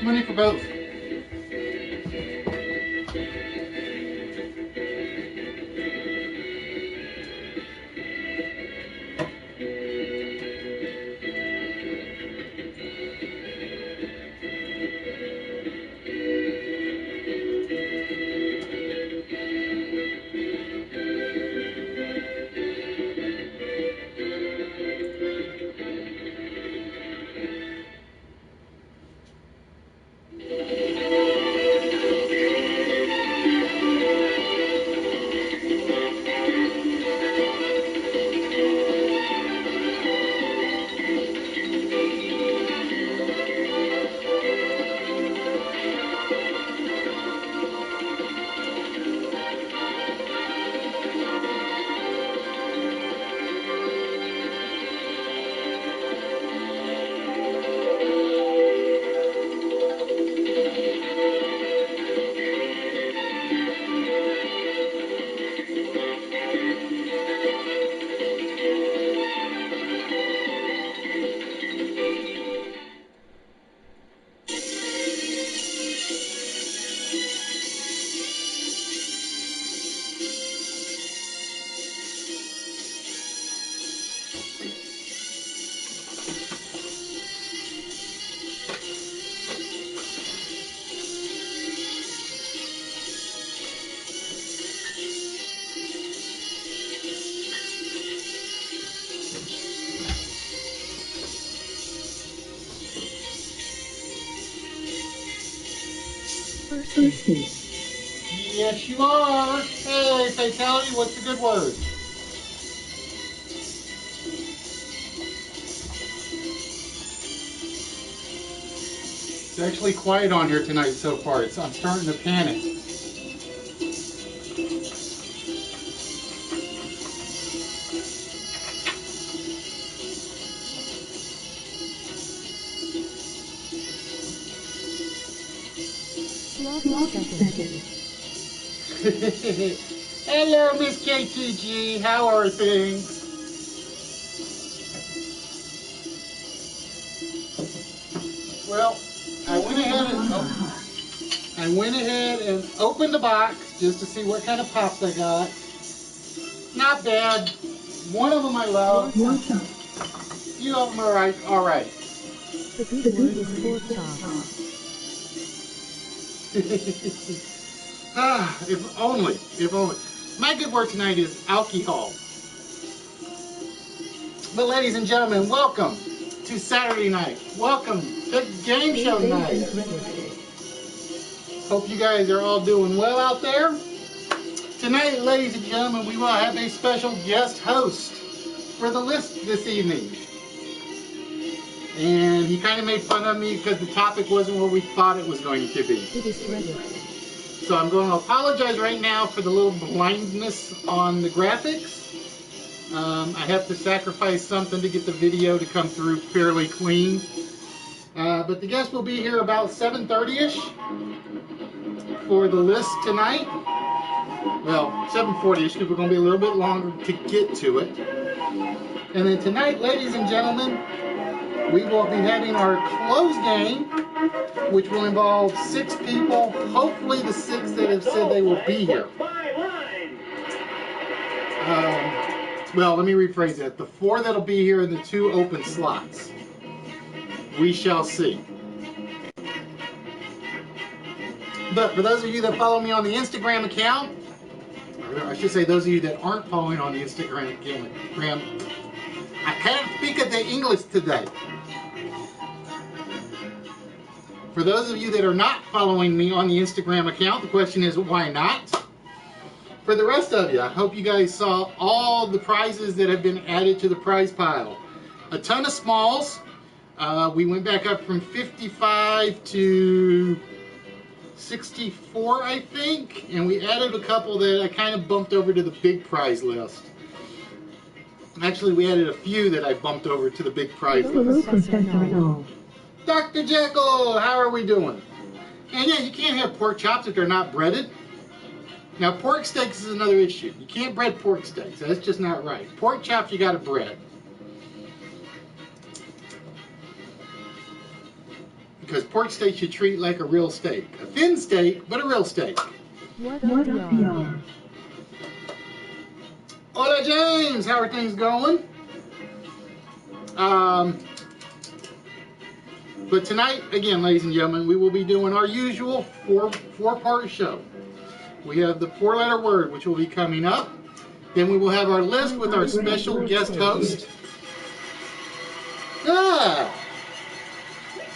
money for both. Yes, you are. Hey, Fatality, what's the good word? It's actually quiet on here tonight so far. I'm starting to panic. Hello, Miss KTG. How are things? Well, I went ahead and opened the box just to see what kind of pops I got. Not bad. One of them I love. A few of them are all right. The good word is pork chops. If only. My good word tonight is alcohol. But ladies and gentlemen, welcome to Saturday night. Welcome to game show night. Hope you guys are all doing well out there. Tonight, ladies and gentlemen, we will have a special guest host for the list this evening. And he kind of made fun of me because the topic wasn't what we thought it was going to be. So I'm going to apologize right now for the little blindness on the graphics. I have to sacrifice something to get the video to come through fairly clean. But the guest will be here about 7:30ish for the list tonight. Well, 7:40ish because we're going to be a little bit longer to get to it. And then tonight, ladies and gentlemen, we will be having our close game, which will involve 6 people, hopefully the 6 that have said they will be here. Well, let me rephrase that. The 4 that'll be here and the 2 open slots. We shall see. But for those of you that follow me on the Instagram account, or I should say those of you that aren't following on the Instagram account, I can't speak of the English today. For those of you that are not following me on the Instagram account, the question is, why not? For the rest of you, I hope you guys saw all the prizes that have been added to the prize pile. A ton of smalls. We went back up from 55 to 64, I think. And we added a couple that I kind of bumped over to the big prize list. Actually, we added a few that I bumped over to the big prize list. Dr. Jekyll, how are we doing? And yeah, you can't have pork chops if they're not breaded. Now, pork steaks is another issue. You can't bread pork steaks. That's just not right. Pork chops, you got to bread. because pork steak should treat like a real steak. A thin steak, but a real steak. What up, y'all? Hola, James. How are things going? But tonight, again, ladies and gentlemen, we will be doing our usual four-part show. We have the four-letter word, which will be coming up. Then we will have our list with our special guest host.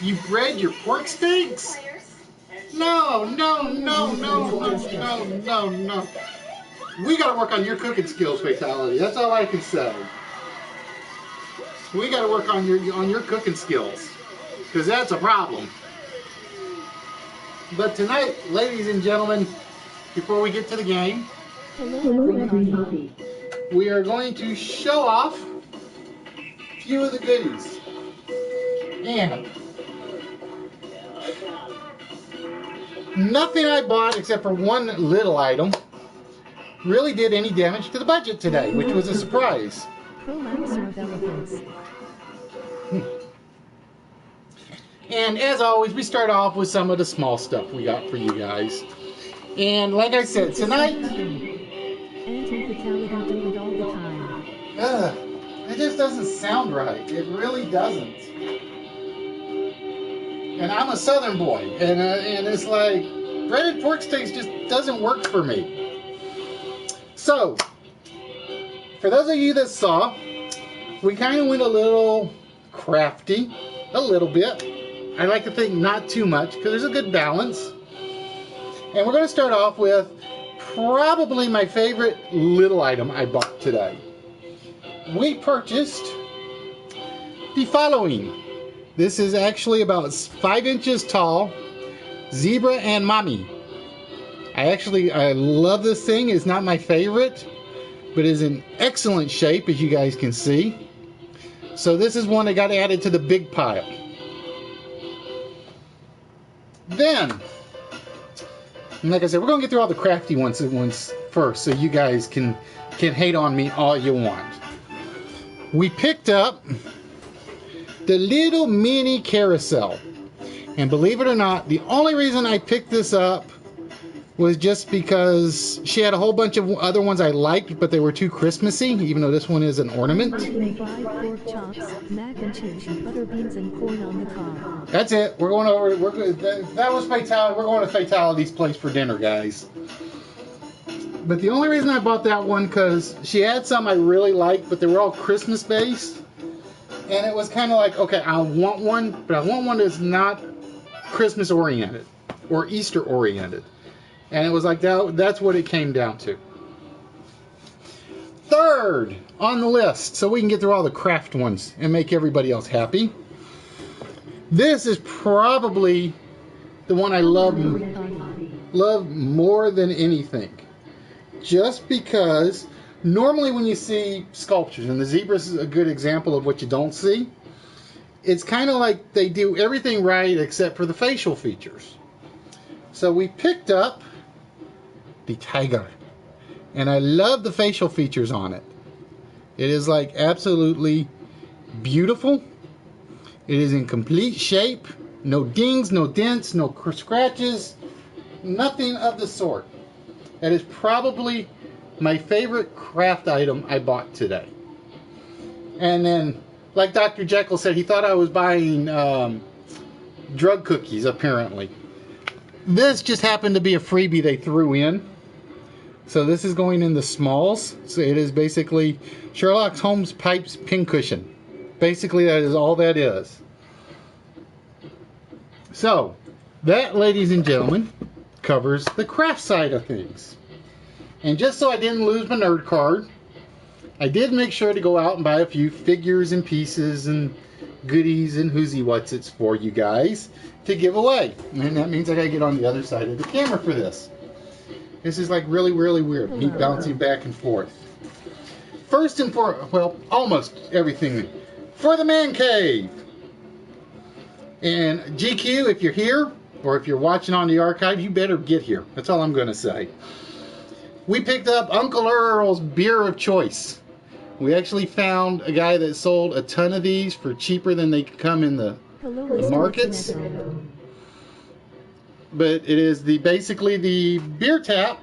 You bred your pork steaks? No. We got to work on your cooking skills, Fatality. That's all I can say. We got to work on your cooking skills, because that's a problem. But tonight, ladies and gentlemen, before we get to the game, Hello, everybody. we are going to show off a few of the goodies. And nothing I bought except for one little item really did any damage to the budget today, which was a surprise. Prolapser of elephants. And as always, we start off with some of the small stuff we got for you guys. And like I said, tonight, Anti-fatality do it all the time. it just doesn't sound right. It really doesn't. And I'm a Southern boy, and it's like breaded pork steaks just doesn't work for me. So, for those of you that saw, we kind of went a little crafty, a little bit. I like to think not too much, because there's a good balance. And we're going to start off with probably my favorite little item I bought today. We purchased the following. This is actually about 5 inches tall, Zebra and Mommy. I love this thing. It's not my favorite, but is in excellent shape, as you guys can see. So this is one that got added to the big pile. Then, like I said, we're going to get through all the crafty ones first, so you guys can hate on me all you want. We picked up the little mini carousel. And believe it or not, the only reason I picked this up was just because she had a whole bunch of other ones I liked, but they were too Christmassy, even though this one is an ornament. Fried pork chops, mac and cheese, butter beans, and corn on the cob. That's it. We're going over. That was Fatality. We're going to Fatality's place for dinner, guys. But the only reason I bought that one, because she had some I really liked, but they were all Christmas based. And it was kind of like, okay, I want one, but I want one that's not Christmas oriented or Easter oriented. And it was like that's what it came down to. Third on the list, so we can get through all the craft ones and make everybody else happy. This is probably the one I love more than anything. Just because normally when you see sculptures, and the zebra is a good example of what you don't see, it's kind of like they do everything right except for the facial features. So we picked up the tiger, and I love the facial features on it. It is like absolutely beautiful. It is in complete shape. No dings, no dents, no scratches, nothing of the sort. That is probably my favorite craft item I bought today. And then, like Dr. Jekyll said, he thought I was buying drug cookies, apparently. This just happened to be a freebie they threw in. So this is going in the smalls. So it is basically Sherlock Holmes Pipes Pincushion. Basically, that is all that is. So, that, ladies and gentlemen, covers the craft side of things. And just so I didn't lose my nerd card, I did make sure to go out and buy a few figures and pieces and goodies and whoozy what's it's for you guys to give away. And that means I gotta get on the other side of the camera for this. This is like really, really weird. Me bouncing back and forth. First and foremost, well, almost everything for the man cave. And GQ, if you're here, or if you're watching on the archive, you better get here. That's all I'm going to say. We picked up Uncle Earl's beer of choice. We actually found a guy that sold a ton of these for cheaper than they could come in the Hello, Mr. markets. Netto. But it is basically the beer tap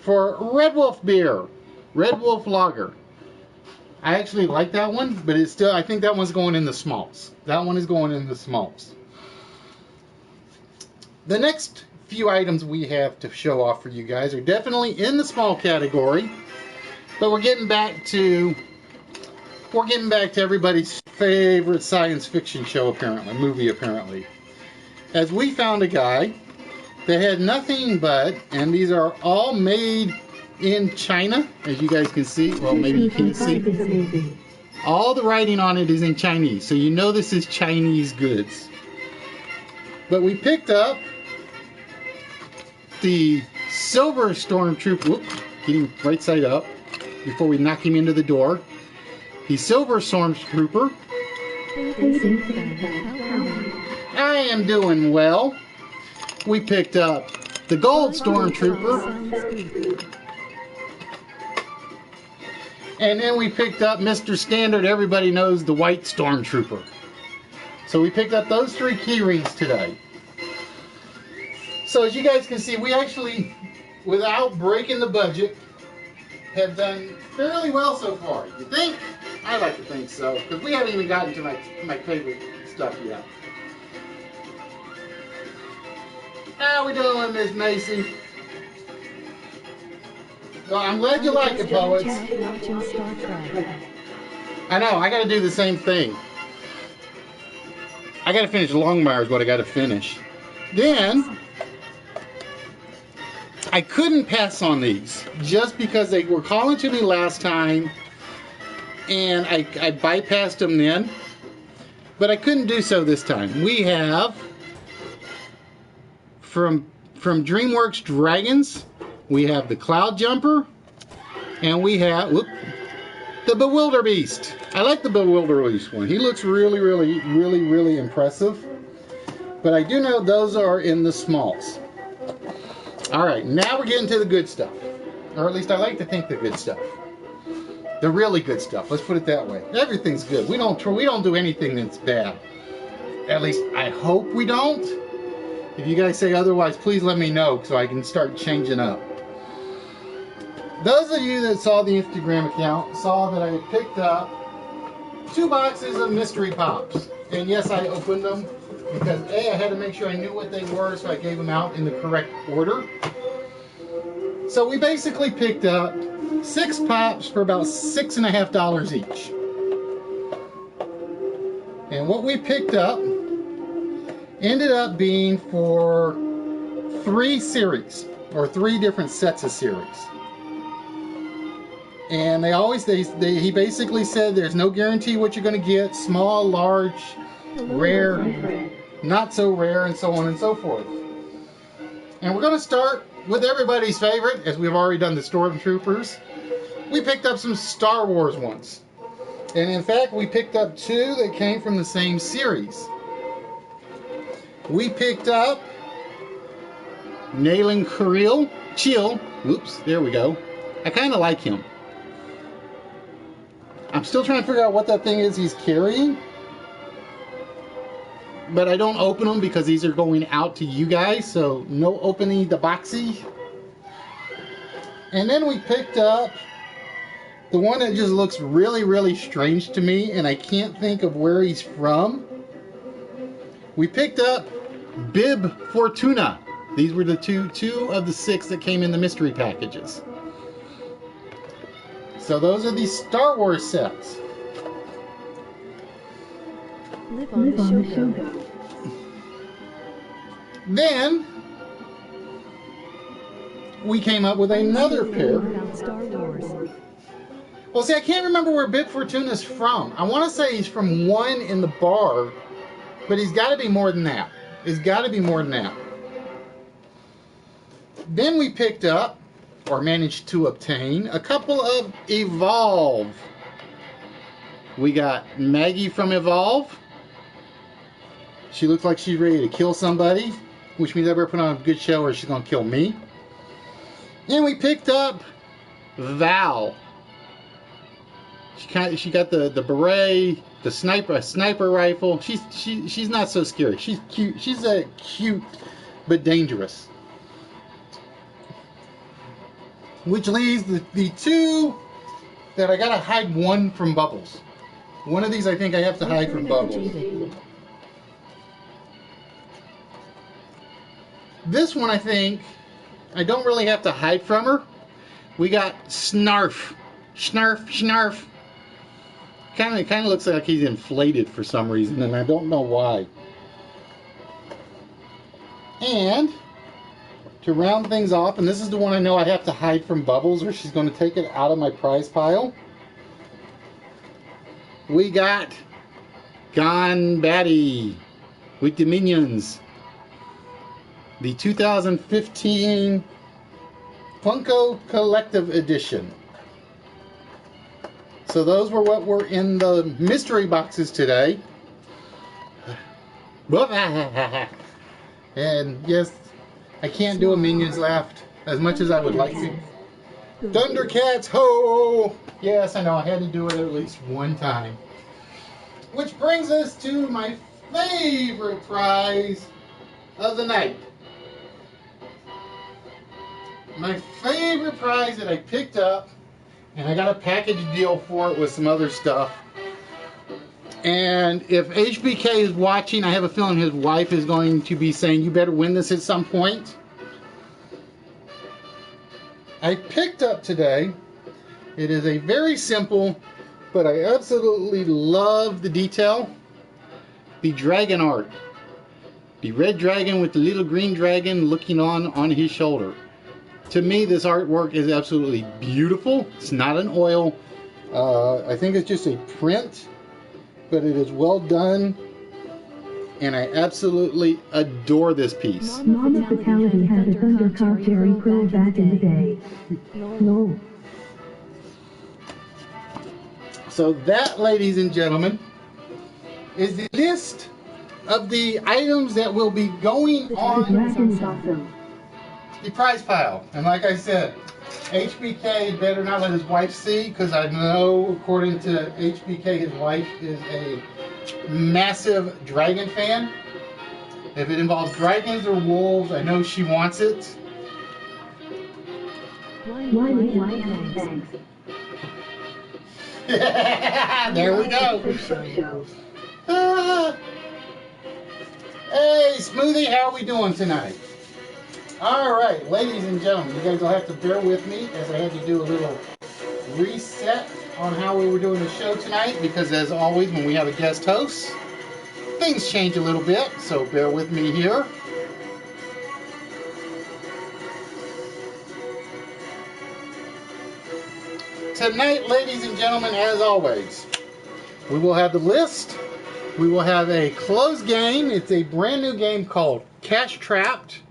for Red Wolf beer, Red Wolf Lager. I actually like that one, but it's still, I think that one's going in the smalls. That one is going in the smalls. The next few items we have to show off for you guys are definitely in the small category, but we're getting back to everybody's favorite science fiction show, apparently, movie apparently. As we found a guy that had nothing but, and these are all made in China, as you guys can see. Well, maybe you can't see. All the writing on it is in Chinese, so you know this is Chinese goods. But we picked up the Silver Stormtrooper. Whoop, get him right side up before we knock him into the door. The Silver Stormtrooper. I am doing well. We picked up the Gold Stormtrooper. And then we picked up Mr. Standard, everybody knows, the White Stormtrooper. So we picked up those 3 key rings today. So as you guys can see, we actually, without breaking the budget, have done fairly well so far. You think? I like to think so, because we haven't even gotten to my favorite stuff yet. How we doing, Miss Macy? Well, I'm glad you like it, poets. I know, I gotta do the same thing. I gotta finish Longmire is what I gotta finish. Then, I couldn't pass on these, just because they were calling to me last time, and I bypassed them then, but I couldn't do so this time. We have, from DreamWorks Dragons, we have the Cloud Jumper, and we have the Bewilder Beast. I like the Bewilder Beast one. He looks really, really, really, really impressive. But I do know those are in the smalls. Alright, now we're getting to the good stuff. Or at least I like to think the good stuff. The really good stuff. Let's put it that way. Everything's good. We don't do anything that's bad. At least I hope we don't. If you guys say otherwise, please let me know so I can start changing up. Those of you that saw the Instagram account saw that I had picked up 2 boxes of mystery pops. And yes, I opened them because A, I had to make sure I knew what they were, so I gave them out in the correct order. So we basically picked up 6 pops for about $6.50 each. And what we picked up ended up being for 3 series, or 3 different sets of series. And he basically said there's no guarantee what you're going to get, small, large, rare, not so rare, and so on and so forth. And we're going to start with everybody's favorite, as we've already done the Stormtroopers. We picked up some Star Wars ones. And in fact, we picked up 2 that came from the same series. We picked up Nailing Chill. Oops, there we go. I kind of like him. I'm still trying to figure out what that thing is he's carrying. But I don't open them because these are going out to you guys, so no opening the boxy. And then we picked up the one that just looks really, really strange to me, and I can't think of where he's from. We picked up Bib Fortuna. These were the two of the 6 that came in the mystery packages. So those are the Star Wars sets. Live on the show. Then we came up with another pair. Star Wars. Well, see, I can't remember where Bib Fortuna's from. I want to say he's from one in the bar, but he's got to be more than that. He's got to be more than that. Then we picked up, or managed to obtain, a couple of Evolve. We got Maggie from Evolve. She looks like she's ready to kill somebody, which means I better put on a good show or she's going to kill me. And we picked up Val. She got the beret, the sniper rifle. She's not so scary. She's cute. She's a cute but dangerous. Which leaves the two that I gotta hide one from Bubbles. One of these I think I have to hide from Bubbles. This one I think I don't really have to hide from her. We got Snarf. Snarf. Kind of looks like he's inflated for some reason, and I don't know why. And to round things off, and this is the one I know I have to hide from Bubbles or she's going to take it out of my prize pile. We got Gone Batty with the Minions. The 2015 Funko Collective Edition. So those were what were in the mystery boxes today. And yes, I can't do a Minions laugh as much as I would like to. Thundercats, ho! Yes, I know, I had to do it at least one time. Which brings us to my favorite prize of the night. My favorite prize that I picked up, and I got a package deal for it with some other stuff. And if HBK is watching, I have a feeling his wife is going to be saying, you better win this at some point. I picked up today, it is a very simple, but I absolutely love the detail, the dragon art. The red dragon with the little green dragon looking on his shoulder. To me, this artwork is absolutely beautiful. It's not an oil. I think it's just a print, but it is well done. And I absolutely adore this piece. Mama Fatality had a Thundercop Jerry Pro back in the day. No. So that, ladies and gentlemen, is the list of the items that will be going on the prize pile. And like I said, HBK better not let his wife see, because I know, according to HBK, his wife is a massive dragon fan. If it involves dragons or wolves, I know she wants it. Why? There we go. Hey, Smoothie, how are we doing tonight? Alright, ladies and gentlemen, you guys will have to bear with me as I had to do a little reset on how we were doing the show tonight, because as always, when we have a guest host, things change a little bit, so bear with me here. Tonight, ladies and gentlemen, as always, we will have the list. We will have a closed game. It's a brand new game called Cash Trapped.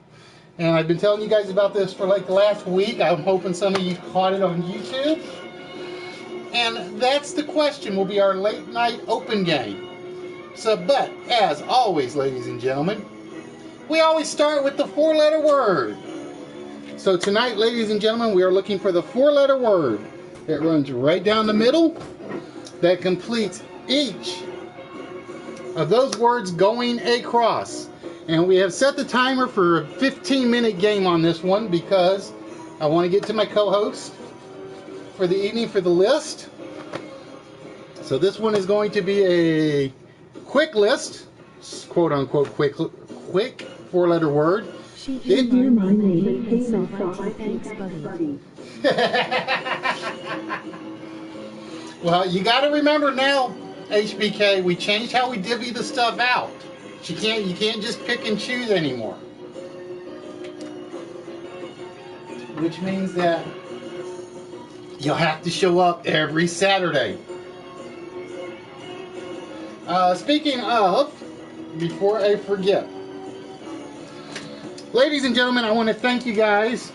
And I've been telling you guys about this for like the last week. I'm hoping some of you caught it on YouTube. And that's the question, will be our late night open game. So, but as always, ladies and gentlemen, we always start with the 4-letter word. So tonight, ladies and gentlemen, we are looking for the 4-letter word that runs right down the middle, that completes each of those words going across. And we have set the timer for a 15-minute game on this one, because I want to get to my co-host for the evening for the list. So this one is going to be a quick list, quote unquote quick 4-letter word. Thanks, buddy. Well, you got to remember now, HBK, we changed how we divvy the stuff out. You can't just pick and choose anymore. Which means that you'll have to show up every Saturday. Speaking of, before I forget, ladies and gentlemen, I want to thank you guys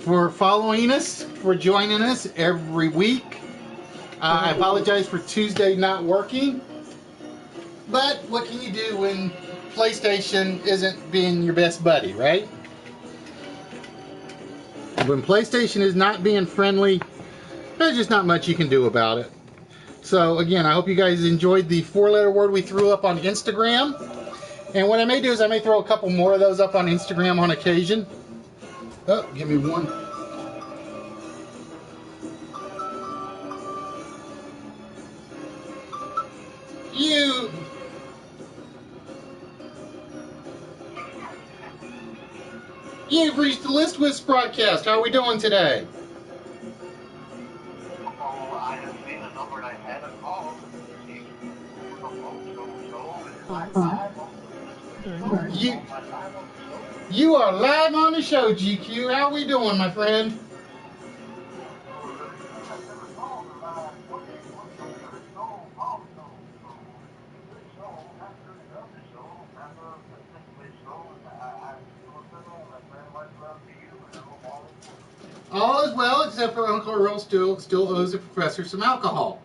for following us, for joining us every week. I apologize for Tuesday not working. But what can you do when PlayStation isn't being your best buddy, right? When PlayStation is not being friendly, There's just not much you can do about it. So again, I hope you guys enjoyed the 4-letter word we threw up on Instagram. And what I may do is I may throw a couple more of those up on Instagram on occasion. Oh, give me one. You've reached the List Wits broadcast. How are we doing today? I have seen a number and I had a call. You are live on the show, GQ. How are we doing, my friend? All is well, except for Uncle Earl still owes the professor some alcohol.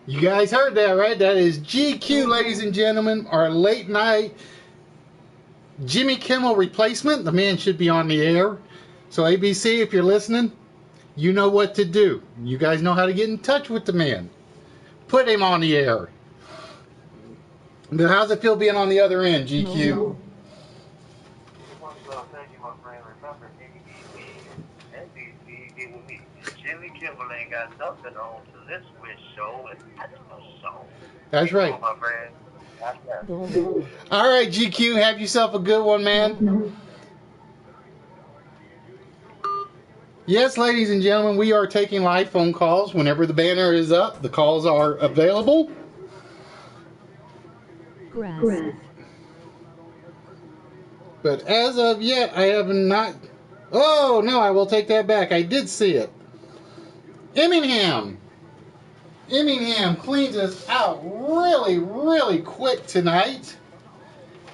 You guys heard that, right? That is GQ, ladies and gentlemen, our late night Jimmy Kimmel replacement. The man should be on the air. So ABC, if you're listening, you know what to do. You guys know how to get in touch with the man. Put him on the air. But how's it feel being on the other end, GQ? Thank you, my friend. Remember, NBC giving me Jimmy Kimmel ain't got nothing on to this Wits show, and that's no show. That's right. My friend. All right, GQ, have yourself a good one, man. Yes, ladies and gentlemen, we are taking live phone calls. Whenever the banner is up, the calls are available. Grass. But as of yet, I have not... Oh, no, I will take that back. I did see it. Emmingham cleans us out really, really quick tonight.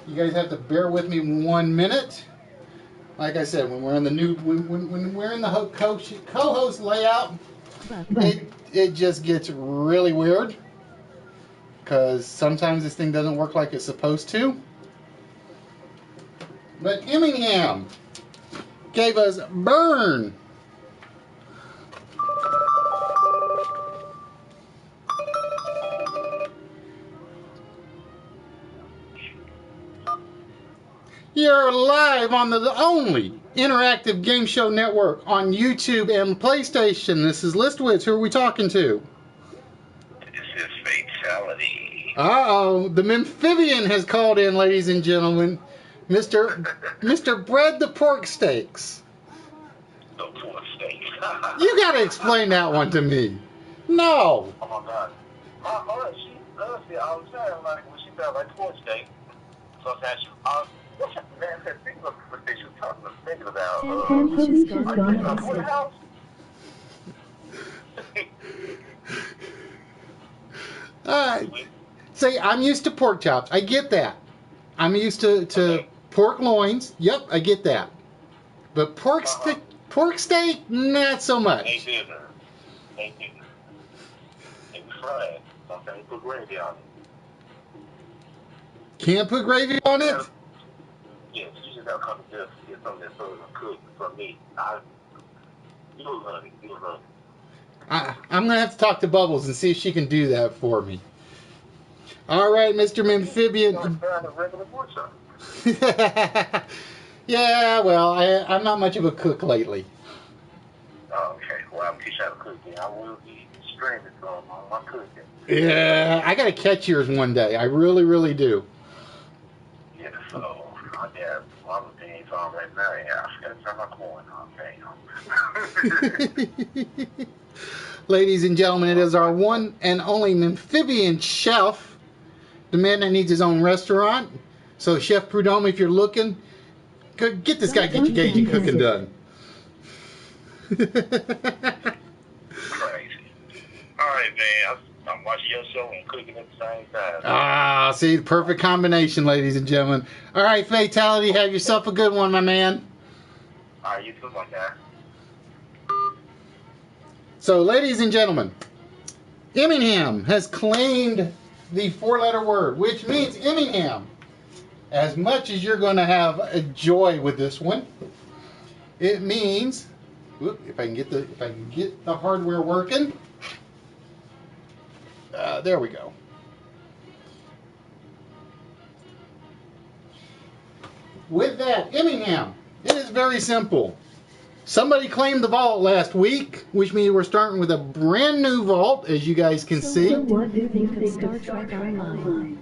You guys have to bear with me 1 minute. Like I said, when we're in the new, when we're in the co-host layout, it just gets really weird because sometimes this thing doesn't work like it's supposed to. But Emmingham gave us Burn. You're live on the only interactive game show network on YouTube and PlayStation. This is List Wits. Who are we talking to? This is Fatality. Uh-oh. The Memphibian has called in, ladies and gentlemen. Mr. Bread the Pork Steaks. The pork steak. You got to explain that one to me. No. Oh, my God. She loves it all the time. Like, when she felt like pork steak. So I said, man, think of what they were thinking about. Courthouse? Say, I'm used to pork chops. I get that. I'm used to pork loins. Yep, I get that. But pork steak, not so much. They did. They fry it. Sometimes put gravy on it. Can't put gravy on it? Yes, you just gotta come to this. Get something that's sort of cooked from me. You'll love it. You'll love it. I'm gonna have to talk to Bubbles and see if she can do that for me. All right, Mr. Amphibian. Yeah, well, I'm not much of a cook lately. Oh, okay. Well, I'm teaching how to cook. I will be streaming from my cooking. Yeah, I gotta catch yours one day. I really, really do. Yeah, so I have one thing on right now. Yeah, I gotta turn my corn on. Ladies and gentlemen, it is our one and only amphibian chef, the man that needs his own restaurant. So, Chef Prudhomme, if you're looking, get this guy, get your Cajun cooking done. Crazy. All right, man. I'm watching your show and cooking at the same time. Ah, see, the perfect combination, ladies and gentlemen. All right, Fatality, have yourself a good one, my man. All right, you too, my guy. So, ladies and gentlemen, Emmingham has claimed the 4-letter word, which means Emmingham, as much as you're going to have a joy with this one, it means, if I can get the hardware working, there we go. With that, Emmingham, it is very simple. Somebody claimed the vault last week, which means we're starting with a brand new vault, as you guys can see. What do you think of Star Trek Online?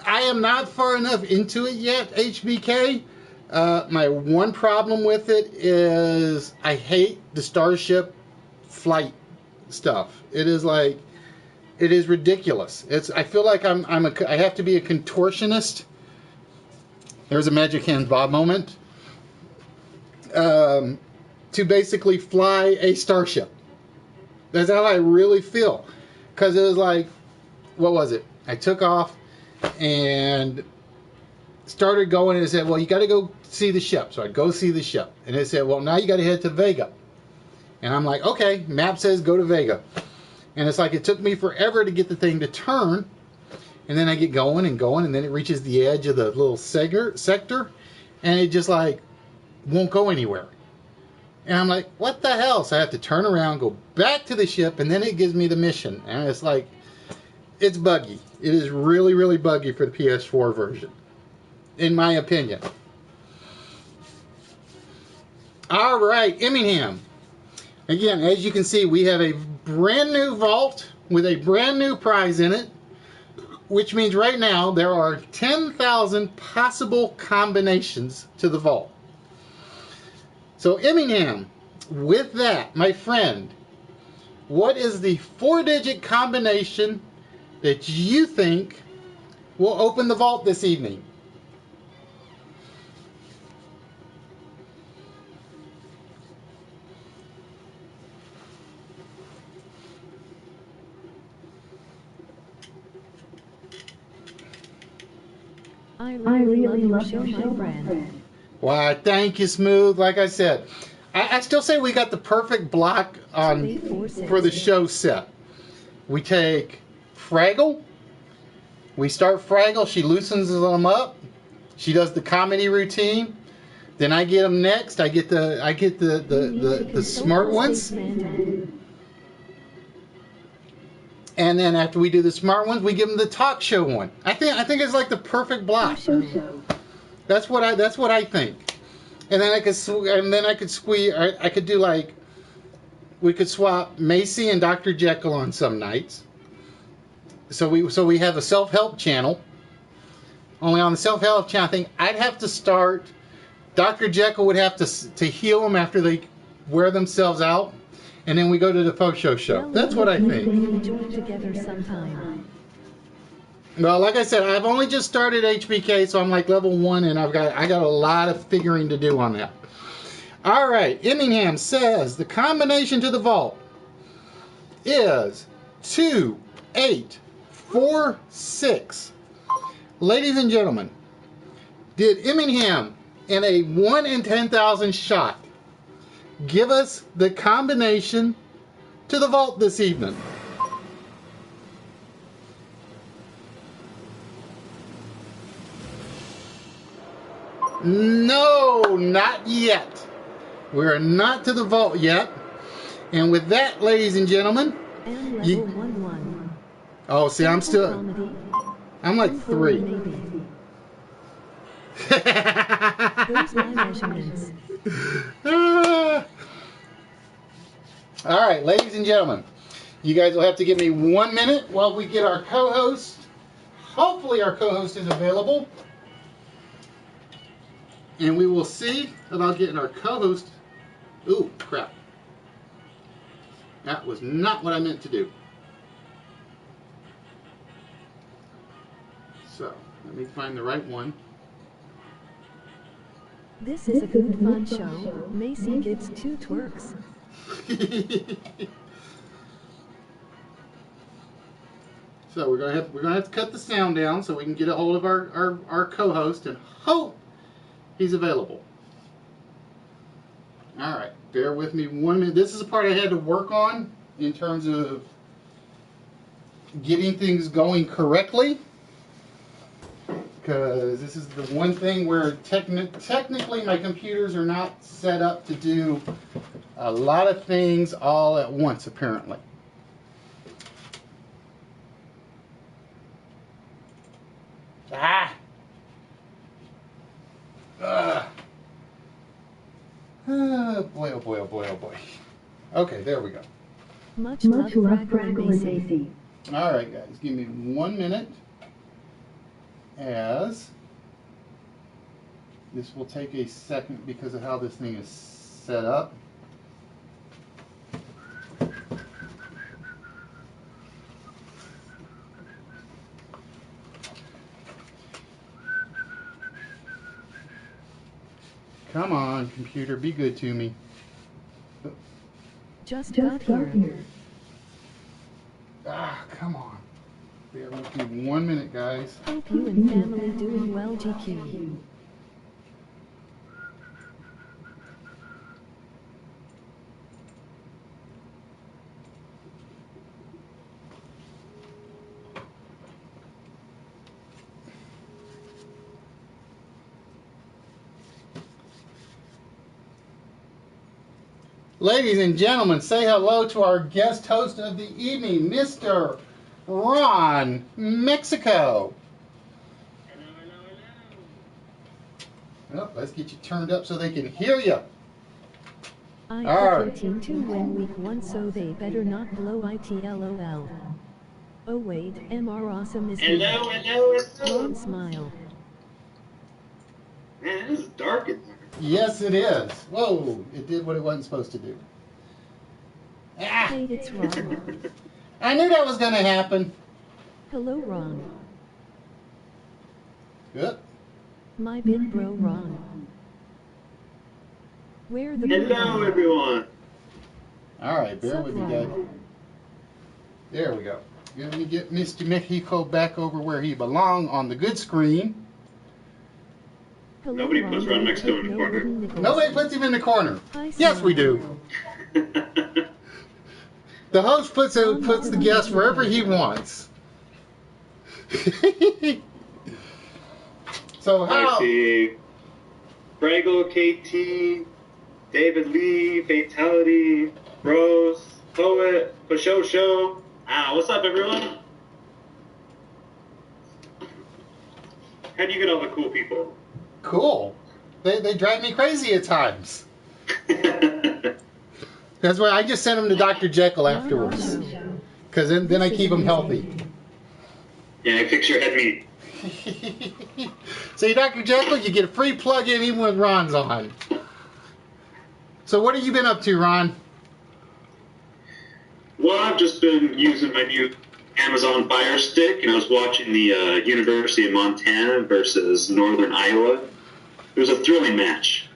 I am not far enough into it yet, HBK. My one problem with it is I hate the Starship flight stuff. It is like, it is ridiculous. I feel like I have to be a contortionist. There's a Magic Hands Bob moment. To basically fly a starship. That's how I really feel. Because it was like, what was it? I took off and started going, and it said, well, you got to go see the ship. So I'd go see the ship. And it said, well, now you got to head to Vega. And I'm like, okay, map says go to Vega. And it's like it took me forever to get the thing to turn. And then I get going and going, and then it reaches the edge of the little sector, and it just like won't go anywhere. And I'm like, what the hell? So I have to turn around, go back to the ship, and then it gives me the mission. And it's like, it's buggy. It is really, really buggy for the PS4 version, in my opinion. All right, Emmingham. Again, as you can see, we have a brand new vault with a brand new prize in it, which means right now there are 10,000 possible combinations to the vault. So Emmingham, with that, my friend, what is the 4-digit combination that you think will open the vault this evening? I really love your show, my friend. Why, thank you, Smooth. Like I said, I still say we got the perfect block on for the show set. We take Fraggle. We start Fraggle. She loosens them up. She does the comedy routine. Then I get them next. I get the smart ones. And then after we do the smart ones, we give them the talk show one. I think it's like the perfect block. That's what I think. And then I could squeeze. I could do like, we could swap Macy and Dr. Jekyll on some nights. So we have a self-help channel. Only on the self-help channel, I think I'd have to start. Dr. Jekyll would have to heal them after they wear themselves out. And then we go to the faux show. That's what I think. Together sometime. Well, like I said, I've only just started HBK, so I'm like level 1, and I got a lot of figuring to do on that. All right, Emmingham says the combination to the vault is 2846. Ladies and gentlemen, did Emmingham in a 1 in 10,000 shot give us the combination to the vault this evening? No, not yet. We're not to the vault yet. And with that, ladies and gentlemen, And level 1-1. oh, see, I'm like 3. Those my measurements. All right, ladies and gentlemen, you guys will have to give me 1 minute while we get our co-host. Hopefully our co-host is available. And we will see about getting our co-host. Ooh, crap. That was not what I meant to do. So, let me find the right one. This is a good fun show. Macy gets 2 twerks. So we're gonna have to cut the sound down so we can get a hold of our co-host and hope he's available. All right, bear with me 1 minute. This is the part I had to work on in terms of getting things going correctly. Because this is the one thing where technically my computers are not set up to do a lot of things all at once, apparently. Oh boy, oh boy, oh boy, oh boy. Okay, there we go. Much love, Fraggle and Macy. All right, guys, give me 1 minute as this will take a second because of how this thing is set up. Come on, computer, be good to me. Just got here. Come on. Bear with me 1 minute, guys. Hope you and family doing well, GQ. Ladies and gentlemen, say hello to our guest host of the evening, Mr. Ron, Mexico. Well, let's get you turned up so they can hear you. I All put your team to win week 1, so they better not blow it, lol. Oh wait, MR awesome is here. Hello. Ron smile. Man, this is dark in here. Yes, it is. Whoa, it did what it wasn't supposed to do. Hey, it's Ron. I knew that was going to happen. Hello, Ron. Good. My big bro, Ron. Where the Hello, everyone. All right, bear with me, guys. There we go. Let me get Mr. Mexico back over where he belongs on the good screen. Hello, Nobody Ron. puts Ron Mexico in the No corner. wooden nickels. Nobody puts him in the corner. Hi, Yes, Sam. we do. The host puts the guest wherever he wants. So how? I see Fraggle, KT, David Lee, Fatality, Rose, Poet, Show. What's up, everyone? How do you get all the cool people? Cool. They drive me crazy at times. That's why I just send them to Dr. Jekyll afterwards. Because then I keep them healthy. Yeah, I fix your head meat. See, Dr. Jekyll, you get a free plug-in even when Ron's on. So what have you been up to, Ron? Well, I've just been using my new Amazon Fire Stick, and I was watching the University of Montana versus Northern Iowa. It was a thrilling match.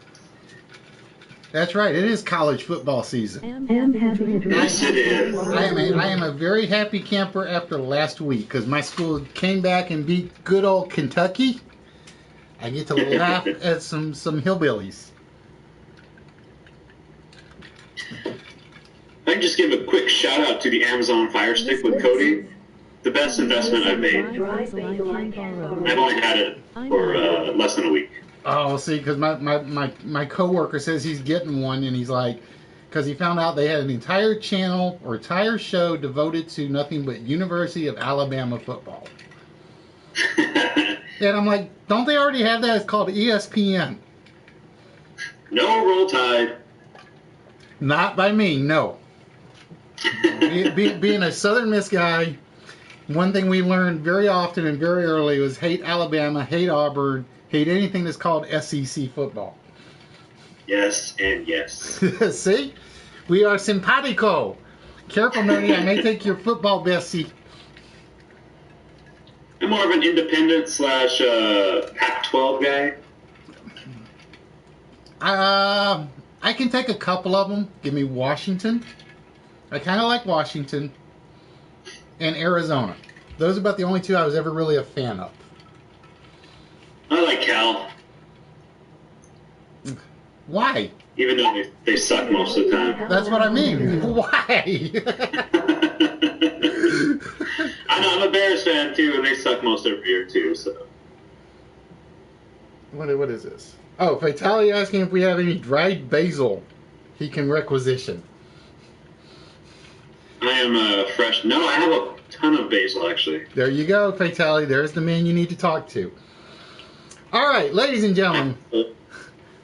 That's right. It is college football season. Yes, it is. I am a very happy camper after last week because my school came back and beat good old Kentucky. I get to laugh at some hillbillies. I can just give a quick shout out to the Amazon Fire Stick with Cody. The best investment I've made. I've only had it for less than a week. Oh, see, because my coworker says he's getting one, and he's like, because he found out they had an entire channel or entire show devoted to nothing but University of Alabama football. And I'm like, don't they already have that? It's called ESPN. No, Roll Tide. Not by me, no. Being a Southern Miss guy, one thing we learned very often and very early was hate Alabama, hate Auburn, hate anything that's called SEC football. Yes and yes. See? We are simpatico. Careful, Nerdy, I may take your football bestie. I'm more of an independent / Pac-12 guy. I can take a couple of them. Give me Washington. I kind of like Washington. And Arizona. Those are about the only two I was ever really a fan of. I like Cal. Why? even though they suck most of the time. That's what I mean. Why? I know, I'm a Bears fan too, and they suck most every year too. So. What is this? Oh, Fatality asking if we have any dried basil he can requisition. I am fresh. No, I have a ton of basil, actually. There you go, Fatality. There's the man you need to talk to. All right, ladies and gentlemen.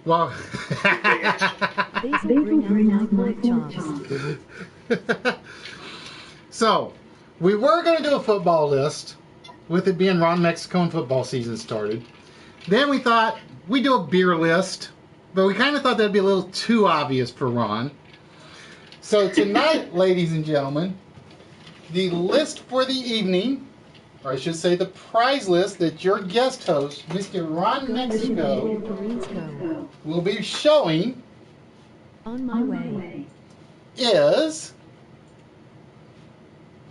Well, so we were going to do a football list with it being Ron Mexico and football season started. Then we thought we'd do a beer list, but we kind of thought that'd be a little too obvious for Ron. So tonight, ladies and gentlemen, the list for the evening, or I should say the prize list that your guest host, Mr. Ron Mexico, will be showing on my way is...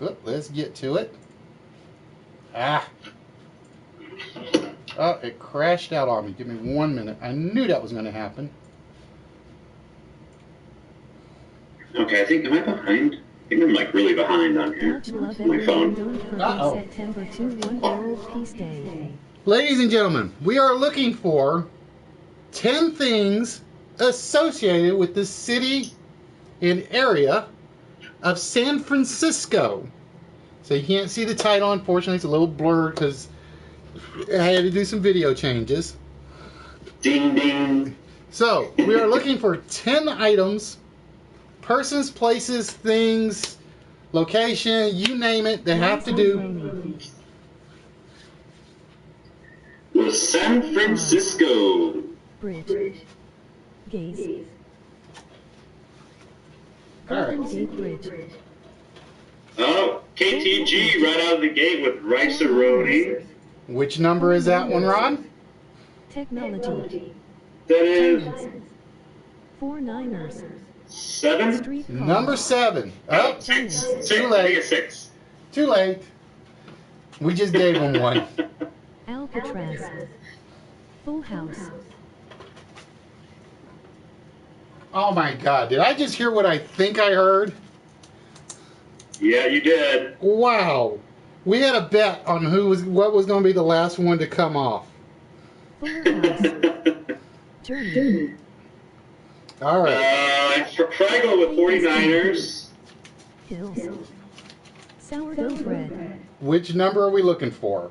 Oh, let's get to it. Oh, it crashed out on me. Give me 1 minute. I knew that was going to happen. Okay, I think, am I behind? I think I'm like really behind on here. My phone. Uh-oh. September 2 World Peace Day. Ladies and gentlemen, we are looking for 10 things associated with the city and area of San Francisco. So you can't see the title, unfortunately. It's a little blurred because I had to do some video changes. Ding, ding. So, we are looking for 10 items, persons, places, things, location, you name it, that have to do. Well, San Francisco. Bridge. Gaze. Alright. Golden Gate Bridge. Oh, KTG right out of the gate with Rice-A-Roni. Which number is that one, Ron? Technology. That is 49ers. 7? Streetcar. Number 7. Oh, 6. Too I late. think it's 6. Too late. We just gave him one. Alcatraz. Full House. Oh my God, did I just hear what I think I heard? Yeah, you did. Wow. We had a bet on what was going to be the last one to come off. Full House. Journey. All right. Fraggle with 49ers. Hills. Sourdough bread. Which number are we looking for?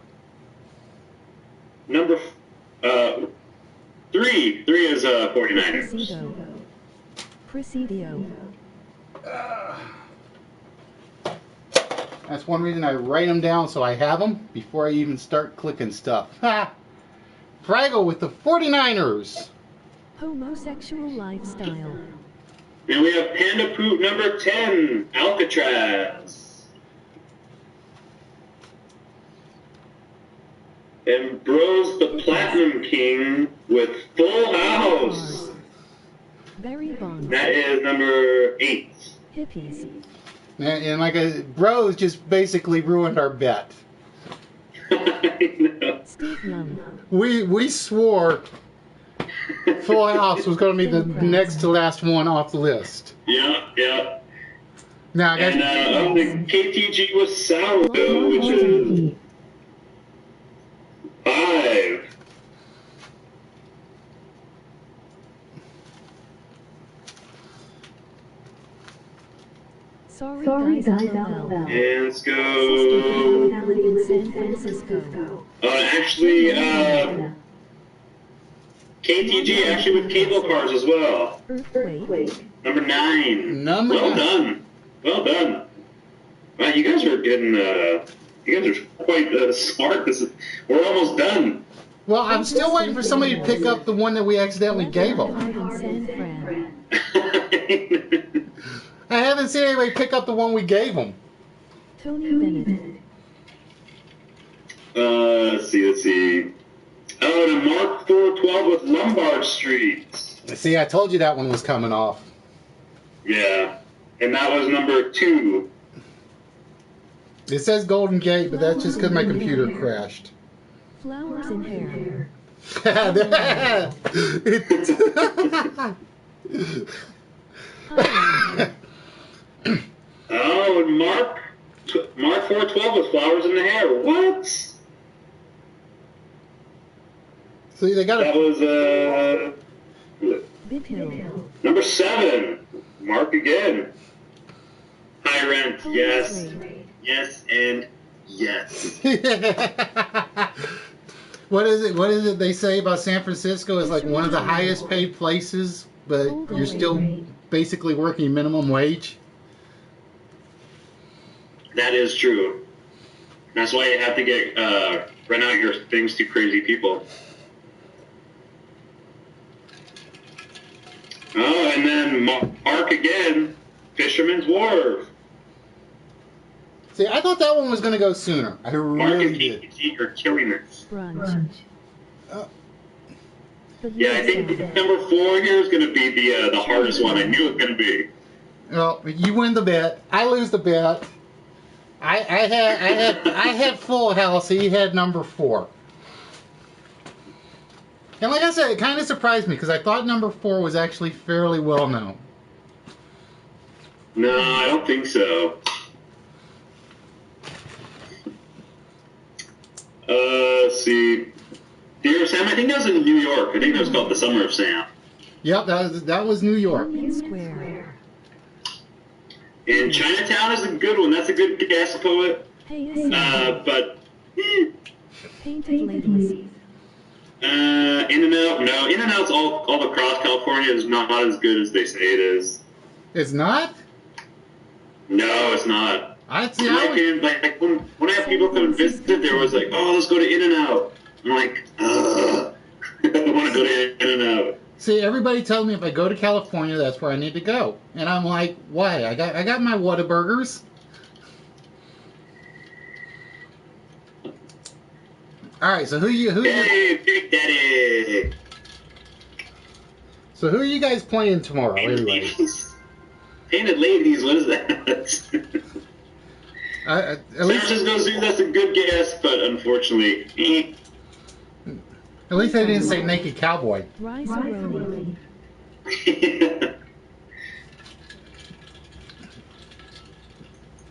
Number 3. 3 is 49ers. Presidio. Presidio. That's one reason I write them down so I have them before I even start clicking stuff. Ha! Fraggle with the 49ers. Homosexual lifestyle. And we have Panda Poop number 10, Alcatraz. And Bros the Platinum King with Full House. Barry Bonds. That is number 8. Hippies. And like Bros just basically ruined our bet. I know. Steve Young. We swore Full House was going to be the next to last one off the list. Yeah. Now, guys, And the KTG was Sourdough, which is 5. Sorry guys, LOL. And let's go. In San Francisco. Actually, KTG actually with cable cars as well. Earthquake. Number 9. Number well 9. done. Well done. Wow, you guys are getting. You guys are quite smart. We're almost done. well, I'm still waiting for somebody to pick up the one that we accidentally gave them. San Fran. I haven't seen anybody pick up the one we gave them. Tony Bennett. Let's see. Oh, the Mark 412 with Lombard Street. See, I told you that one was coming off. Yeah, and that was number 2. It says Golden Gate, but that's just because my computer crashed. Flowers in hair. Oh, and Mark 412 with flowers in the hair. What? See, they got That was Big Hill. number 7. Mark again. High rent. Yes. Yes and yes. What is it? What is it they say about San Francisco? Is like one of the highest paid places, but you're still basically working minimum wage. That is true. That's why you have to get rent out your things to crazy people. Oh, and then Mark again, Fisherman's Wharf. See, I thought that one was going to go sooner. I Mark really and did. PPG are killing us. Brunch. Yeah, I think number 4 here is going to be the hardest one. I knew it was going to be. Well, you win the bet. I lose the bet. I had Full House. He had number 4. And like I said, it kind of surprised me because I thought number 4 was actually fairly well known. No, I don't think so. Let's see. Dear Sam, I think that was in New York. I think that was called The Summer of Sam. Yep, that was New York. Square. And Chinatown is a good one. That's a good guess, poet. But Painted Ladies. In-N-Out, no. In-N-Out's all across California is not as good as they say it is. It's not? No, it's not. See, In my opinion, like when I have people come and visit, they're always like, "Oh, let's go to In-N-Out." I'm like, I don't want to go to In-N-Out. See, everybody tells me if I go to California, that's where I need to go, and I'm like, why? I got my Whataburgers. All right, so Hey, Big Daddy. So who are you guys playing tomorrow? Painted Anyway, Ladies. Painted Ladies. What is that? at San least Francisco Zoo. That's a good guess, but unfortunately, at least they didn't say Naked Cowboy. Rice-A-Roni.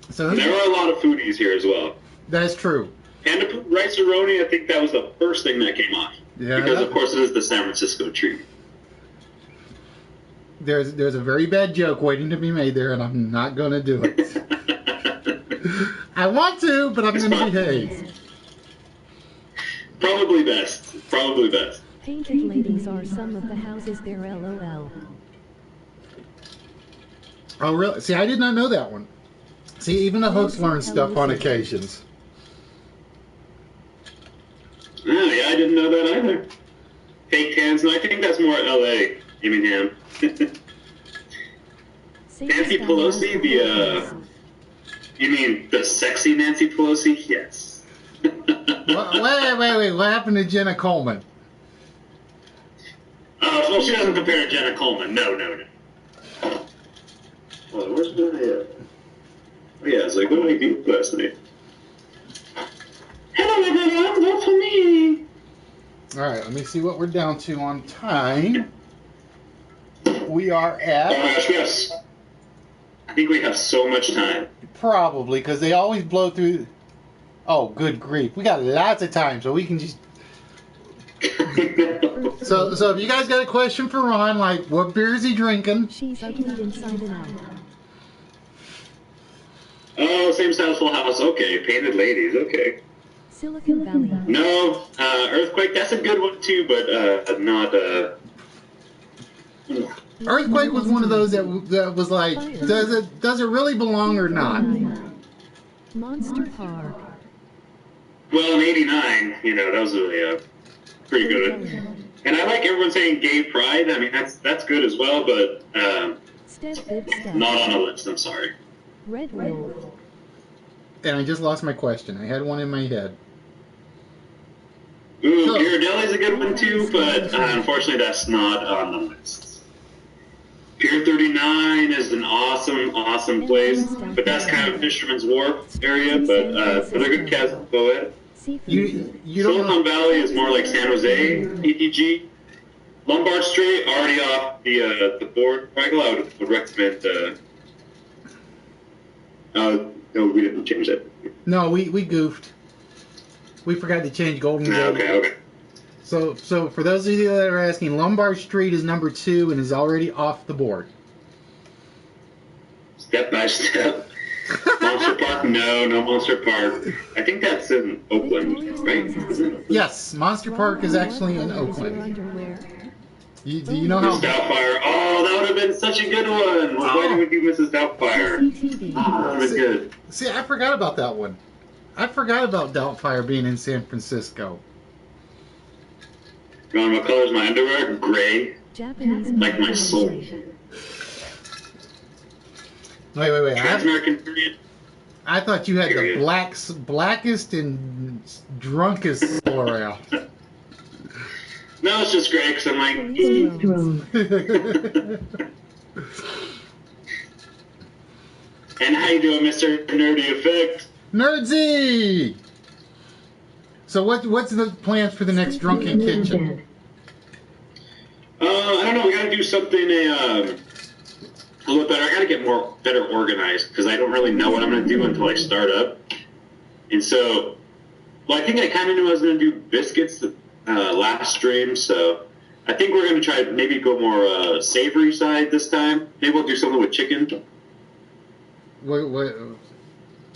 So there are a lot of foodies here as well. that's true. And to put rice-a-roni, I think that was the first thing that came off. Yeah. Because, of course, it is the San Francisco treat. There's a very bad joke waiting to be made there, and I'm not going to do it. I want to, but I'm going to behave. Probably best. Probably best. Painted Ladies are some of the houses there, LOL. Oh, really? See, I did not know that one. See, even the hosts learn stuff on occasions. Oh, yeah, I didn't know that either. Fake cans, no, I think that's more L.A., Birmingham. Nancy Pelosi, you mean the sexy Nancy Pelosi? Yes. Wait, what happened to Jenna Coleman? Oh, well, she doesn't compare to Jenna Coleman. No. Well, where's my, oh, yeah, it's like, what did I do last night? Hello, everyone, vote for me. All right, let me see what we're down to on time. We are Oh at... my gosh, yes. I think we have so much time. Probably, because they always blow through... Oh, good grief. We got lots of time, so we can just... So if you guys got a question for Ron, like, what beer is he drinking? She's ugly inside and out. Oh, same style Full House. Okay, Painted Ladies. Okay. Silicon Valley. No, Earthquake. That's a good one too, but not. Earthquake was one of those that was like, does it really belong or not? Monster Park. Well, in '89, that was really pretty good. And I like everyone saying Gay Pride. I mean, that's good as well, but not on a list. I'm sorry. Red Wolf. And I just lost my question. I had one in my head. Ooh, Ghirardelli's a good one too, but unfortunately that's not on the list. Pier 39 is an awesome place, but that's kind of Fisherman's Wharf area, but they're good cast poet. You don't Silicon Valley is more like San Jose, ETG. Lombard Street already off the board. Michael, I would recommend. No, we didn't change it. No, we goofed. We forgot to change Golden Gate. Okay. So for those of you that are asking, Lombard Street is number 2 and is already off the board. Step by step. Monster Park? No Monster Park. I think that's in Oakland, right? Yes, Monster Park is actually in Oakland. Do you know how? Mrs. Doubtfire. Oh, that would have been such a good one. Why did we do Mrs. Doubtfire? Oh, that would have been good. See, I forgot about that one. I forgot about Doubtfire being in San Francisco. Ron, what color is my underwear? Gray. Like my soul. Wait. Trans-American period. I thought you had the blackest and drunkest L'Oreal. No, it's just gray because I'm like. And how you doing, Mr. Nerdy Effect? Nerdsy! So what's the plans for the next Drunken Kitchen? I don't know. We got to do something a little better. I got to get better organized because I don't really know what I'm going to do until I start up. And so, I think I kind of knew I was going to do biscuits last stream. So I think we're going to try maybe go more savory side this time. Maybe we'll do something with chicken. What?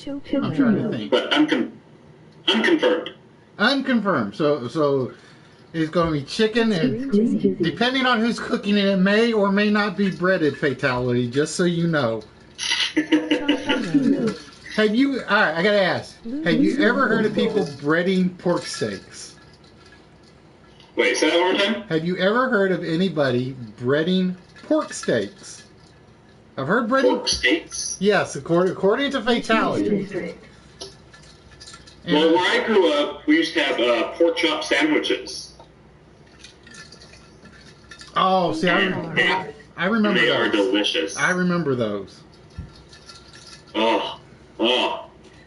I'm trying to think. But unconfirmed. Unconfirmed. So it's going to be chicken, and depending on who's cooking it, it may or may not be breaded fatality. Just so you know. Have you? All right, I gotta ask. Have you ever heard of people breading pork steaks? Wait, say that one more time. Have you ever heard of anybody breading pork steaks? I've heard breading pork steaks. Yes, according to fatality. Well, where I grew up, we used to have pork chop sandwiches. Oh, see, I remember they those. Are delicious. I remember those. Oh,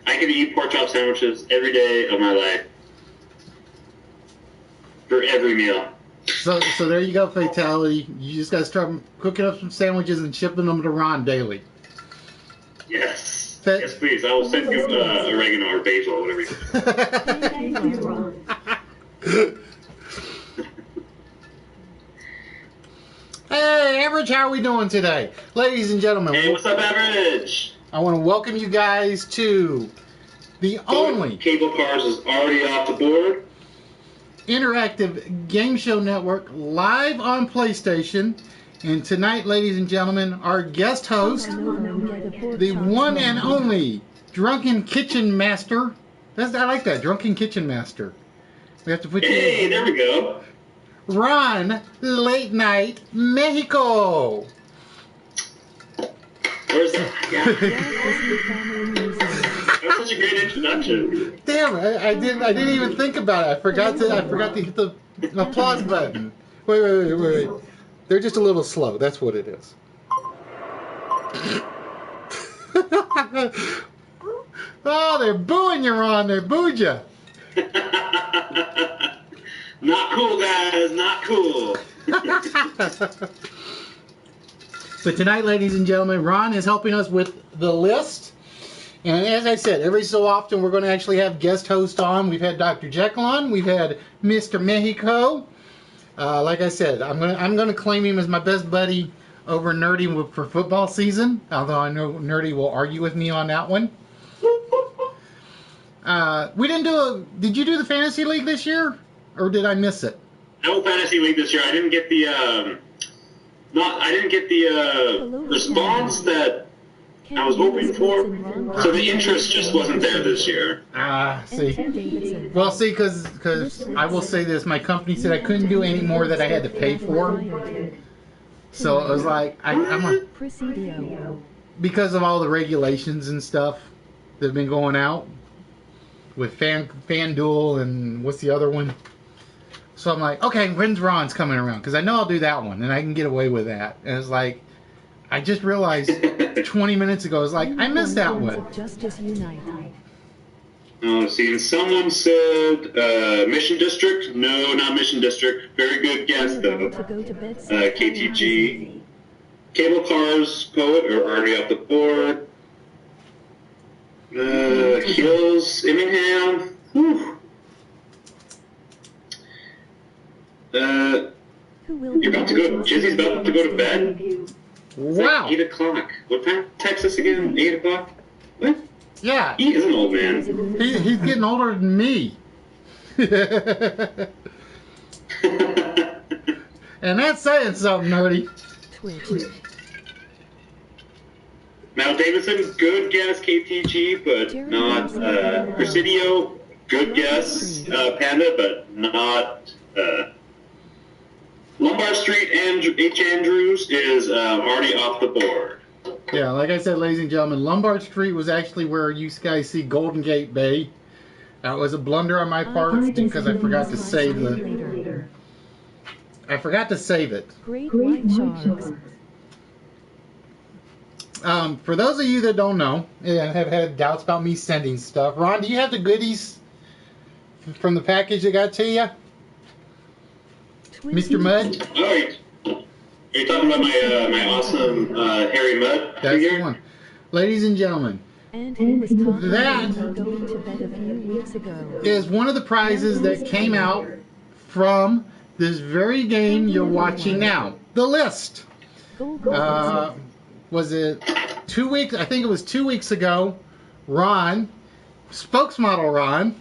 I could eat pork chop sandwiches every day of my life. For every meal. So there you go, fatality. You just got to start cooking up some sandwiches and shipping them to Ron daily. Yes. Yes, please. I will send you oregano or basil or whatever you Hey, Average, how are we doing today? Ladies and gentlemen. Hey, what's up, Average? I want to welcome you guys to the only Cable Cars is already off the board. Interactive game show network live on PlayStation. And tonight, ladies and gentlemen, our guest host, the one and only Drunken Kitchen Master. I like that, Drunken Kitchen Master. We have to put Hey, there we go. Ron, Late Night Mexico. Where's that? Yeah. That's such a great introduction. Damn, I didn't even think about it. I forgot to hit the applause button. Wait. They're just a little slow. That's what it is. Oh, they're booing you, Ron. They booed you. Not cool, guys. Not cool. So tonight, ladies and gentlemen, Ron is helping us with the list. And as I said, every so often we're going to actually have guest hosts on. We've had Dr. Jekyll on. We've had Mr. Mexico. Like I said, I'm going to claim him as my best buddy over Nerdy for football season. Although I know Nerdy will argue with me on that one. We didn't do Did you do the Fantasy League this year? Or did I miss it? No Fantasy League this year. I didn't get the response that I was hoping for. So the interest just wasn't there this year. See. Well, see, because I will say this. My company said I couldn't do any more that I had to pay for. So it was like, because of all the regulations and stuff that have been going out with FanDuel and what's the other one? So I'm like, okay, when's Ron's coming around? Because I know I'll do that one, and I can get away with that. And it's like, I just realized 20 minutes ago, I was like, I missed that one. Oh, see, and someone said Mission District. No, not Mission District. Very good guess, I'm though. about to go to bed so tired and KTG. dizzy. Cable Cars Poet are already off the board. Hills, Immingham. Whew. Who will You're about to go. Jizzy's about to go to bed. Wow. Like 8 o'clock. What time? Texas again? 8 o'clock? What? Yeah. He is an old man. He's getting older than me. And that's saying something, nerdy. Twitch. Now, Davidson, good guess, KTG, but not Presidio. Good guess, Panda, but not Lombard Street. And H. Andrews is already off the board. Yeah, like I said, ladies and gentlemen, Lombard Street was actually where you guys see Golden Gate Bay. That was a blunder on my part because I forgot to save the. I forgot to save it. Great white sharks. For those of you that don't know and have had doubts about me sending stuff, Ron, do you have the goodies from the package that got to you? Mr. Mudd? Oh, are you talking about my awesome Harry Mudd That's figure? the one. Ladies and gentlemen, And he was talking That- about going to bed a few weeks ago. is one of the prizes that came out from this very game you're watching now. The list. Was it 2 weeks? I think it was 2 weeks ago. Ron, spokesmodel Ron,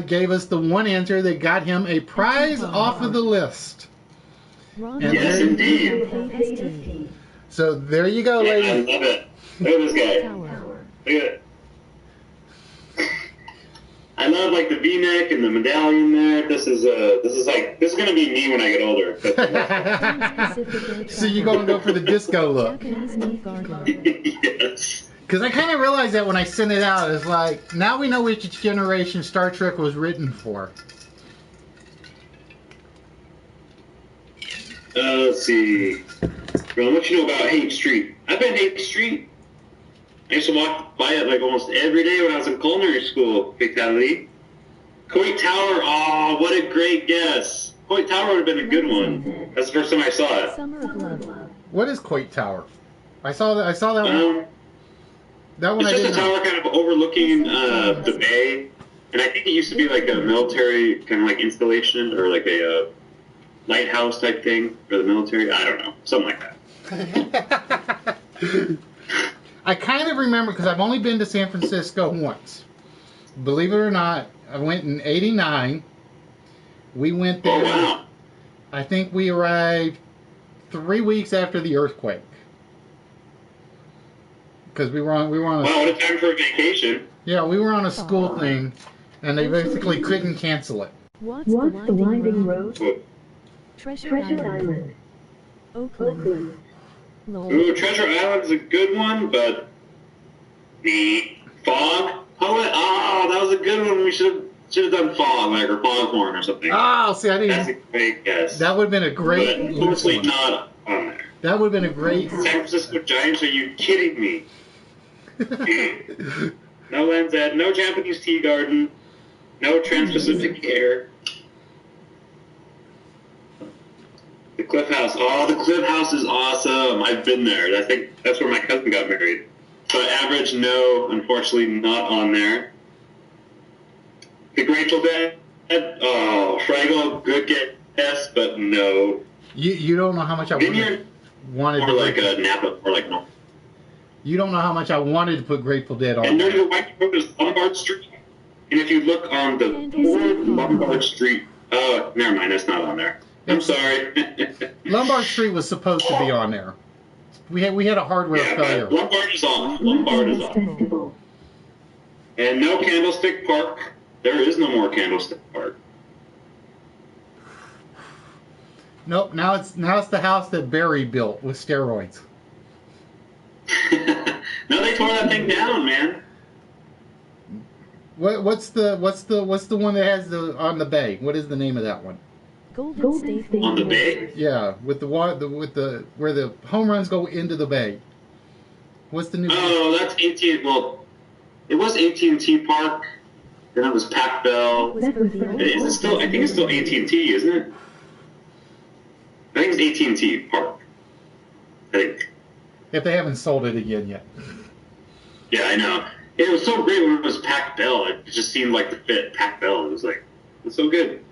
gave us the one answer that got him a prize off of the list. Ron And Yes, there- indeed. KST. So there you go, Yeah, I ladies. love it. Look at this guy. Tower. Look at it. I love like the V-neck and the medallion there. This is gonna be me when I get older. So you're going to go for the disco look. Japanese meat garden. Yes. Because I kind of realized that when I sent it out. It's like, now we know which generation Star Trek was written for. Let's see. Well, what you know about Haight Street? I've been Haight Street. I used to walk by it like almost every day when I was in culinary school. Fatality. Coit Tower. Oh, what a great guess. Coit Tower would have been a good one. That's the first time I saw it. Summer of Love. What is Coit Tower? I saw that one. That one It's I just a didn't know. tower kind of overlooking the bay, and I think it used to be like a military kind of like installation or like a lighthouse type thing for the military. I don't know, something like that. I kind of remember because I've only been to San Francisco once. Believe it or not, I went in '89. We went there. Oh wow! I think we arrived 3 weeks after the earthquake. Because we were on a, Wow, what a time for a vacation! yeah, we were on a school thing, and they basically couldn't cancel it. What's the winding road? Ooh, Treasure Island. Oakland. Lowell. Ooh, Treasure Island's a good one, but Fog. Oh, that was a good one. We should have done Fog, like or Foghorn or something. Oh, see, I That's a didn't. great guess. That would have been a But great. unfortunately, one. not on there. That would have been a great. San Francisco Giants? Are you kidding me? No Land's End, no Japanese Tea Garden, no Trans-Pacific Air. The Cliff House. Oh, the Cliff House is awesome. I've been there. I think that's where my cousin got married. So average, no, unfortunately not on there. The Grateful Dead. Oh, Fraggle, good guess, but no. You don't know how much I Vineyard, wanted or to like a Napa, or like no. You don't know how much I wanted to put Grateful Dead on. And near there. the White Road is Lombard Street. And if you look on the board, Lombard Street, oh, never mind, that's not on there. I'm sorry. Lombard Street was supposed to be on there. We had a hardware Yeah, failure. but Lombard is off. Lombard is off. And no Candlestick Park. There is no more Candlestick Park. Nope. Now it's the house that Barry built with steroids. No, they tore that thing down, man. What's the one that has the on the bay? What is the name of that one? Golden State On the Faithful. bay? Yeah, with the water, with the where the home runs go into the bay. What's the new? Oh, that's 18. Well, It was AT&T Park. Then it was Pac Bell. Was for the old Is it still? I think it's still AT&T, isn't it? I think it's AT&T Park. I think. If they haven't sold it again yet. Yeah, I know. It was so great when it was Pac Bell. It just seemed like the fit Pac Bell. It was like, it's so good.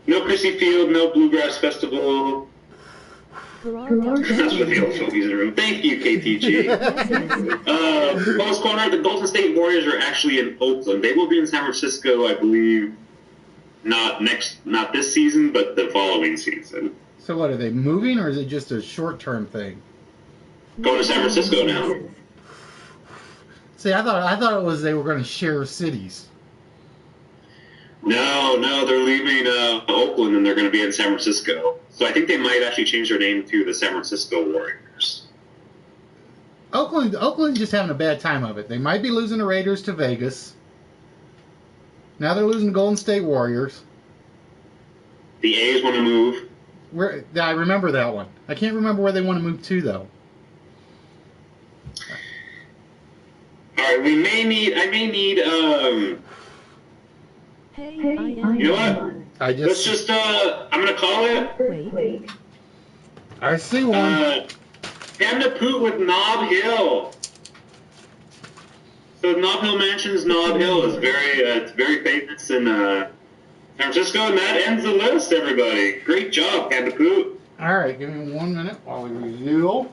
No Chrissy Field, no Bluegrass Festival. That's what the old folkies in the room. Thank you, KTG. Post corner, the Golden State Warriors are actually in Oakland. They will be in San Francisco, I believe, not this season, but the following season. So what, are they moving, or is it just a short-term thing? Going to San Francisco now. See, I thought it was they were going to share cities. No, they're leaving Oakland and they're going to be in San Francisco. So I think they might actually change their name to the San Francisco Warriors. Oakland's just having a bad time of it. They might be losing the Raiders to Vegas. Now they're losing the Golden State Warriors. The A's want to move. I remember that one. I can't remember where they want to move to, though. All right, I may need Hey, you know what? Let's just, I'm going to call it. Wait. I see one. Panda Poot with Nob Hill. So Nob Hill Mansions, Nob Hill is very famous in San Francisco, and that ends the list, everybody. Great job, Panda Poot. All right, give me 1 minute while we review.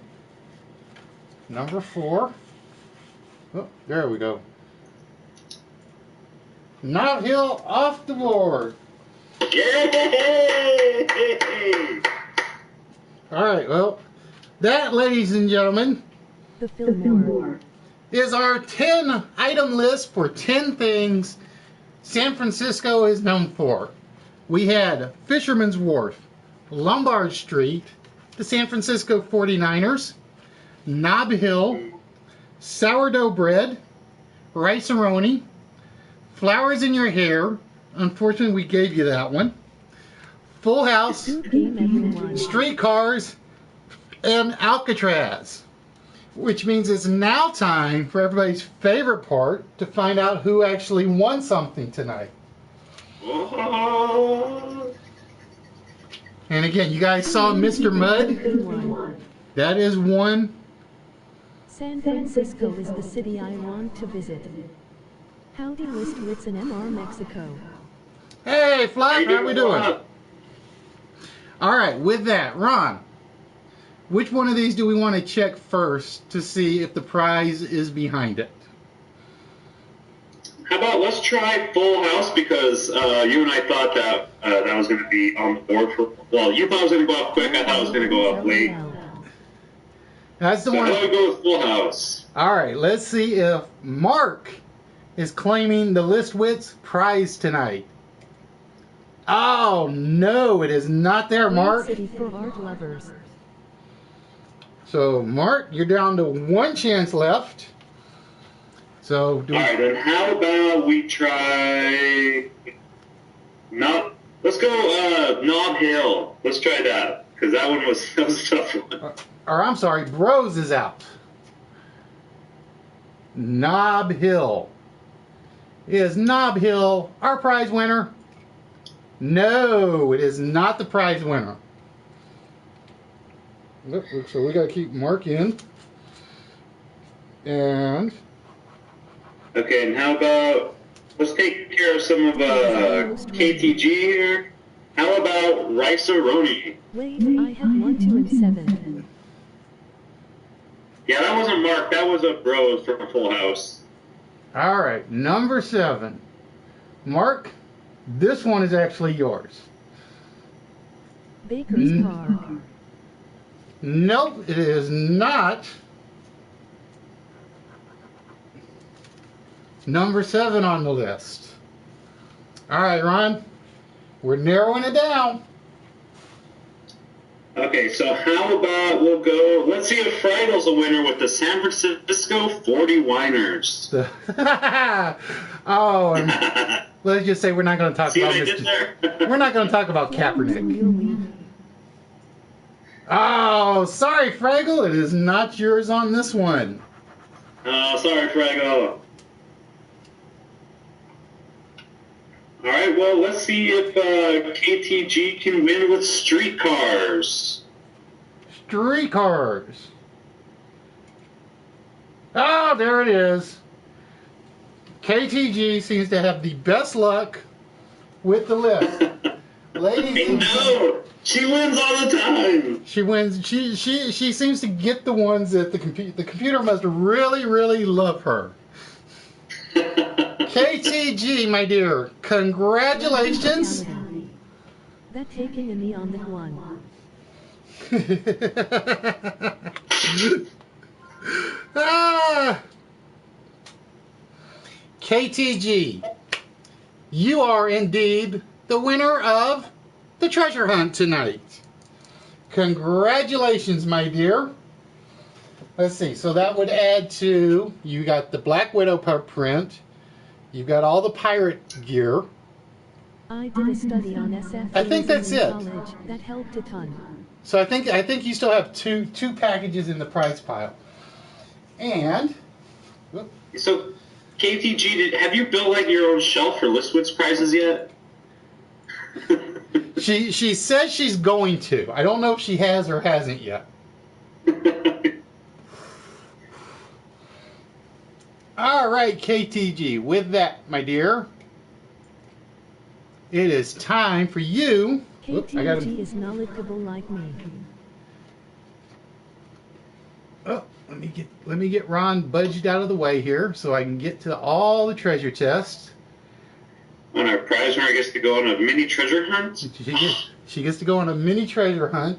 Number 4. Oh, there we go. Nob Hill off the board. Yay! All right, well, that, ladies and gentlemen, The Fillmore. is our 10-item list for 10 things San Francisco is known for. We had Fisherman's Wharf, Lombard Street, the San Francisco 49ers, Nob Hill, sourdough bread, rice-a-roni, flowers in your hair. Unfortunately, we gave you that one. Full House, Good game, everyone. Streetcars, and Alcatraz. Which means it's now time for everybody's favorite part to find out who actually won something tonight. And again, you guys saw Mr. Mudd. That is one. San Francisco is the city I want to visit. Howdy, list Wits and MR Mexico. Hey, Flap, how we doing? All right, with that, Ron, which one of these do we want to check first to see if the prize is behind it? How about let's try Full House, because you and I thought that that was going to be on the board for. Well, you thought it was going to go up quick. I thought it was going to go up late. That's the So one. how do we go with Full House? All right, let's see if Mark is claiming the List Wits prize tonight. Oh, no, it is not there, Mark. City for art lovers. So, Mark, you're down to one chance left. So, All right, then how about we try? Let's go Nob Hill. Let's try that, because that was a tough one. Or I'm sorry, Bros is out. Nob Hill. Is Nob Hill our prize winner? No, it is not the prize winner. So we got to keep Mark in. And Okay, and how about let's take care of some of KTG here. How about Rice-A-Roni? Wait, I have 1, 2, and 7. Yeah, that wasn't Mark. That was a Bros from Full House. all right, number 7. Mark, this one is actually yours. Baker's Park. Nope, it is not. Number 7 on the list. All right, Ron, we're narrowing it down. Okay, so how about we'll go, let's see if Friedel's a winner with the San Francisco 40-winers. Oh, and let's just say we're not going to talk See about what I did there? We're not going to talk about Kaepernick. Oh, sorry, Fraggle, it is not yours on this one. Oh, sorry, Fraggle. All right, well, let's see if KTG can win with streetcars. Streetcars. Oh, there it is. KTG seems to have the best luck with the list. Ladies and No, she wins all the time. she wins. She seems to get the ones that the computer must really, really love her. KTG, my dear, congratulations. That taking a knee on that one. KTG, you are indeed the winner of the treasure hunt tonight. Congratulations, my dear. Let's see, so that would add to, you got the Black Widow print, you've got all the pirate gear. I did a study on SF. I think that's it. College. That helped a ton. So I think you still have two packages in the prize pile. And So, KTG, have you built like your own shelf for Listwitz prizes yet? she says she's going to. I don't know if she has or hasn't yet. All right, KTG. With that, my dear, it is time for you. KTG is knowledgeable like me. Oh, let me get Ron budged out of the way here so I can get to all the treasure chests. On our prize winner gets to go on a mini treasure hunt. She gets to go on a mini treasure hunt.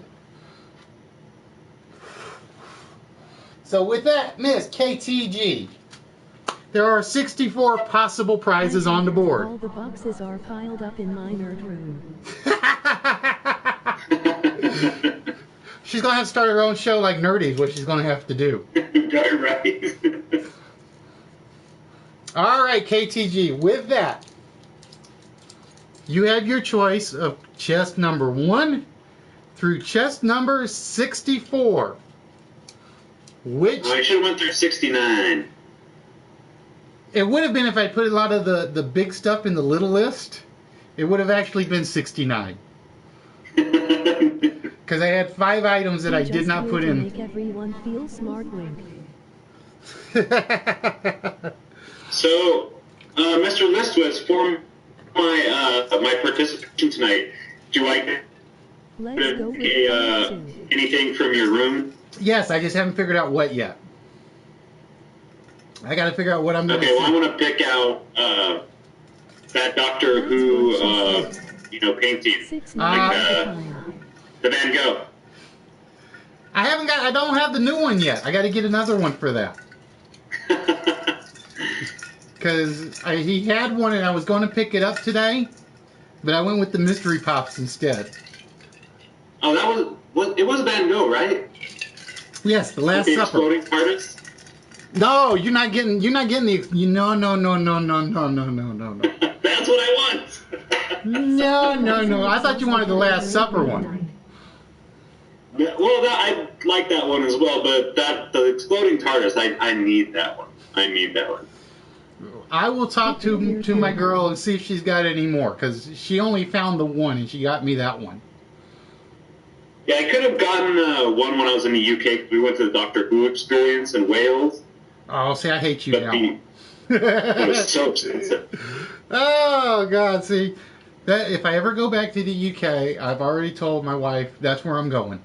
So with that, Miss KTG, there are 64 possible prizes on the board. All the boxes are piled up in my nerd room. She's going to have to start her own show like Nerdy, what she's going to have to do. Got it right. All right, KTG, with that, you have your choice of chest number 1 through chest number 64. Which... I should have went through 69. It would have been if I put a lot of the big stuff in the little list. It would have actually been 69. Because I had 5 items that I did not put in. Make everyone feel smart, wink. So, Mr. Listwitz, for my participation tonight, do I Let's go with anything from your room? Yes, I just haven't figured out what yet. I got to figure out what I'm going to Okay, well, I'm going to pick out that Doctor Who, painting. Like the Van Gogh. I don't have the new one yet. I got to get another one for that. Because he had one and I was going to pick it up today, but I went with the Mystery Pops instead. Oh, it was Van Gogh, right? Yes, the Last The Supper. exploding artist? No, you're not getting the. No. That's what I want. No. I thought you wanted the Last Supper one. Well, I like that one as well, but the exploding TARDIS, I need that one. I need that one. I will talk to my girl and see if she's got any more, because she only found the one and she got me that one. Yeah, I could have gotten one when I was in the UK. We went to the Doctor Who experience in Wales. Oh, see, I hate you But now. it was so expensive. Oh, God, see. That if I ever go back to the UK, I've already told my wife that's where I'm going.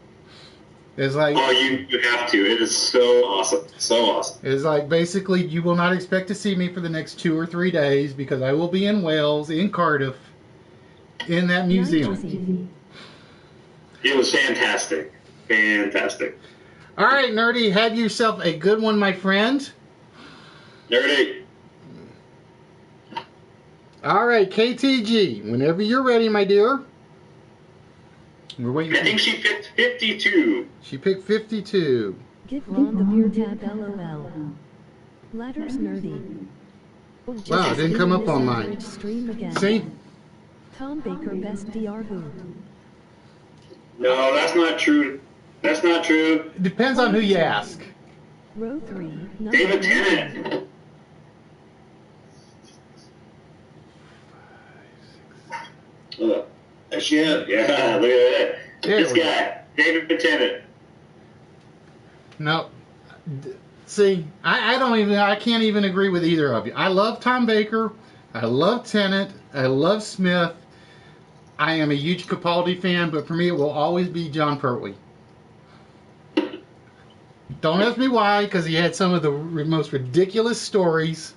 It's like, Oh, you have to. It is so awesome. So awesome. it's like basically you will not expect to see me for the next 2 or 3 days because I will be in Wales, in Cardiff, in that museum. It was fantastic. Fantastic. All right, Nerdy, have yourself a good one, my friend. Nerdy. All right, KTG, whenever you're ready, my dear. We're waiting. I think she picked 52. She picked 52. Give Ron the beer tab, LOL. Ladder's nerdy. Wow, it didn't come up on mine. Stream again. See? Tom Baker, best DR Who. No, that's not true. That's not true. Depends on who you ask. Row 3. David Tennant. There she is. Yeah, look at that. There This we guy, David Tennant. No. See, I can't even agree with either of you. I love Tom Baker. I love Tennant. I love Smith. I am a huge Capaldi fan, but for me, it will always be John Pertwee. Don't ask me why, because he had some of the most ridiculous stories.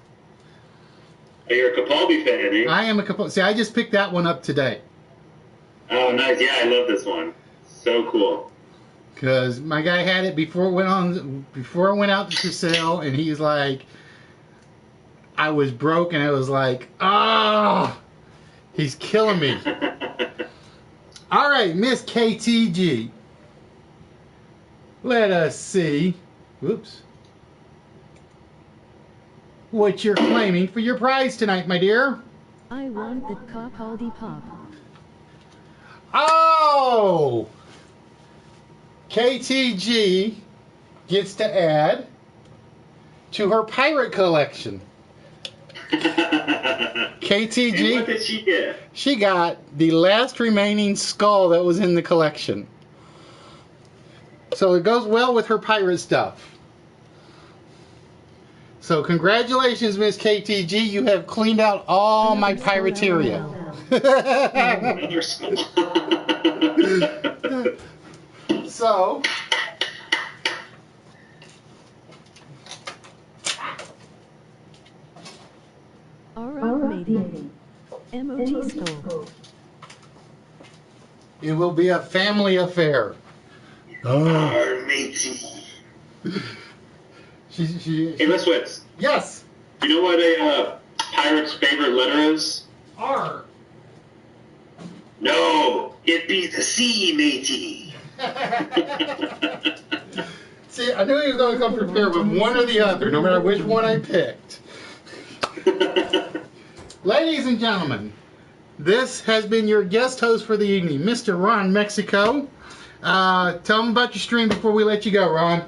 You're a Capaldi fan, eh? I am a Capaldi. See, I just picked that one up today. Oh, nice. Yeah, I love this one. So cool. Because my guy had it before it went out to sale, and he's like, I was broke, and I was like, oh, he's killing me. All right, Miss KTG. Let us see. Whoops. What you're claiming for your prize tonight, my dear. I want the Capaldi pop. Oh! KTG gets to add to her pirate collection. KTG. And what did she get? She got the last remaining skull that was in the collection. So it goes well with her pirate stuff. So congratulations, Miss KTG. You have cleaned out all my pirateria. Another skull. So, Alright, matey. MOT skull. it will be a family affair. Our matey. Hey, Miss Wits. Yes. You know what a pirate's favorite letter is? R. No, it be the C, matey. See, I knew he was going to come prepared with one or the other, no matter which one I picked. Ladies and gentlemen, this has been your guest host for the evening, Mr. Ron Mexico. Tell them about your stream before we let you go, Ron.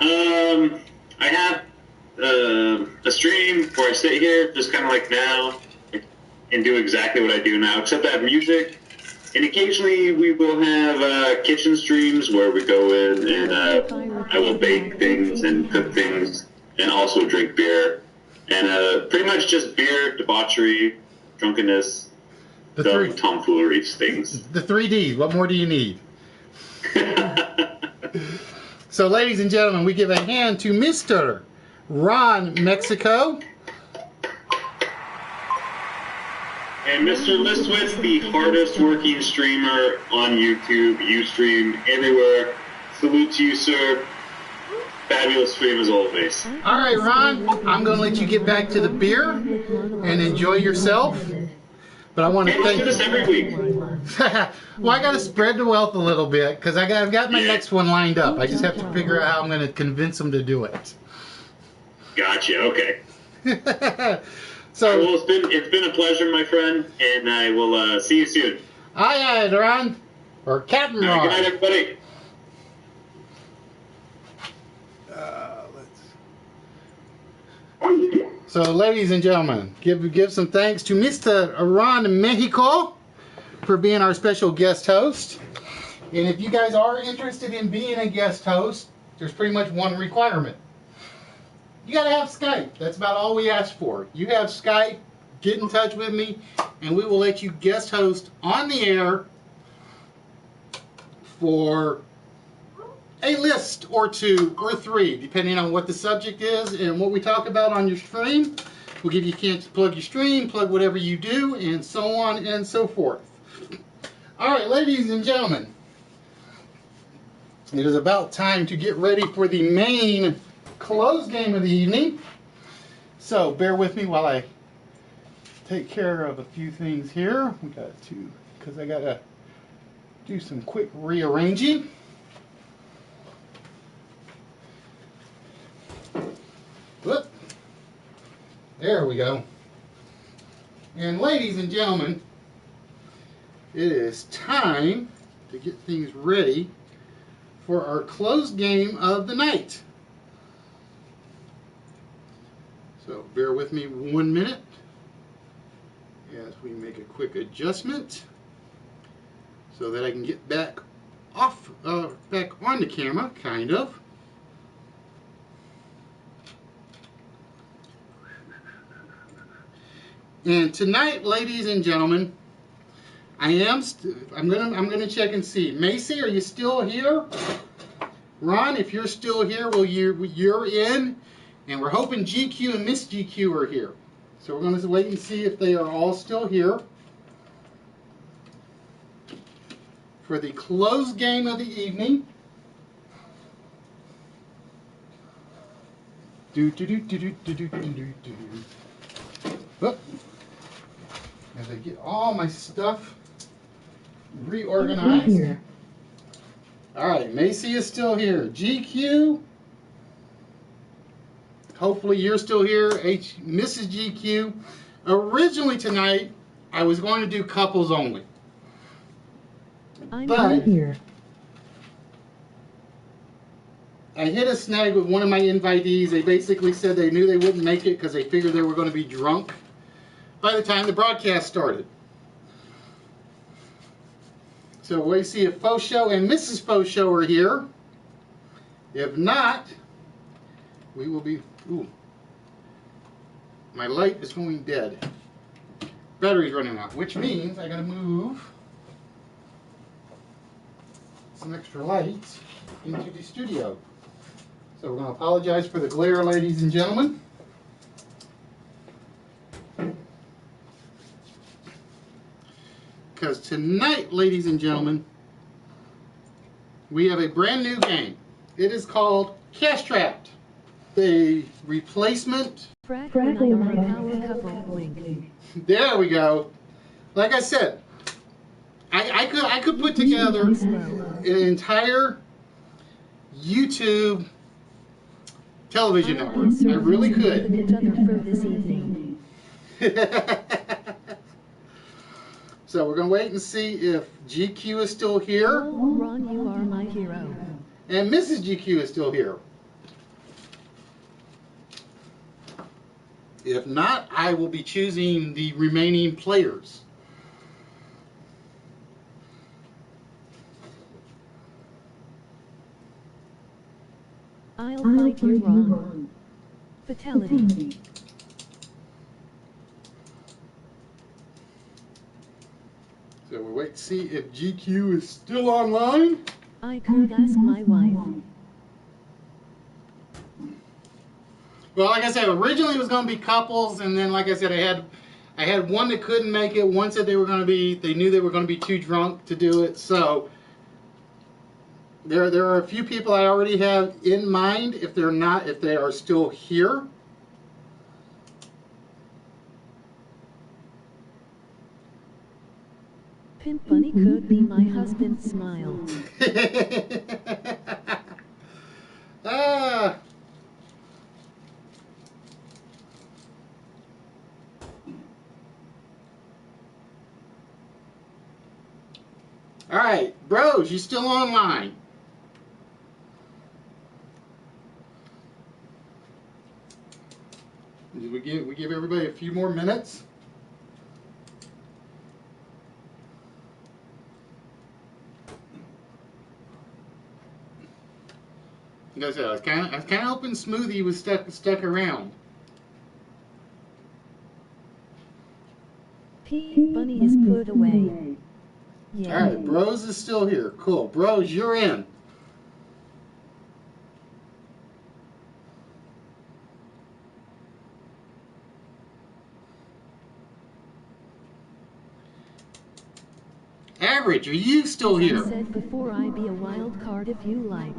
I have a stream where I sit here, just kind of like now, and do exactly what I do now, except I have music. And occasionally we will have kitchen streams where we go in and I will bake things and cook things and also drink beer. And pretty much just beer, debauchery, drunkenness, dumb tomfoolery things. The 3Ds. What more do you need? So, ladies and gentlemen, we give a hand to Mr. Ron Mexico. And Mr. Listwitz, the hardest working streamer on YouTube. You stream everywhere. Salute to you, sir. Fabulous stream as always. All right, Ron, I'm going to let you get back to the beer and enjoy yourself. But I want to thank you. This every week. Well, I got to spread the wealth a little bit because I've got my next one lined up. I just have to figure out how I'm going to convince them to do it. Gotcha. Okay. So, well, it's been a pleasure, my friend, and I will see you soon. Aye, Ron, or Captain Ron. Good night, everybody. So, ladies and gentlemen, give some thanks to Mr. Ron Mexico for being our special guest host. And if you guys are interested in being a guest host, there's pretty much one requirement. You got to have Skype. That's about all we ask for. You have Skype, get in touch with me, and we will let you guest host on the air for a list or two or three, depending on what the subject is and what we talk about on your stream. We'll give you a chance to plug your stream, plug whatever you do, and so on and so forth. All right, ladies and gentlemen, it is about time to get ready for the main close game of the evening. So bear with me while I take care of a few things here. We got to, because I got to do some quick rearranging. Whoop. There we go. And ladies and gentlemen, it is time to get things ready for our closed game of the night. So bear with me 1 minute as we make a quick adjustment so that I can get back back on the camera, kind of. And tonight, ladies and gentlemen, I'm gonna check and see. Macy, are you still here? Ron, if you're still here, you're in, and we're hoping GQ and Miss GQ are here. So we're gonna wait and see if they are all still here for the closed game of the evening. Oh, as I get all my stuff reorganized. All right, Macy is still here. GQ, hopefully you're still here. Mrs. GQ. Originally tonight, I was going to do couples only. I'm right here. I hit a snag with one of my invitees. They basically said they knew they wouldn't make it because they figured they were going to be drunk by the time the broadcast started. So we see if Fosho and Mrs. Fosho are here. If not, we will be... Ooh. My light is going dead. Battery's running out, which means I gotta move some extra lights into the studio. So we're gonna apologize for the glare, ladies and gentlemen. Because tonight, ladies and gentlemen, we have a brand new game. It is called Cash Trapped. The replacement. Frank and I are a power couple. Link. There we go. Like I said, I could put together an entire YouTube television network. I really could. Each other for this evening. So we're going to wait and see if GQ is still here. Oh, Ron, you are my hero. And Mrs. GQ is still here. If not, I will be choosing the remaining players. I'll fight you, Ron. Fatality. So we'll wait to see if GQ is still online. I could ask my wife. Well, like I said, originally it was going to be couples, and then, like I said, I had one that couldn't make it. One said they knew they were going to be too drunk to do it. So there are a few people I already have in mind. If they are still here. Pimp Bunny could be my husband's smile. Ah. All right, bros, you still online? We give everybody a few more minutes. Like I said, I was kind of hoping Smoothie was stuck around. P. Bunny is put away. Yeah. All right, Bros is still here. Cool, Bros, you're in. Average, are you still As here? I said before, I be a wild card if you like.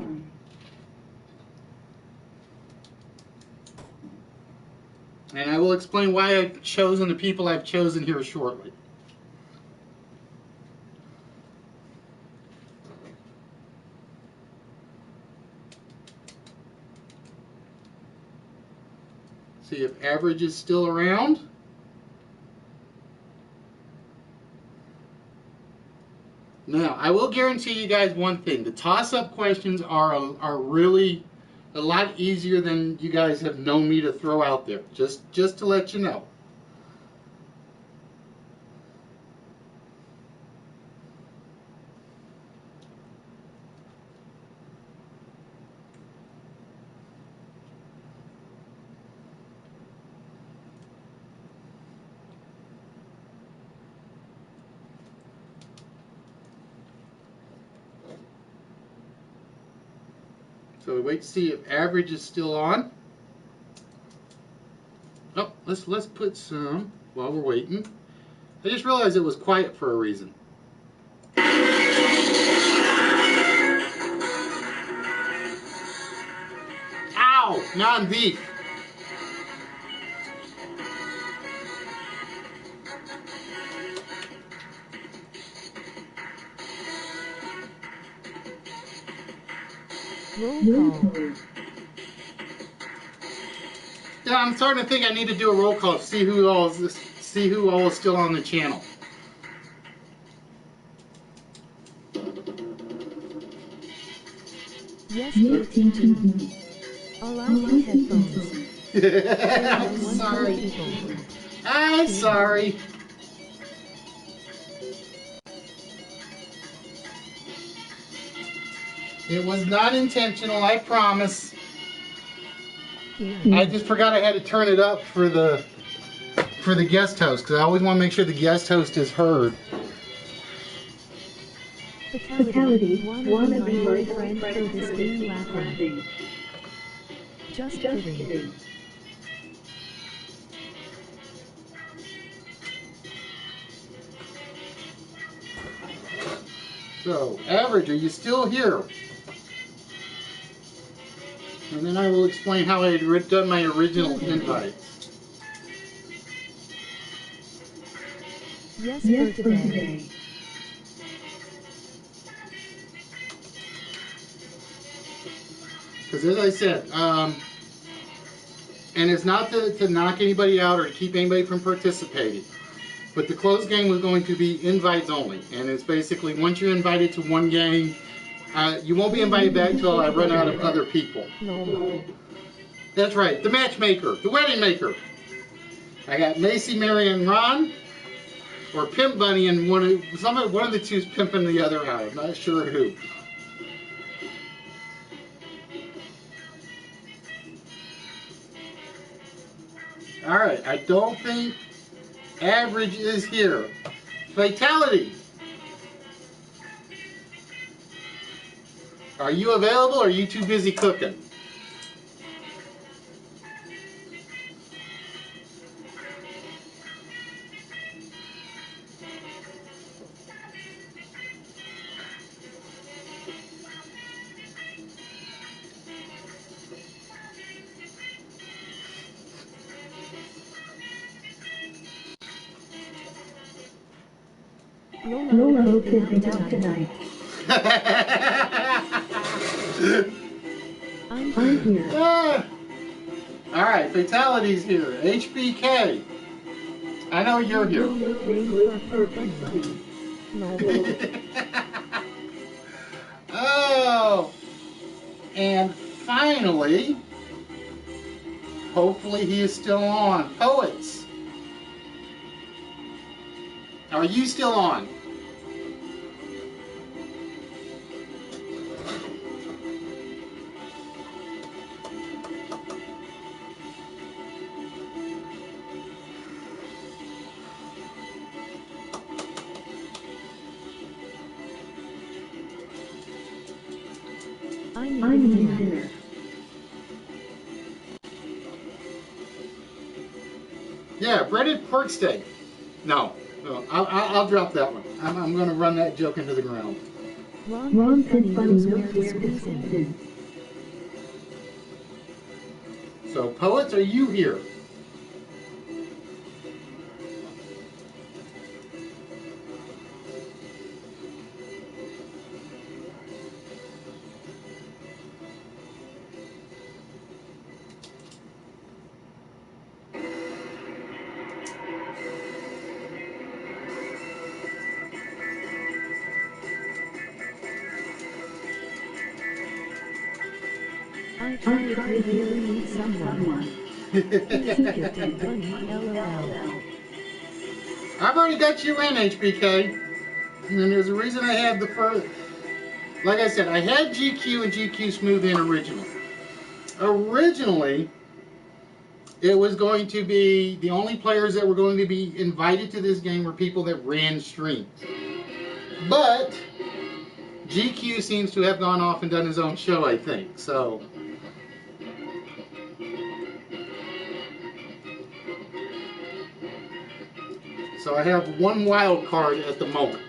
And I will explain why I've chosen the people I've chosen here shortly. See if Average is still around. Now, I will guarantee you guys one thing. The toss-up questions are really a lot easier than you guys have known me to throw out there. Just to let you know. So we wait to see if average is still on. Oh, let's put some while we're waiting. I just realized it was quiet for a reason. Ow! Non-beef. Roll call. Yeah, I'm starting to think I need to do a roll call to see who all is still on the channel. Yes, AT&T. Allow my headphones. I'm sorry. I'm sorry. It was not intentional, I promise. I just forgot I had to turn it up for the guest host, because I always want to make sure the guest host is heard. Fatality. Wanna be my friend for this game laughing. Just kidding. So, average, are you still here? And then I will explain how I had done my original invite. Yes, for today. Because as I said, and it's not to knock anybody out or to keep anybody from participating, but the closed game was going to be invites only. And it's basically, once you're invited to one game, you won't be invited back until I run out of other people. No. That's right, the matchmaker, the wedding maker. I got Macy, Mary, and Ron, or Pimp Bunny, and one of the two is pimping the other out. I'm not sure who. All right, I don't think average is here. Fatality. Are you available, or are you too busy cooking? Lola isn't out tonight. I'm here. All right, Fatality's here. HBK. I know you're here. Oh, and finally, hopefully he is still on. Poets, are you still on? I'm here. Yeah, breaded pork steak. No, I'll drop that one. I'm going to run that joke into the ground. Ron Penny knows where to squeeze in. So, Poets, are you here? I tried to really meet someone. He's a gifted bunny, LOL. I've already got you in, HBK. And there's a reason I had the first. Like I said, I had GQ and GQ Smooth in originally. Originally, it was going to be the only players that were going to be invited to this game were people that ran streams. But GQ seems to have gone off and done his own show, I think. So I have one wild card at the moment.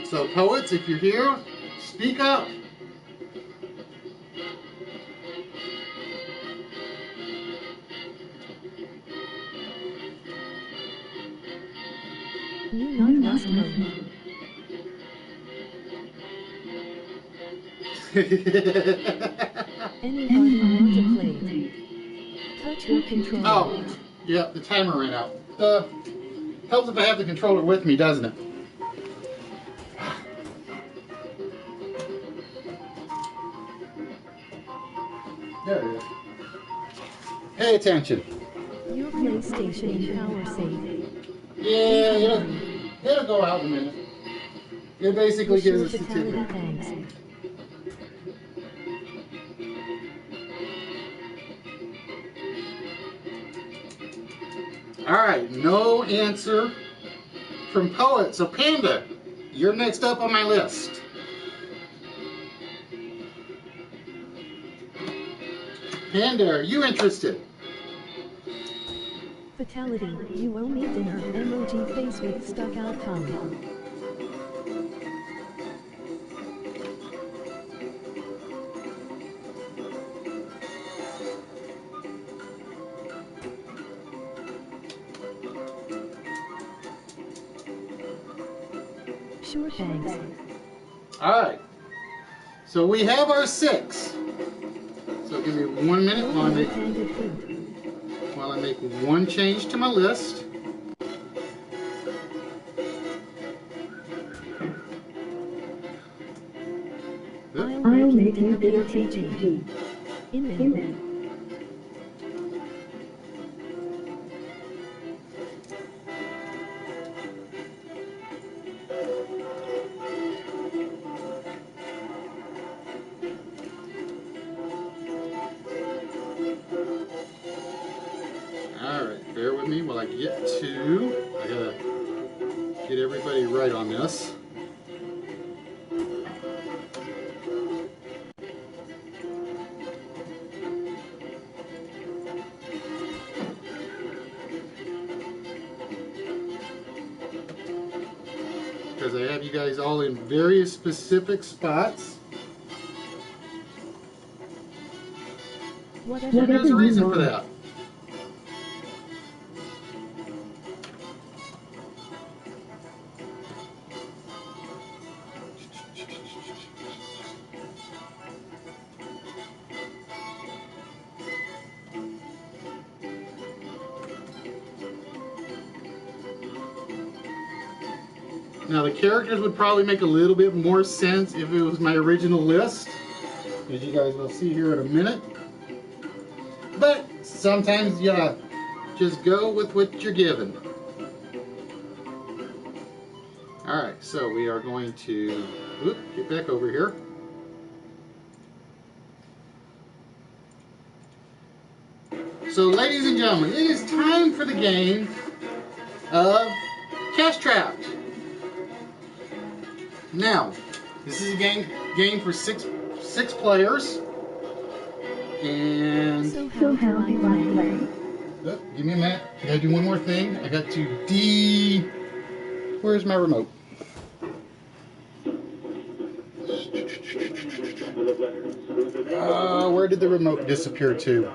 So poets, if you're here, speak up. New non-rust mode. Anybody want to play? Touch your controller. Oh, yeah, the timer ran out. Helps if I have the controller with me, doesn't it? There it is. Pay attention. Your PlayStation in power save. Yeah, it'll go out in a minute. It basically gives us a Fatality, certificate. thanks. Alright, no answer from Poet. So Panda, you're next up on my list. Panda, are you interested? Fatality, you owe me dinner. Emoji face with stuck out tongue. Sure, thanks. Alright. So we have our 6. So give me 1 minute while I make one change to my list. I'll make you PTG. In. Alright, bear with me while I gotta get everybody right on this. Because I have you guys all in various specific spots. Whatever There's a reason for that. Now the characters would probably make a little bit more sense if it was my original list, as you guys will see here in a minute. But sometimes you just go with what you're given. Alright, so we are going to get back over here. So ladies and gentlemen, it is time for the game of Cash Trapped. Now, this is a game for six players, and So how do I play? give me a minute. I gotta do one more thing. I got to Where's my remote? Where did the remote disappear to?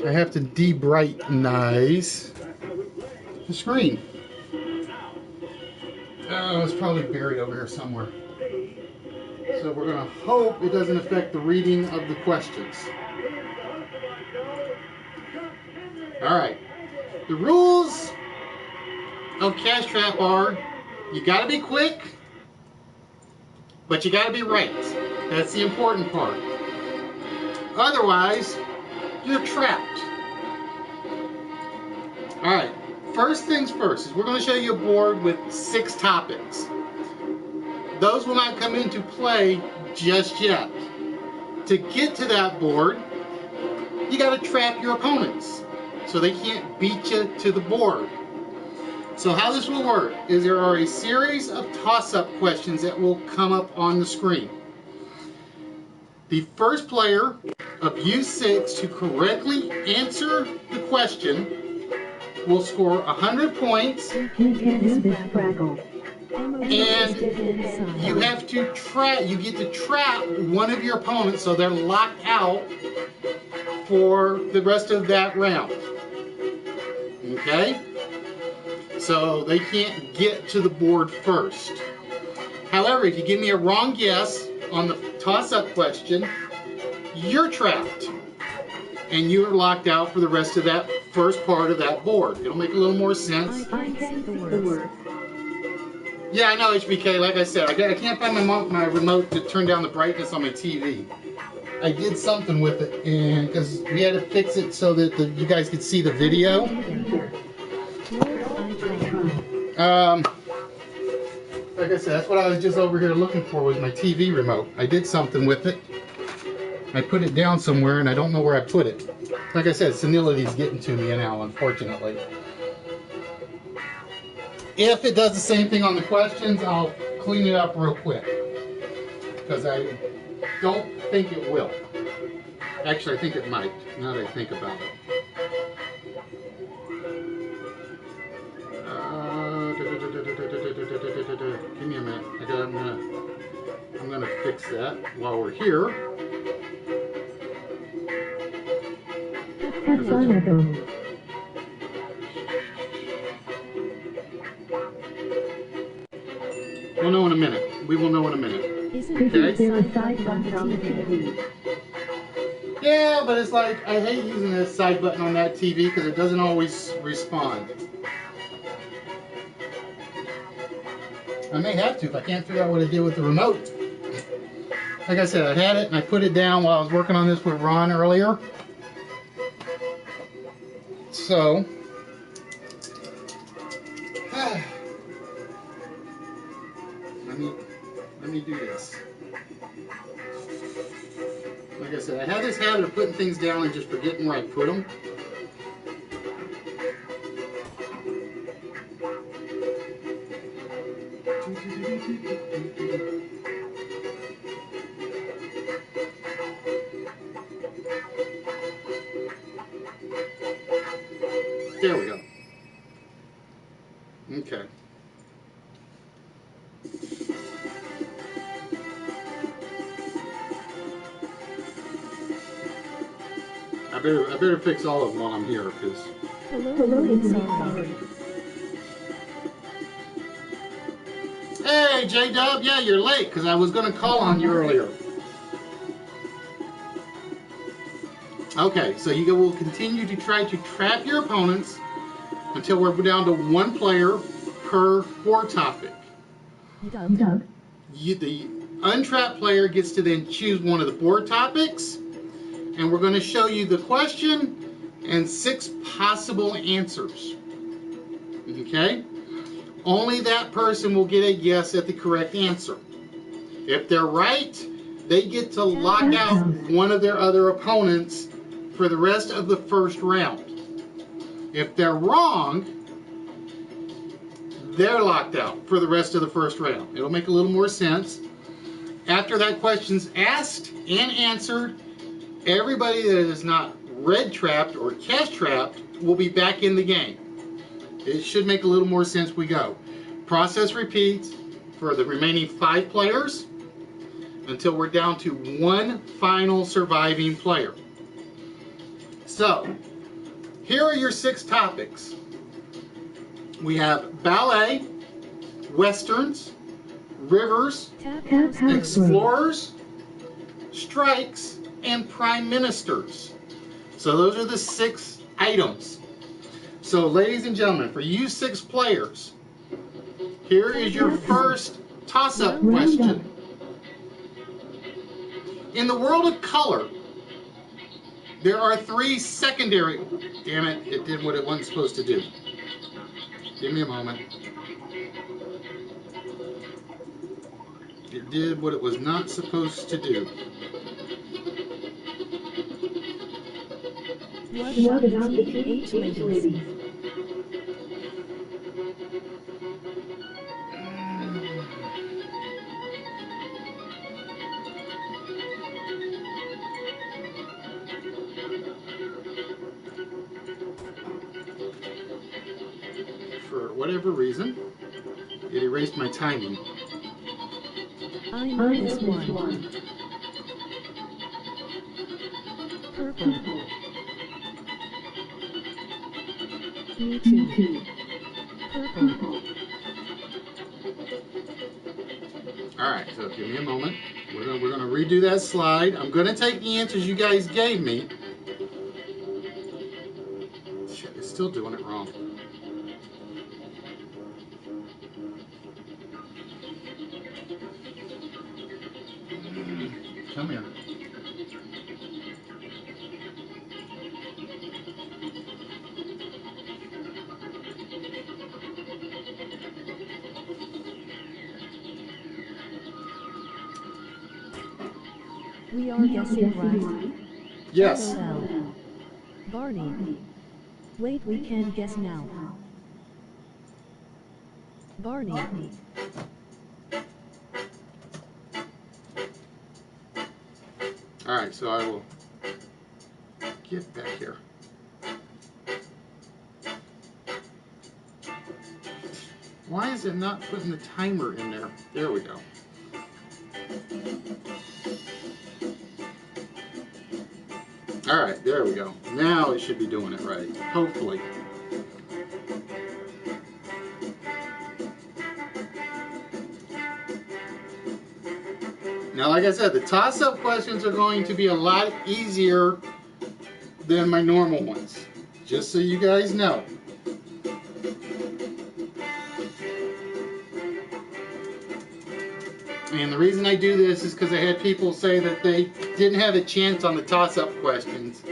I have to de-brightenize the screen. Oh, it's probably buried over here somewhere. So we're going to hope it doesn't affect the reading of the questions. Alright. The rules of Cash Trap are, you got to be quick, but you got to be right. That's the important part. Otherwise, you're trapped. Alright. First things first is we're going to show you a board with 6 topics. Those will not come into play just yet. to get to that board, you got to trap your opponents so they can't beat you to the board. So how this will work is there are a series of toss-up questions that will come up on the screen. The first player of U6 to correctly answer the question will score 100 points, and you have to get to trap one of your opponents so they're locked out for the rest of that round. Okay? So they can't get to the board first. However, if you give me a wrong guess on the toss-up question, you're trapped. And you're locked out for the rest of that first part of that board. It'll make a little more sense. Yeah, I know, HBK. Like I said, I can't find my remote to turn down the brightness on my TV. I did something with it, and because we had to fix it so that you guys could see the video. Like I said, that's what I was just over here looking for, was my TV remote. I did something with it. I put it down somewhere, and I don't know where I put it. Like I said, senility's getting to me now, unfortunately. If it does the same thing on the questions, I'll clean it up real quick. Because I don't think it will. Actually, I think it might, now that I think about it. Give me a minute. I'm gonna fix that while we're here. We'll know in a minute. We will know in a minute. Okay? Yeah, but it's like, I hate using this side button on that TV because it doesn't always respond. I may have to if I can't figure out what I did with the remote. Like I said, I had it and I put it down while I was working on this with Ron earlier. So, let me do this. Like I said, I have this habit of putting things down and just forgetting where I put them. There we go. Okay. I better fix all of them while I'm here, because. Hey, J-Dub, yeah, you're late because I was going to call on you earlier. Okay, so you will continue to try to trap your opponents until we're down to one player per board topic. The untrapped player gets to then choose one of the board topics, and we're going to show you the question and 6 possible answers. Okay? Only that person will get a guess at the correct answer. If they're right, they get to lock out one of their other opponents for the rest of the first round. If they're wrong, they're locked out for the rest of the first round. It'll make a little more sense. After that question's asked and answered, everybody that is not red trapped or cash trapped will be back in the game. It should make a little more sense we go. Process repeats for the remaining 5 players until we're down to one final surviving player. So, here are your 6 topics. We have ballet, westerns, rivers, explorers, strikes, and prime ministers. So those are the 6 items. So ladies and gentlemen, for you 6 players, here is your first toss-up question. In the world of color, there are 3 secondary... Damn it, it did what it wasn't supposed to do. Give me a moment. It did what it was not supposed to do. What about the TPH ladies? For whatever reason, it erased my timing. I know this one. Purple. Me too. Purple. Alright, so give me a moment. We're gonna redo that slide. I'm gonna take the answers you guys gave me. Shit, it's still doing it wrong. Come here. We are guessing right. Yes. LOL. Barney. Wait, we can guess now. Barney. Alright, so I will get back here. Why is it not putting the timer in there? There we go. Alright, there we go. Now it should be doing it right. Hopefully. Now, like I said, the toss-up questions are going to be a lot easier than my normal ones. Just so you guys know. And the reason I do this is because I had people say that they didn't have a chance on the toss-up questions.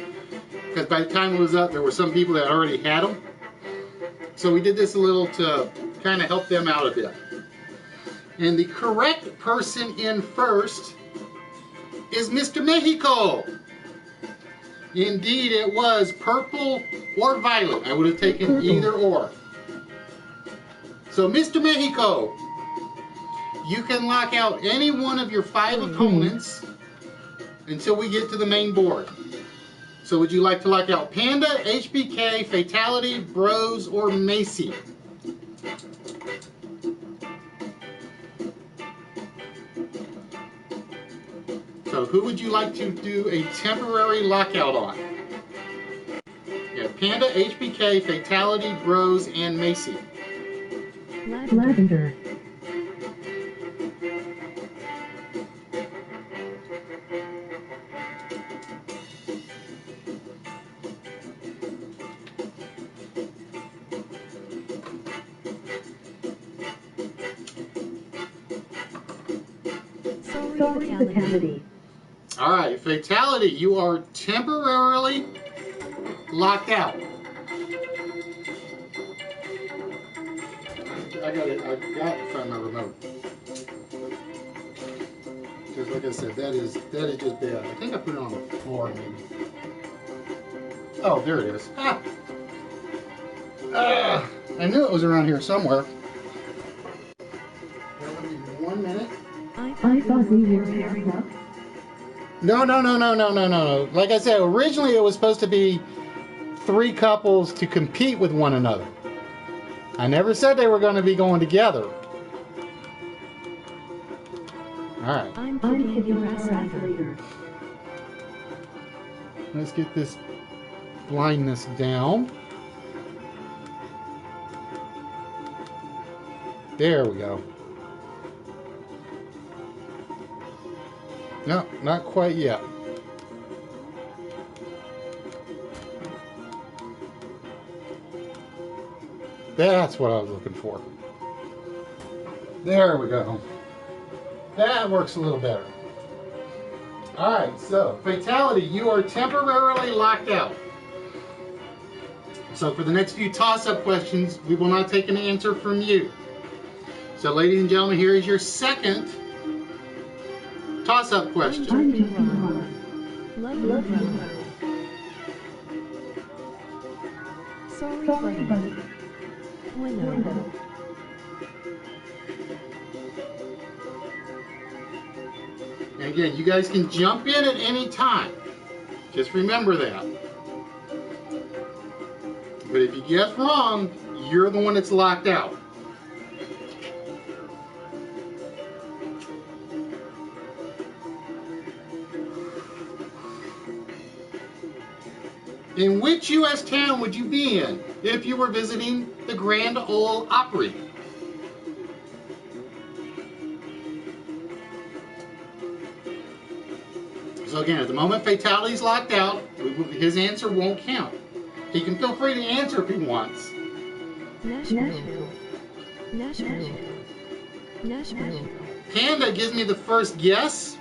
Because by the time it was up, there were some people that already had them. So we did this a little to kind of help them out a bit. And the correct person in first is Mr. Mexico. Indeed, it was purple or violet. I would have taken either or. So, Mr. Mexico, you can lock out any one of your 5 opponents until we get to the main board. So, would you like to lock out Panda, HBK, Fatality, Bros, or Macy? So who would you like to do a temporary lockout on? You have Panda, HBK, Fatality, Bros, and Macy. Lavender. Sorry, Fatality. All right, Fatality, you are temporarily locked out. I got to find my remote. Because like I said, that is just bad. I think I put it on the floor maybe. Oh, there it is. Ah. I knew it was around here somewhere. Give me 1 minute. I thought we were pairing up. No. Like I said, originally it was supposed to be 3 couples to compete with one another. I never said they were going to be going together. Alright. I'm kicking your ass later. Let's get this blindness down. There we go. No, not quite yet. That's what I was looking for. There we go. That works a little better. Alright, so Fatality, you are temporarily locked out. So for the next few toss-up questions, we will not take an answer from you. So ladies and gentlemen, here is your second toss-up question. Sorry, buddy. Bueno. And again, you guys can jump in at any time. Just remember that. But if you guess wrong, you're the one that's locked out. In which U.S. town would you be in if you were visiting the Grand Ole Opry? So again, at the moment fatality's locked out, his answer won't count. He can feel free to answer if he wants. Nashville. Panda gives me the first guess,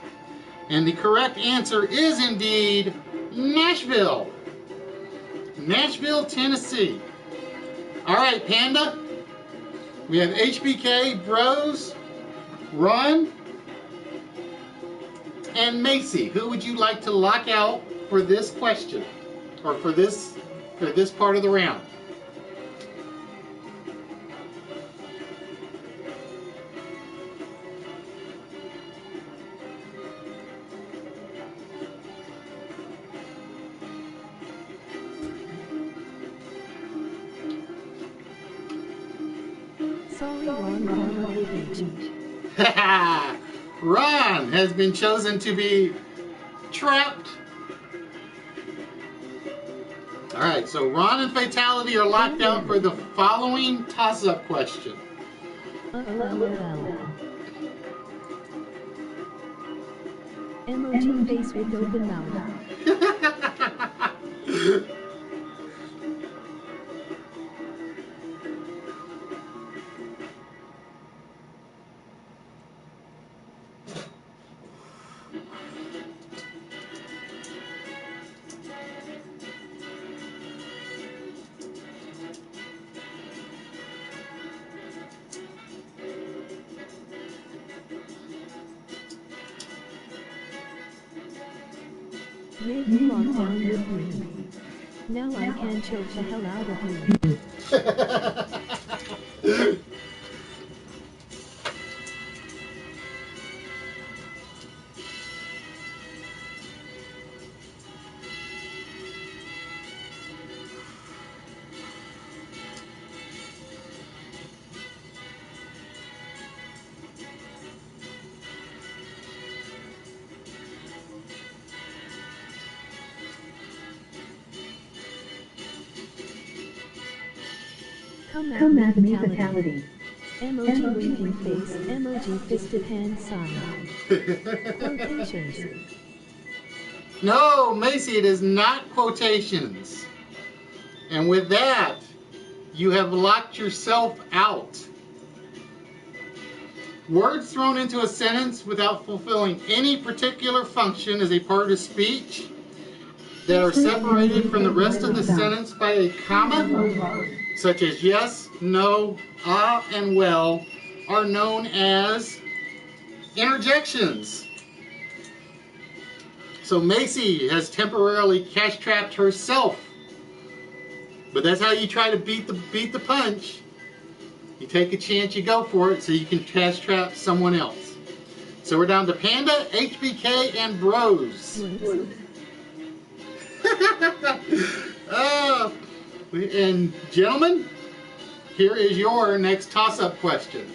and the correct answer is indeed Nashville. Nashville, Tennessee. All right, Panda. We have HBK, Bros, Ron, and Macy. Who would you like to lock out for this question, or for this part of the round? Sorry, Ron. Ron has been chosen to be trapped. All right, so Ron and Fatality are locked out for the following toss-up question. Emoji face with open mouth. Make you lock down with me. Now I can choke the hell out of you. Come at me, Fatality. Emoji winking face, emoji fisted hand sign. Quotations. No, Macy, it is not quotations. And with that, you have locked yourself out. Words thrown into a sentence without fulfilling any particular function as a part of speech that are separated from the rest of the sentence by a comma, such as yes, no, ah, and well, are known as interjections. So Macy has temporarily cash trapped herself. But that's how you try to beat the punch. You take a chance, you go for it, so you can cash trap someone else. So we're down to Panda, HBK, and Bros. And gentlemen, here is your next toss-up question.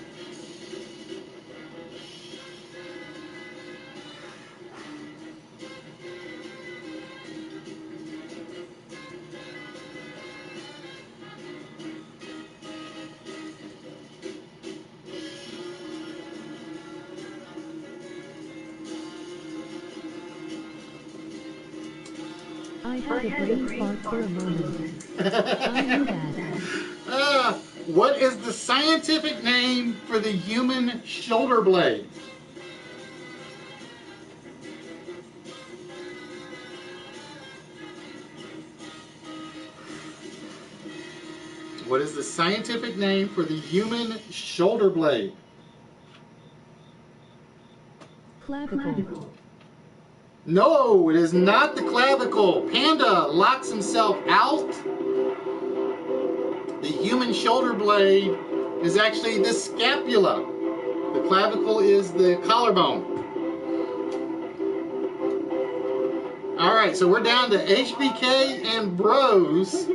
I had a brain fart for a moment. I knew that. What is the scientific name for the human shoulder blade? What is the scientific name for the human shoulder blade? Clavicle. No, it is not the clavicle. Panda locks himself out. The human shoulder blade is actually the scapula. The clavicle is the collarbone. All right, so we're down to HBK and Bros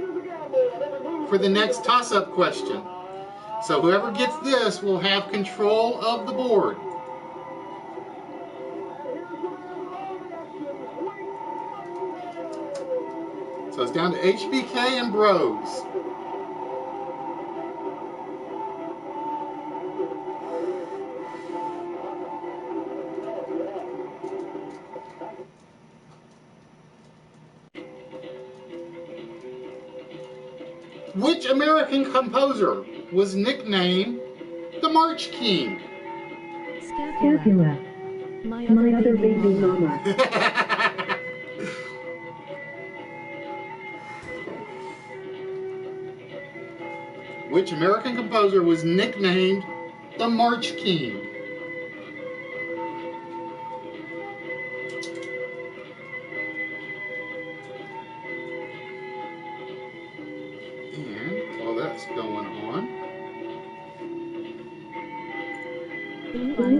for the next toss-up question. So whoever gets this will have control of the board. So it's down to HBK and Bros. Which American composer was nicknamed the March King? Scapula. My other baby mama. Which American composer was nicknamed the March King? And while that's going on,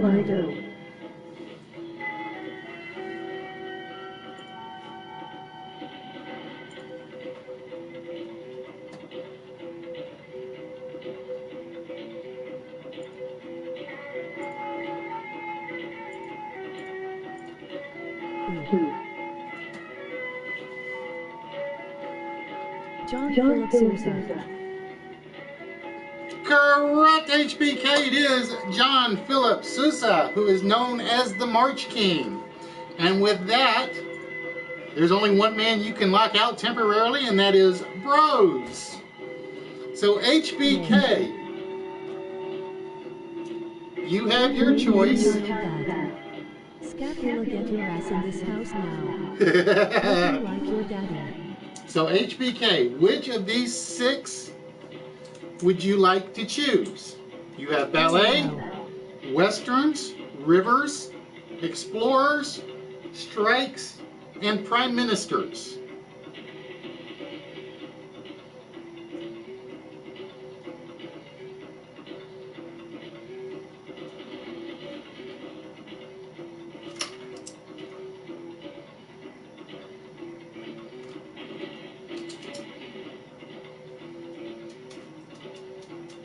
I do. John Philip Sousa. correct, HBK, it is John Philip Sousa, who is known as the March King. And with that, there's only one man you can lock out temporarily, and that is Bros. So HBK, you have your choice. Scapula, get your ass in this house now. Hope you like your daddy. So HBK, which of these 6 would you like to choose? You have ballet, westerns, rivers, explorers, strikes, and prime ministers.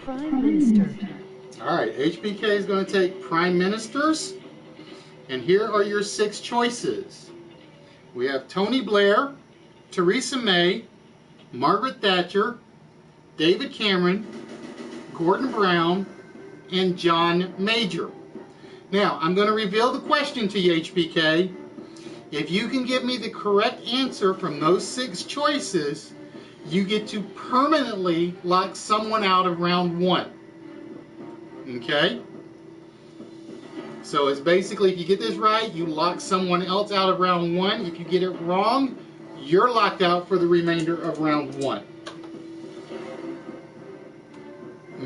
Prime Minister. All right, HBK is going to take prime ministers, and here are your 6 choices. We have Tony Blair, Theresa May, Margaret Thatcher, David Cameron, Gordon Brown, and John Major. Now, I'm going to reveal the question to you, HBK. If you can give me the correct answer from those 6 choices, you get to permanently lock someone out of round 1. Okay? So it's basically, if you get this right, you lock someone else out of round 1. If you get it wrong, you're locked out for the remainder of round 1.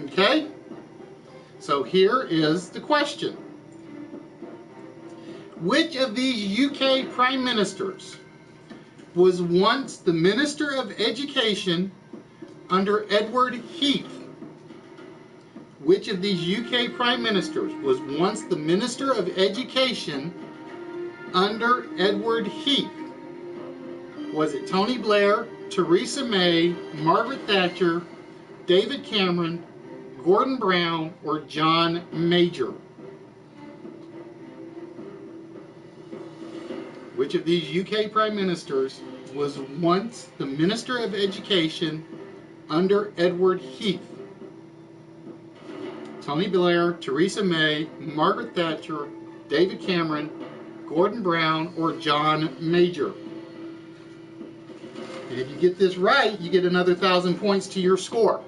Okay? So here is the question. Which of these UK Prime Ministers was once the Minister of Education under Edward Heath? Which of these UK Prime Ministers was once the Minister of Education under Edward Heath? Was it Tony Blair, Theresa May, Margaret Thatcher, David Cameron, Gordon Brown, or John Major? Which of these UK Prime Ministers was once the Minister of Education under Edward Heath? Tony Blair, Theresa May, Margaret Thatcher, David Cameron, Gordon Brown, or John Major? And if you get this right, you get another 1,000 points to your score.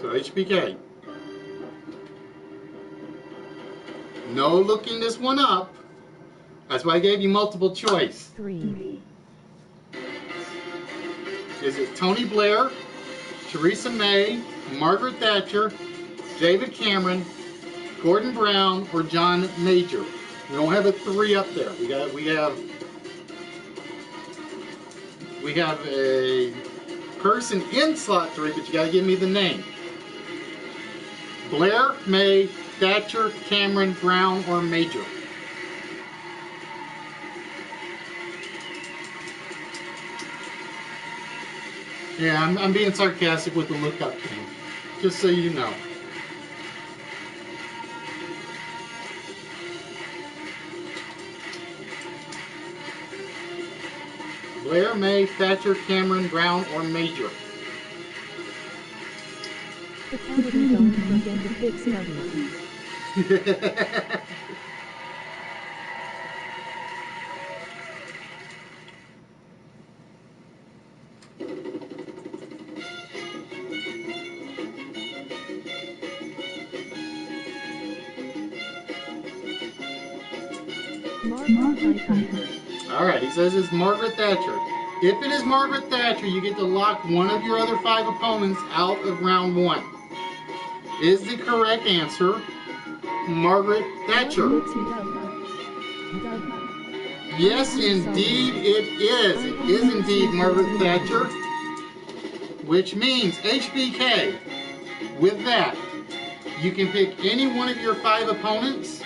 So HBK. No looking this one up. That's why I gave you multiple choice. 3. Is it Tony Blair, Theresa May, Margaret Thatcher, David Cameron, Gordon Brown, or John Major? We don't have a 3 up there. We have a person in slot 3, but you got to give me the name. Blair, May, Thatcher, Cameron, Brown, or Major? Yeah, I'm being sarcastic with the lookup thing, just so you know. Blair, May, Thatcher, Cameron, Brown, or Major? Fatality, don't forget to fix study. Alright, he says it's Margaret Thatcher. If it is Margaret Thatcher, you get to lock one of your other 5 opponents out of round 1. Is the correct answer Margaret Thatcher? Yes, indeed it is. It is indeed Margaret Thatcher. Which means, HBK, with that, you can pick any one of your 5 opponents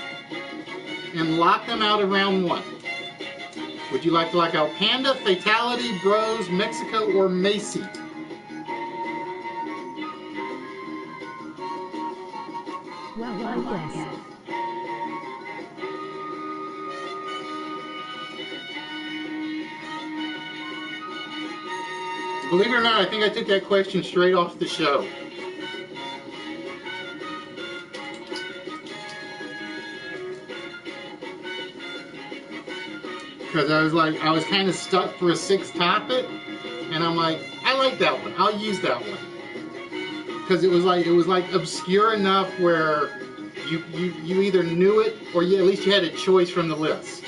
and lock them out of round 1. Would you like to lock out Panda, Fatality, Bros, Mexico, or Macy? Well, I guess. Believe it or not, I think I took that question straight off the show. Because I was kind of stuck for a 6th topic, and I'm like, I like that one. I'll use that one. Because it was like obscure enough where you either knew it or at least you had a choice from the list.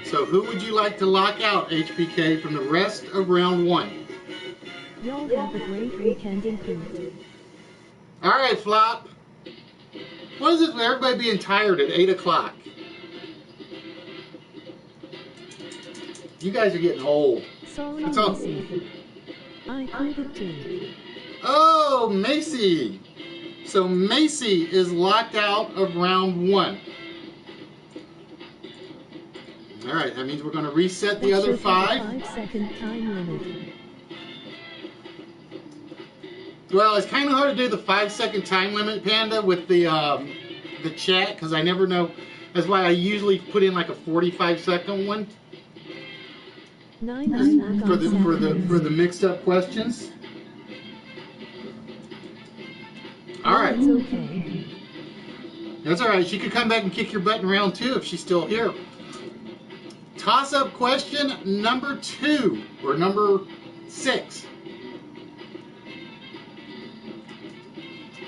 So who would you like to lock out, HBK, from the rest of round 1? Y'all have a great weekend in Crete. Alright, Flop. What is it with everybody being tired at 8 o'clock? You guys are getting old. Sorry, That's all. Macy. I pleaded too. Oh, Macy. So Macy is locked out of round 1. Alright, that means we're going to reset the other 5. 5-second time limit. Well, it's kind of hard to do the 5-second time limit, Panda, with the chat, because I never know. That's why I usually put in like a 45-second one for the mixed up questions. All right. It's okay. That's all right. She could come back and kick your butt in round 2 if she's still here. Toss-up question number 2 or number 6.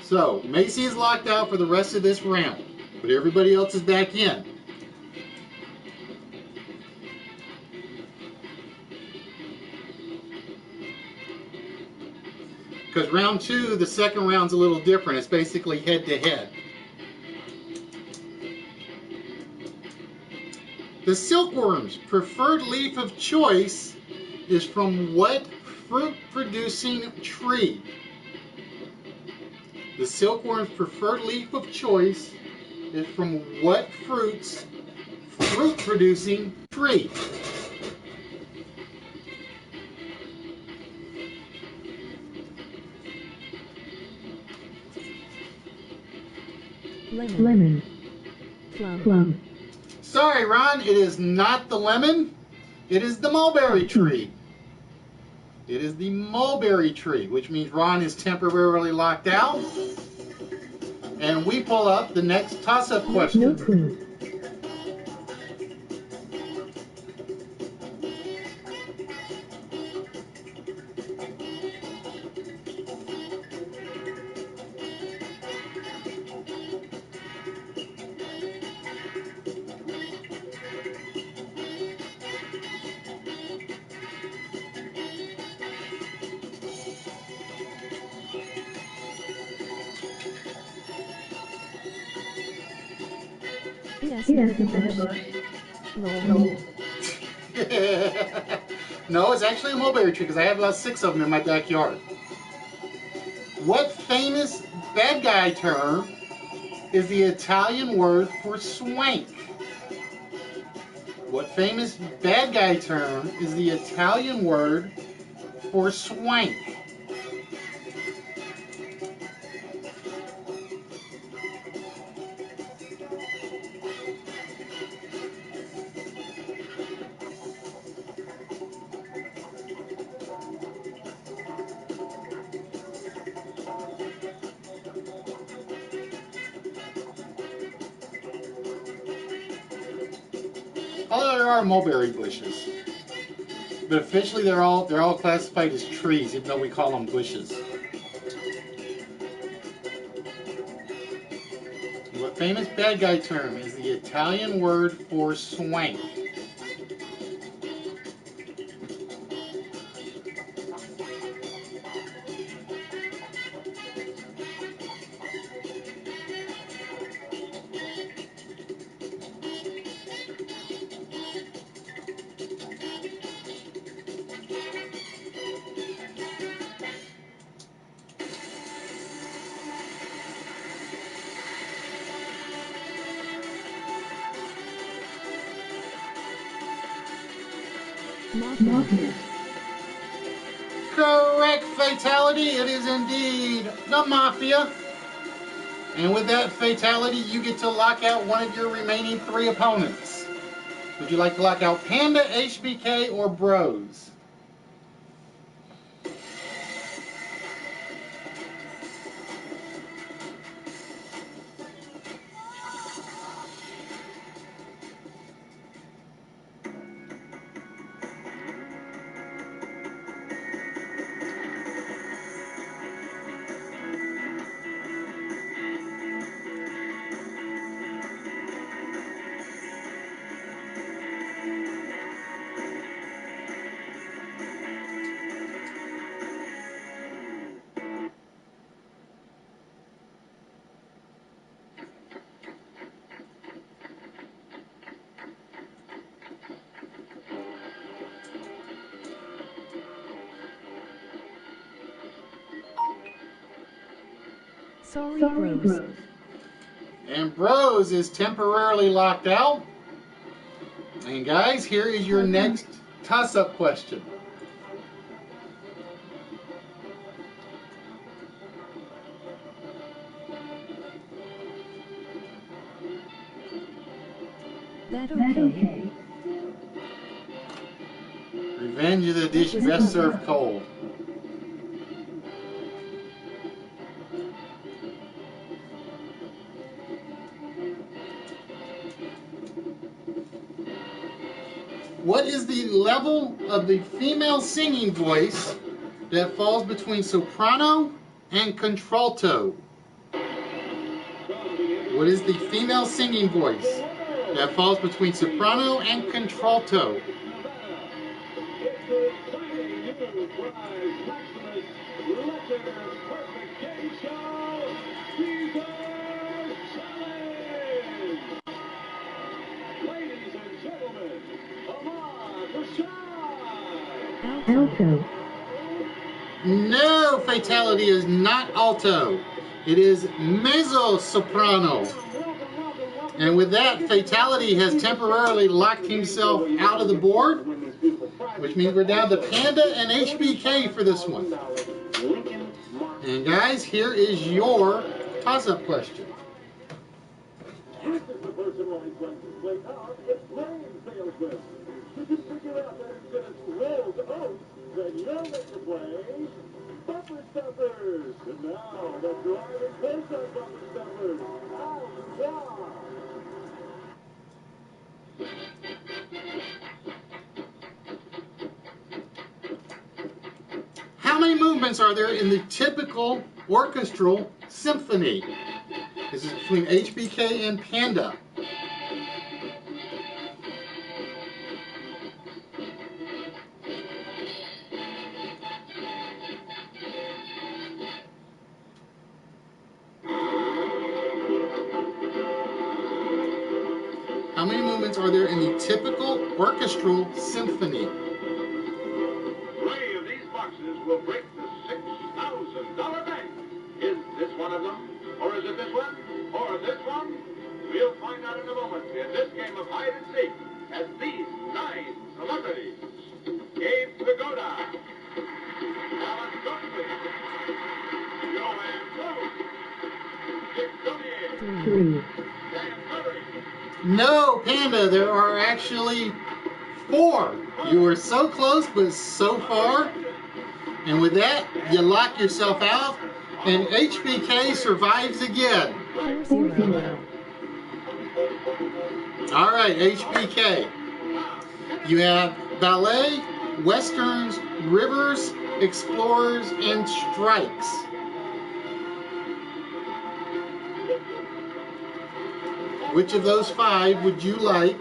So, Macy is locked out for the rest of this round, but everybody else is back in. Because round 2, the second round's a little different. It's basically head-to-head. The silkworm's preferred leaf of choice is from what fruit-producing tree? The silkworm's preferred leaf of choice is from what fruit-producing tree? Lemon. Plum. Sorry, Ron, it is not the lemon. It is the mulberry tree. It is the mulberry tree, which means Ron is temporarily locked out. And we pull up the next toss-up question. No clue. Yes, Metabush. Lol. No, it's actually a mulberry tree because I have about 6 of them in my backyard. What famous bad guy term is the Italian word for swank? What famous bad guy term is the Italian word for swank? Although there are mulberry bushes, but officially they're all classified as trees, even though we call them bushes. What famous bad guy term is the Italian word for swank? Mafia. Correct, fatality. It is indeed the Mafia. And with that fatality, you get to lock out one of your remaining 3 opponents. Would you like to lock out Panda, HBK, or Bros? Sorry, Bros. And Bros is temporarily locked out. And guys, here is your next toss-up question. That okay? Revenge of the dish best served cold. What is the level of the female singing voice that falls between soprano and contralto? What is the female singing voice that falls between soprano and contralto? Alto. No, fatality is not alto. It is mezzo-soprano. And with that, fatality has temporarily locked himself out of the board, which means we're down to Panda and HBK for this one. And guys, here is your toss-up question. How many movements are there in the typical orchestral symphony? This is between HBK and Panda. How many movements are there in the typical orchestral symphony? 3 of these boxes will break the $6,000 bank. Is this one of them? Or is it this one? Or this one? We'll find out in a moment in this game of hide and seek as these 9 celebrities: Abe Pagoda, Alan Stokely, Joanne Close, Dick Donier, 3, Dan Murray. No, Panda, there are actually 4. You were so close, but so far. And with that, you lock yourself out, and HBK survives again. 4-0. All right, HBK. You have ballet, westerns, rivers, explorers, and strikes. Which of those 5 would you like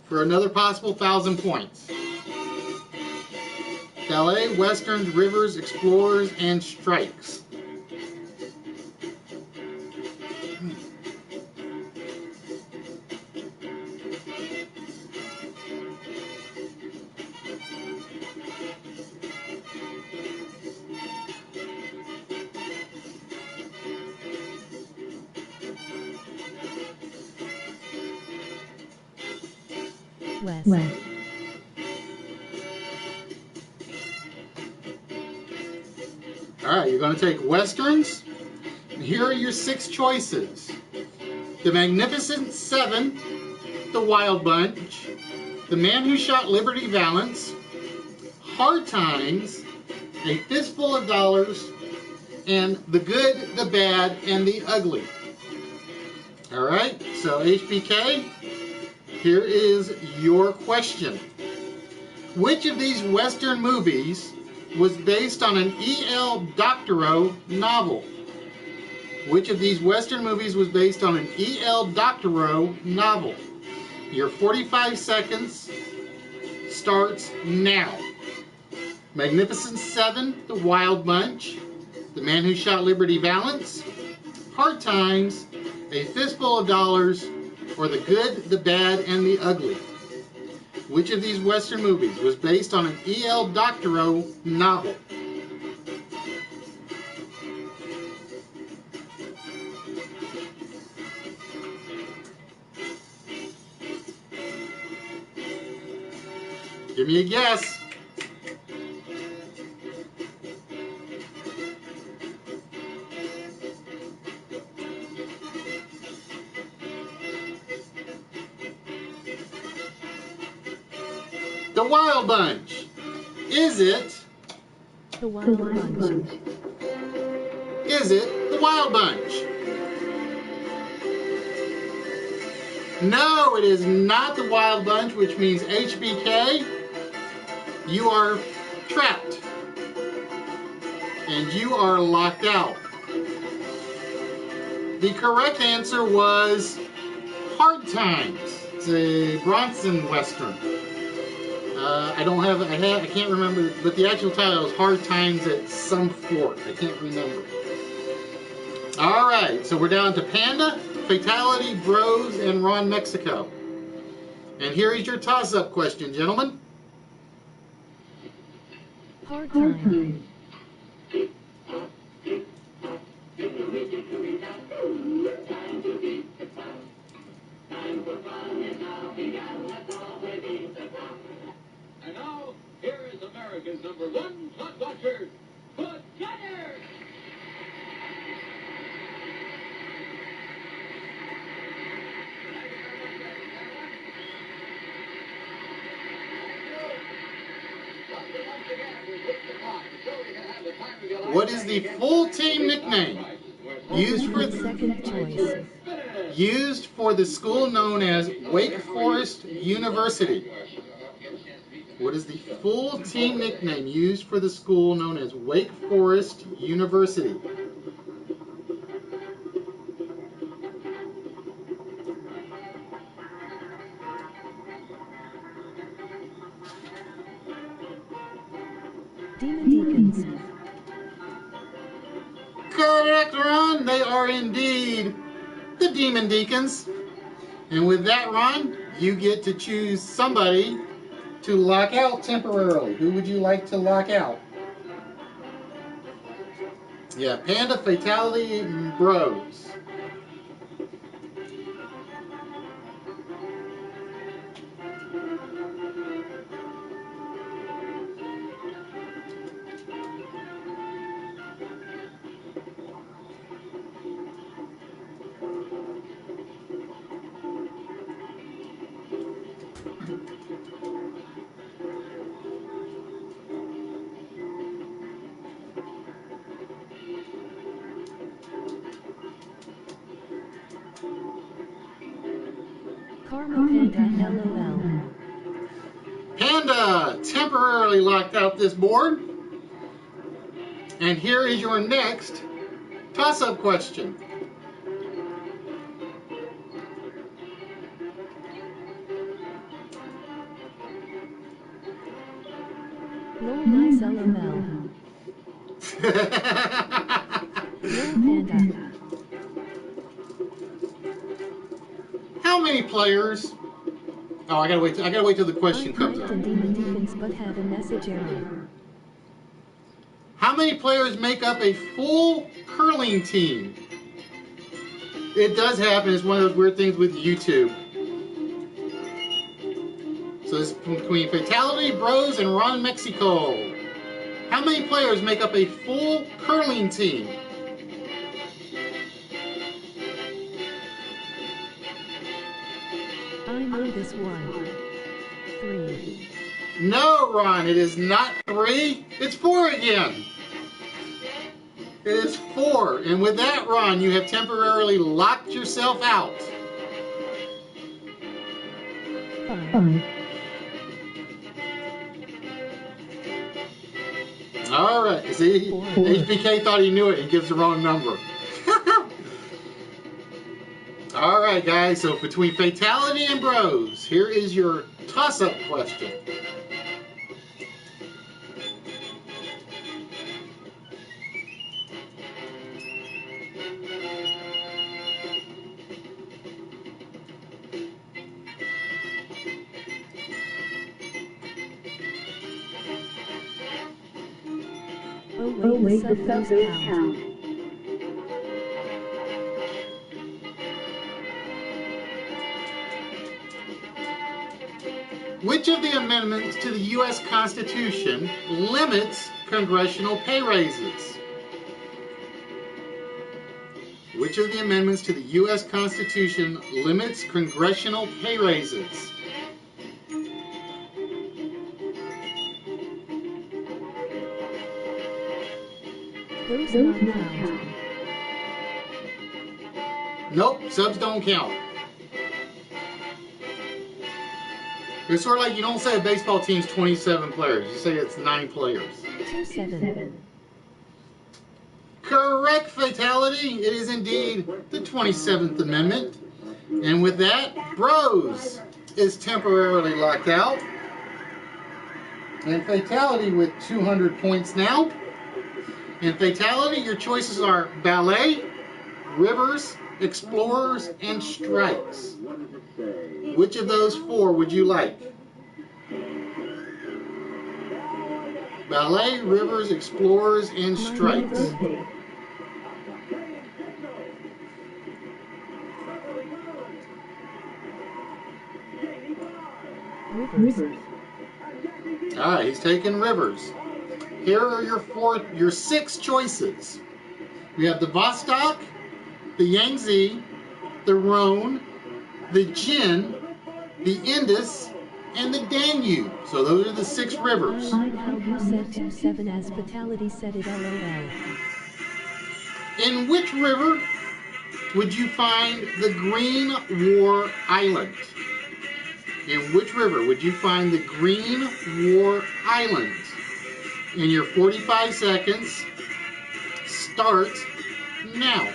for another possible 1,000 points? Ballet, westerns, rivers, explorers, and strikes. West. All right, you're going to take westerns. Here are your 6 choices: The Magnificent 7, The Wild Bunch, The Man Who Shot Liberty Valance, Hard Times, A Fistful of Dollars, and The Good, the Bad, and the Ugly. All right, so HBK, here is your question. Which of these Western movies was based on an E.L. Doctorow novel? Which of these Western movies was based on an E.L. Doctorow novel? Your 45 seconds starts now. Magnificent 7, The Wild Bunch, The Man Who Shot Liberty Valance, Hard Times, A Fistful of Dollars, or The Good, the Bad, and the Ugly. Which of these Western movies was based on an E.L. Doctorow novel? Give me a guess. The Wild Bunch. Is it? The Wild Bunch. Is it The Wild Bunch? No, it is not The Wild Bunch, which means HBK, you are trapped. And you are locked out. The correct answer was Hard Times. It's a Bronson Western. I can't remember, but the actual title is Hard Times at Some Fort. I can't remember. All right, so we're down to Panda, Fatality, Bros, and Ron Mexico. And here is your toss-up question, gentlemen. Hard Time. And now, here is America's #1 clock watcher, Bud Gunner! What is the full team nickname used for Second choice. used for the school known as Wake Forest University? What is the full team nickname used for the school known as Wake Forest University? Demon Deacons. Correct, Ron. They are indeed the Demon Deacons. And with that, Ron, you get to choose somebody to lock out temporarily. Who would you like to lock out? Yeah, Panda, Fatality, and Bros. Karma Panda LOL. Panda temporarily locked out this board. And here is your next toss-up question. Lol nice LOL. Lol Panda. How many players? Oh, I gotta wait till the question comes I up. typed in Demon Defense but had a message error. How many players make up a full curling team? It does happen. It's one of those weird things with YouTube. So it's between Fatality, Bros, and Ron Mexico. How many players make up a full curling team? I know this one. 3. No, Ron, it is not 3. It's 4 again. It is 4. And with that, Ron, you have temporarily locked yourself out. 5. All right. See, 4. HBK thought he knew it. He gives the wrong number. All right, guys. So between Fatality and Bros, here is your toss-up question. Oh wait, the sub goes count. Which of the amendments to the U.S. Constitution limits congressional pay raises? Which of the amendments to the U.S. Constitution limits congressional pay raises? Those not count. Nope, subs don't count. It's sort of like you don't say a baseball team's 27 players. You say it's 9 players. 27. Correct, Fatality. It is indeed the 27th Amendment. And with that, Bros is temporarily locked out. And Fatality with 200 points now. In Fatality, your choices are Ballet, Rivers, Explorers, and Strikes. Which of those 4 would you like? Ballet, Rivers, Explorers, and Strikes. Rivers. All right, he's taking Rivers. Here are your 6 choices. We have the Vostok, the Yangtze, the Rhone, the Jin, the Indus, and the Danube. So those are the 6 rivers. I like how you said 27 as Fatality said it LOL. In which river would you find the Green War Island? In which river would you find the Green War Island? In your 45 seconds, start now.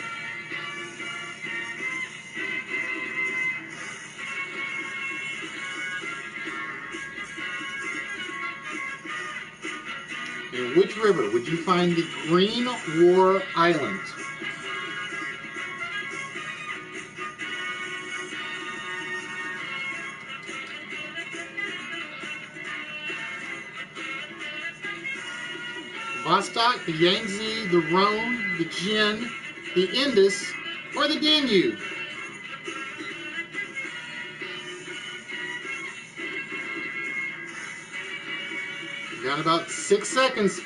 In which river would you find the Green War Island? Vostok, the Yangtze, the Rhone, the Jin, the Indus, or the Danube? You got about 6 seconds.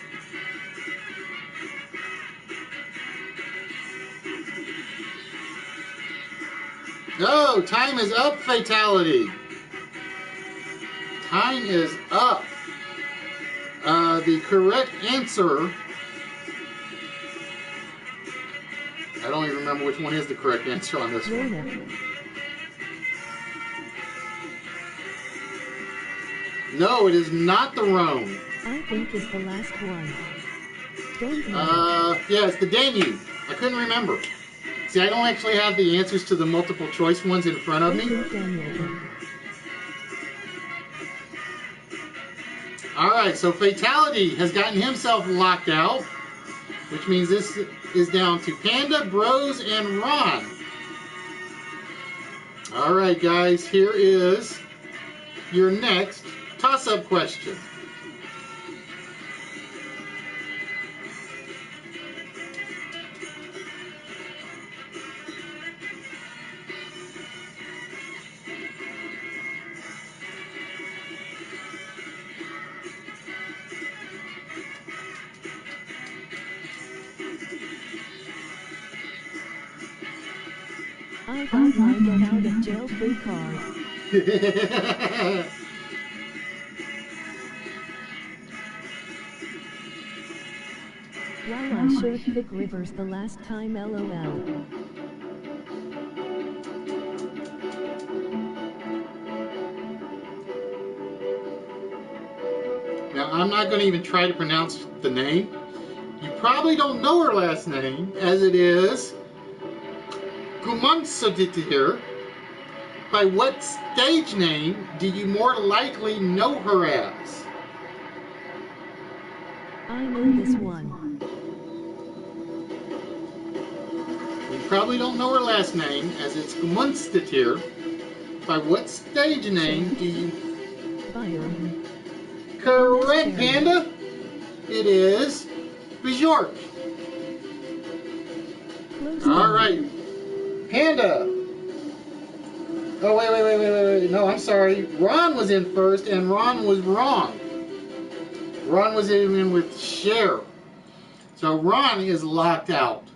No, time is up, fatality. Time is up. The correct answer, I don't even remember which one is the correct answer on this one. No, it is not the Rhone. I think it's the last one. Don't know. Yeah, it's the Danube. I couldn't remember. See, I don't actually have the answers to the multiple choice ones in front of me. Alright, so Fatality has gotten himself locked out, which means this is down to Panda, Bros, and Ron. Alright guys, here is your next toss-up question. I got my get out of jail free card. Well, I sure picked Rivers the last time, LOL. Now, I'm not going to even try to pronounce the name. You probably don't know her last name, as it is Gumansaditihir. By what stage name do you more likely know her as? I know this one. You probably don't know her last name, as it's Gumansaditihir. By what stage name do you... Byron. Correct, Panda. It is Bjork. All right, Panda. Oh, wait. No, I'm sorry. Ron was in first, and Ron was wrong. Ron was in with Cher. So Ron is locked out.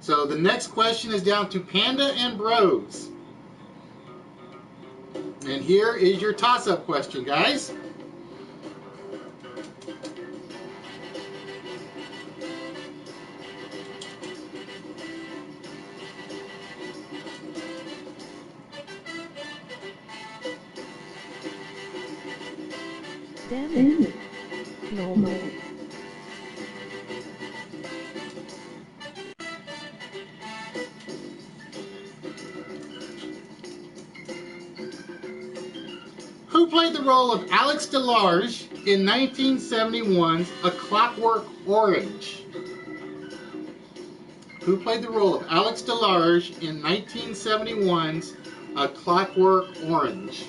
So the next question is down to Panda and Bros. And here is your toss-up question, guys. Damn it. Normal. Who played the role of Alex DeLarge in 1971's A Clockwork Orange? Who played the role of Alex DeLarge in 1971's A Clockwork Orange?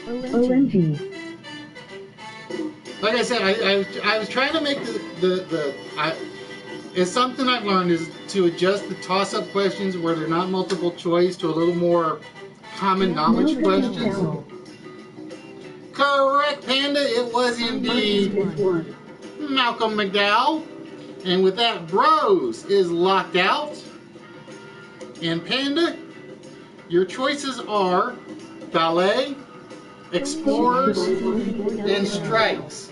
OMG. Like I said, I was trying to make it's something I've learned is to adjust the toss-up questions where they're not multiple choice to a little more common knowledge questions. Correct, Panda. It was indeed Malcolm McDowell. And with that, Bros is locked out. And Panda, your choices are Ballet, Explorers, and Strikes.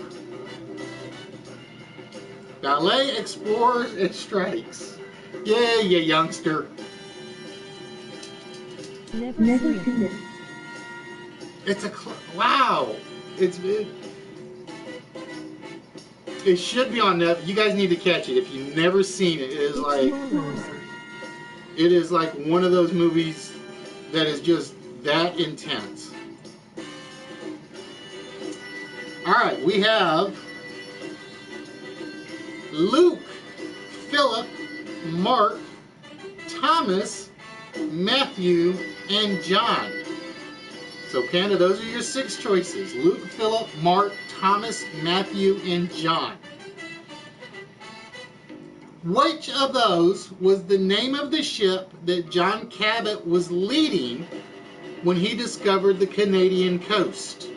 Ballet, Explorers, and Strikes. Yeah, you youngster. Never seen it. It's a wow. It should be on Netflix. You guys need to catch it if you've never seen it. It is like one of those movies that is just that intense. All right, we have Luke, Philip, Mark, Thomas, Matthew, and John. So Panda, those are your 6 choices. Luke, Philip, Mark, Thomas, Matthew, and John. Which of those was the name of the ship that John Cabot was leading when he discovered the Canadian coast?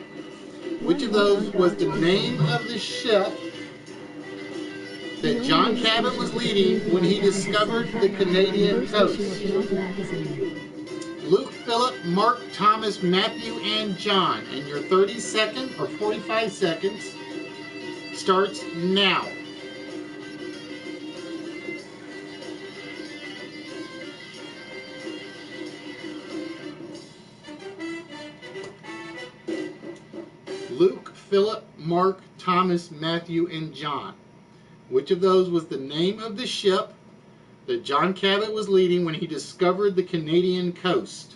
Which of those was the name of the ship that John Cabot was leading when he discovered the Canadian coast? Luke, Philip, Mark, Thomas, Matthew, and John. And your 30-second or 45 seconds starts now. Luke, Philip, Mark, Thomas, Matthew, and John. Which of those was the name of the ship that John Cabot was leading when he discovered the Canadian coast?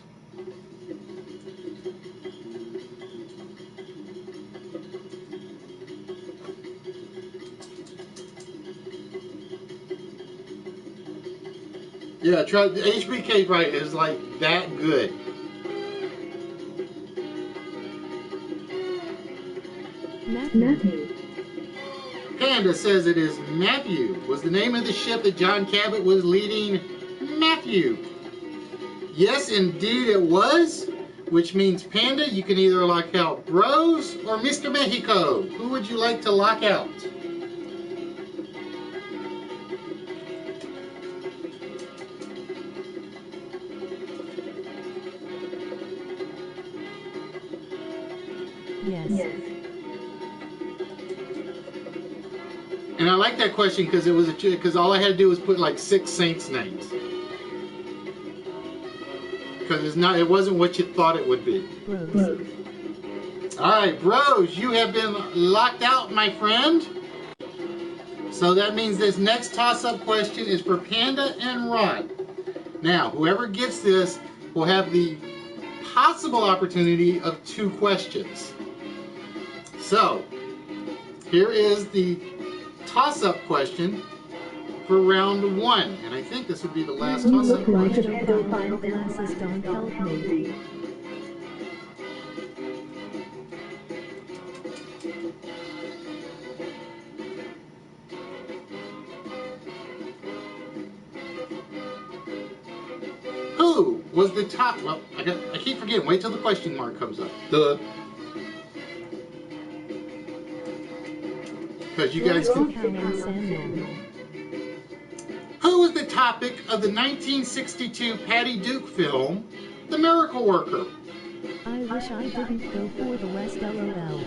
Yeah, try the HBK right is like that good. Matthew. Panda says it is Matthew. Was the name of the ship that John Cabot was leading Matthew? Yes, indeed it was. Which means, Panda, you can either lock out Bros or Mr. Mexico. Who would you like to lock out? Yes. And I like that question because because all I had to do was put like 6 saints' names. Because it wasn't what you thought it would be. Bros. All right, Bros, you have been locked out, my friend. So that means this next toss-up question is for Panda and Ron. Now, whoever gets this will have the possible opportunity of 2 questions. So, here is the toss-up question for round 1. And I think this would be the last toss-up question. Glasses don't help me. Who was the top? Well, I keep forgetting. Wait till the question mark comes up. Because you guys can. Who was the topic of the 1962 Patty Duke film, The Miracle Worker? I wish I didn't go for the West, LOL.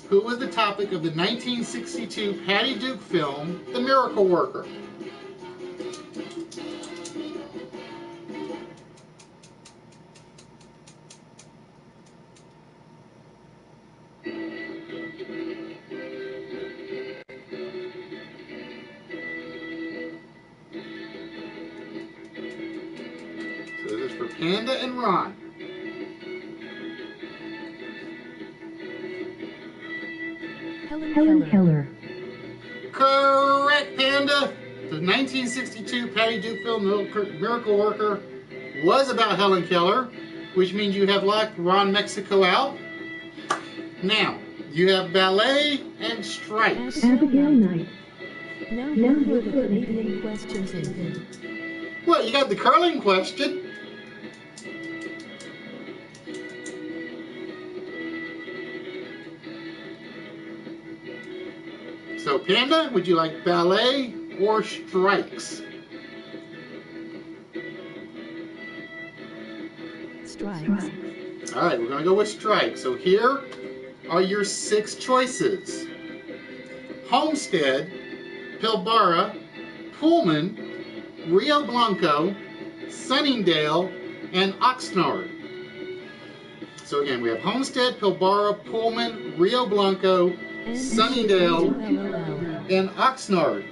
Who was the topic of the 1962 Patty Duke film, The Miracle Worker? So this is for Panda and Ron. Helen Keller. Correct, Panda. The 1962 Patty Duke film, Miracle Worker, was about Helen Keller, which means you have locked Ron Mexico out. Now, you have ballet and stripes. Abigail Knight. Now for the Canadian questions in. Well, you got the curling question. So, Panda, would you like ballet or strikes? Strikes. All right, we're going to go with strikes. So here are your 6 choices. Homestead, Pilbara, Pullman, Rio Blanco, Sunningdale, and Oxnard. So again, we have Homestead, Pilbara, Pullman, Rio Blanco, Sunningdale, and Oxnard.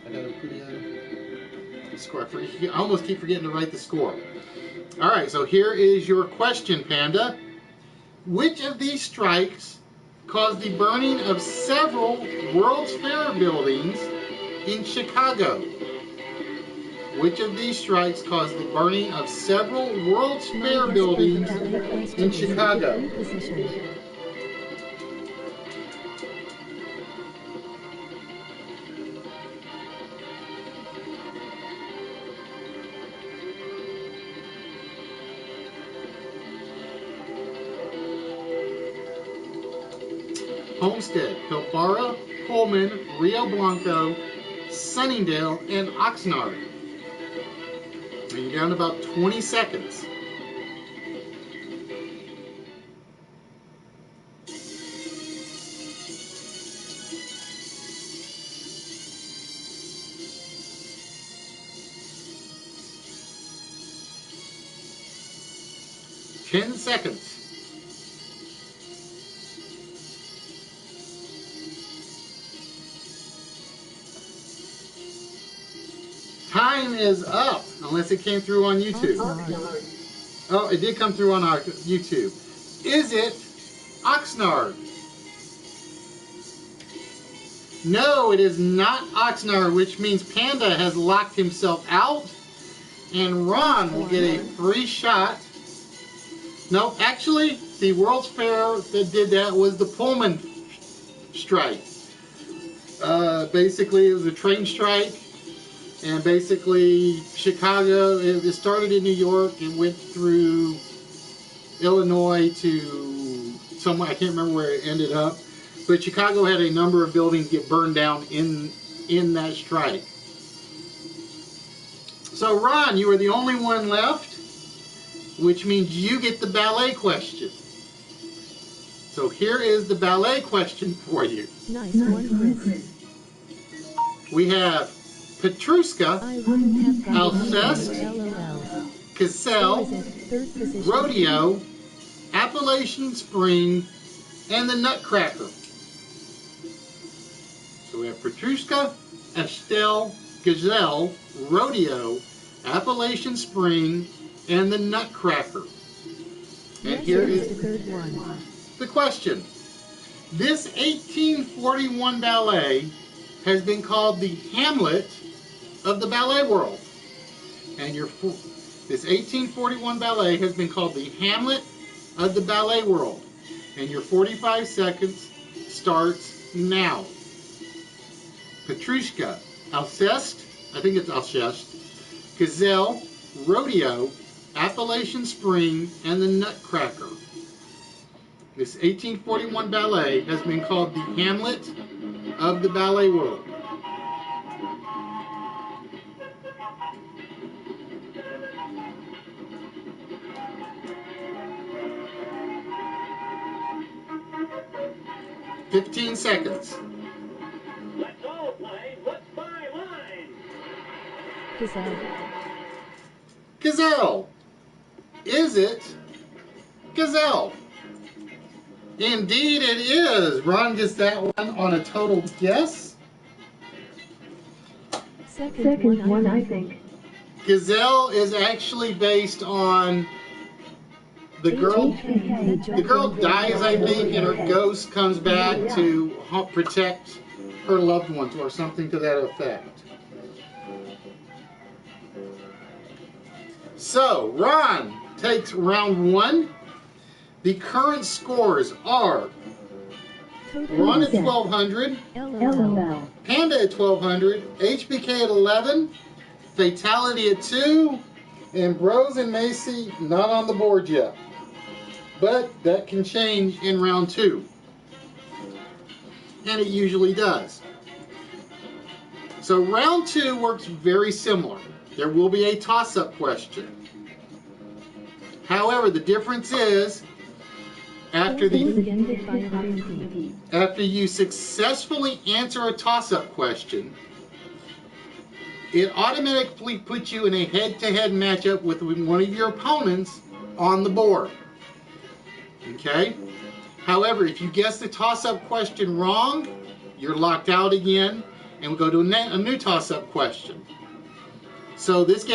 I gotta put in the score. I almost keep forgetting to write the score. Alright, so here is your question, Panda. Which of these strikes caused the burning of several World's Fair buildings in Chicago? Which of these strikes caused the burning of several World's Fair buildings in Chicago? 'Homestead, Pilbara, Pullman, Rio Blanco, Sunningdale, and Oxnard. And you're down to about 20 seconds. Ten seconds. Time is up, unless it came through on YouTube. Oh, it did come through on our YouTube. Is it Oxnard? No, it is not Oxnard, which means Panda has locked himself out, and Ron will get a free shot. No, actually, the World's Fair that did that was the Pullman strike. Basically, it was a train strike. And basically, Chicago, it started in New York, it went through Illinois to somewhere, I can't remember where it ended up. But Chicago had a number of buildings get burned down in that strike. So Ron, you are the only one left, which means you get the ballet question. So here is the ballet question for you. Nice one, Chris. We have Petrushka, Alceste, Cassell, Rodeo, Appalachian Spring, and the Nutcracker. So we have Petrushka, Estelle, Gazelle, Rodeo, Appalachian Spring, and the Nutcracker. And here is the question. This 1841 ballet has been called the Hamlet of the ballet world. And this 1841 ballet has been called the Hamlet of the ballet world. And your 45 seconds starts now. Petrushka, Alceste, I think it's Alceste, Gazelle, Rodeo, Appalachian Spring, and the Nutcracker. This 1841 ballet has been called the Hamlet of the ballet world. "15 seconds. Let's all play What's My Line? Gazelle. Gazelle. Is it Gazelle? Indeed it is. Ron gets that one on a total guess. Second one, I think. Gazelle is actually based on the girl. The girl dies, I think, and her ghost comes back to help protect her loved ones or something to that effect. So, Ron takes round one. The current scores are Ron at 1200, Panda at 1200, HBK at 11, Fatality at 2, and Bros and Macy not on the board yet. But that can change in round two. And it usually does. So round two works very similar. There will be a toss-up question. However, the difference is after you successfully answer a toss-up question, it automatically puts you in a head-to-head matchup with one of your opponents on the board. Okay? However, if you guess the toss-up question wrong, you're locked out again, and we go to a new toss-up question. So this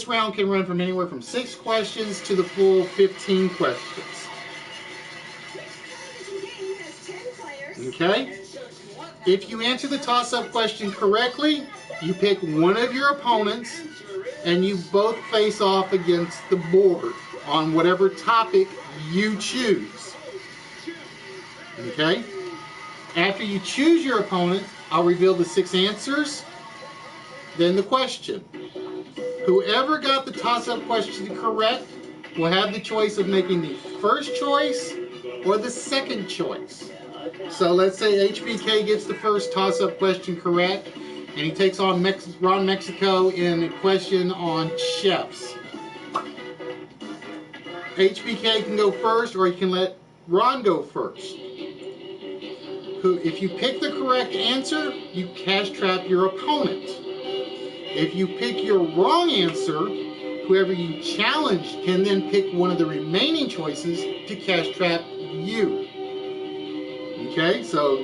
round can run from anywhere from 6 questions to the full 15 questions. Okay? If you answer the toss-up question correctly, you pick one of your opponents and you both face off against the board on whatever topic you choose. Okay? After you choose your opponent, I'll reveal the 6 answers, then the question. Whoever got the toss-up question correct will have the choice of making the first choice or the second choice. So let's say HBK gets the first toss-up question correct, and he takes on Ron Mexico in a question on chefs. HBK can go first, or he can let Ron go first. If you pick the correct answer, you cash trap your opponent. If you pick your wrong answer, whoever you challenge can then pick one of the remaining choices to cash trap you. Okay, so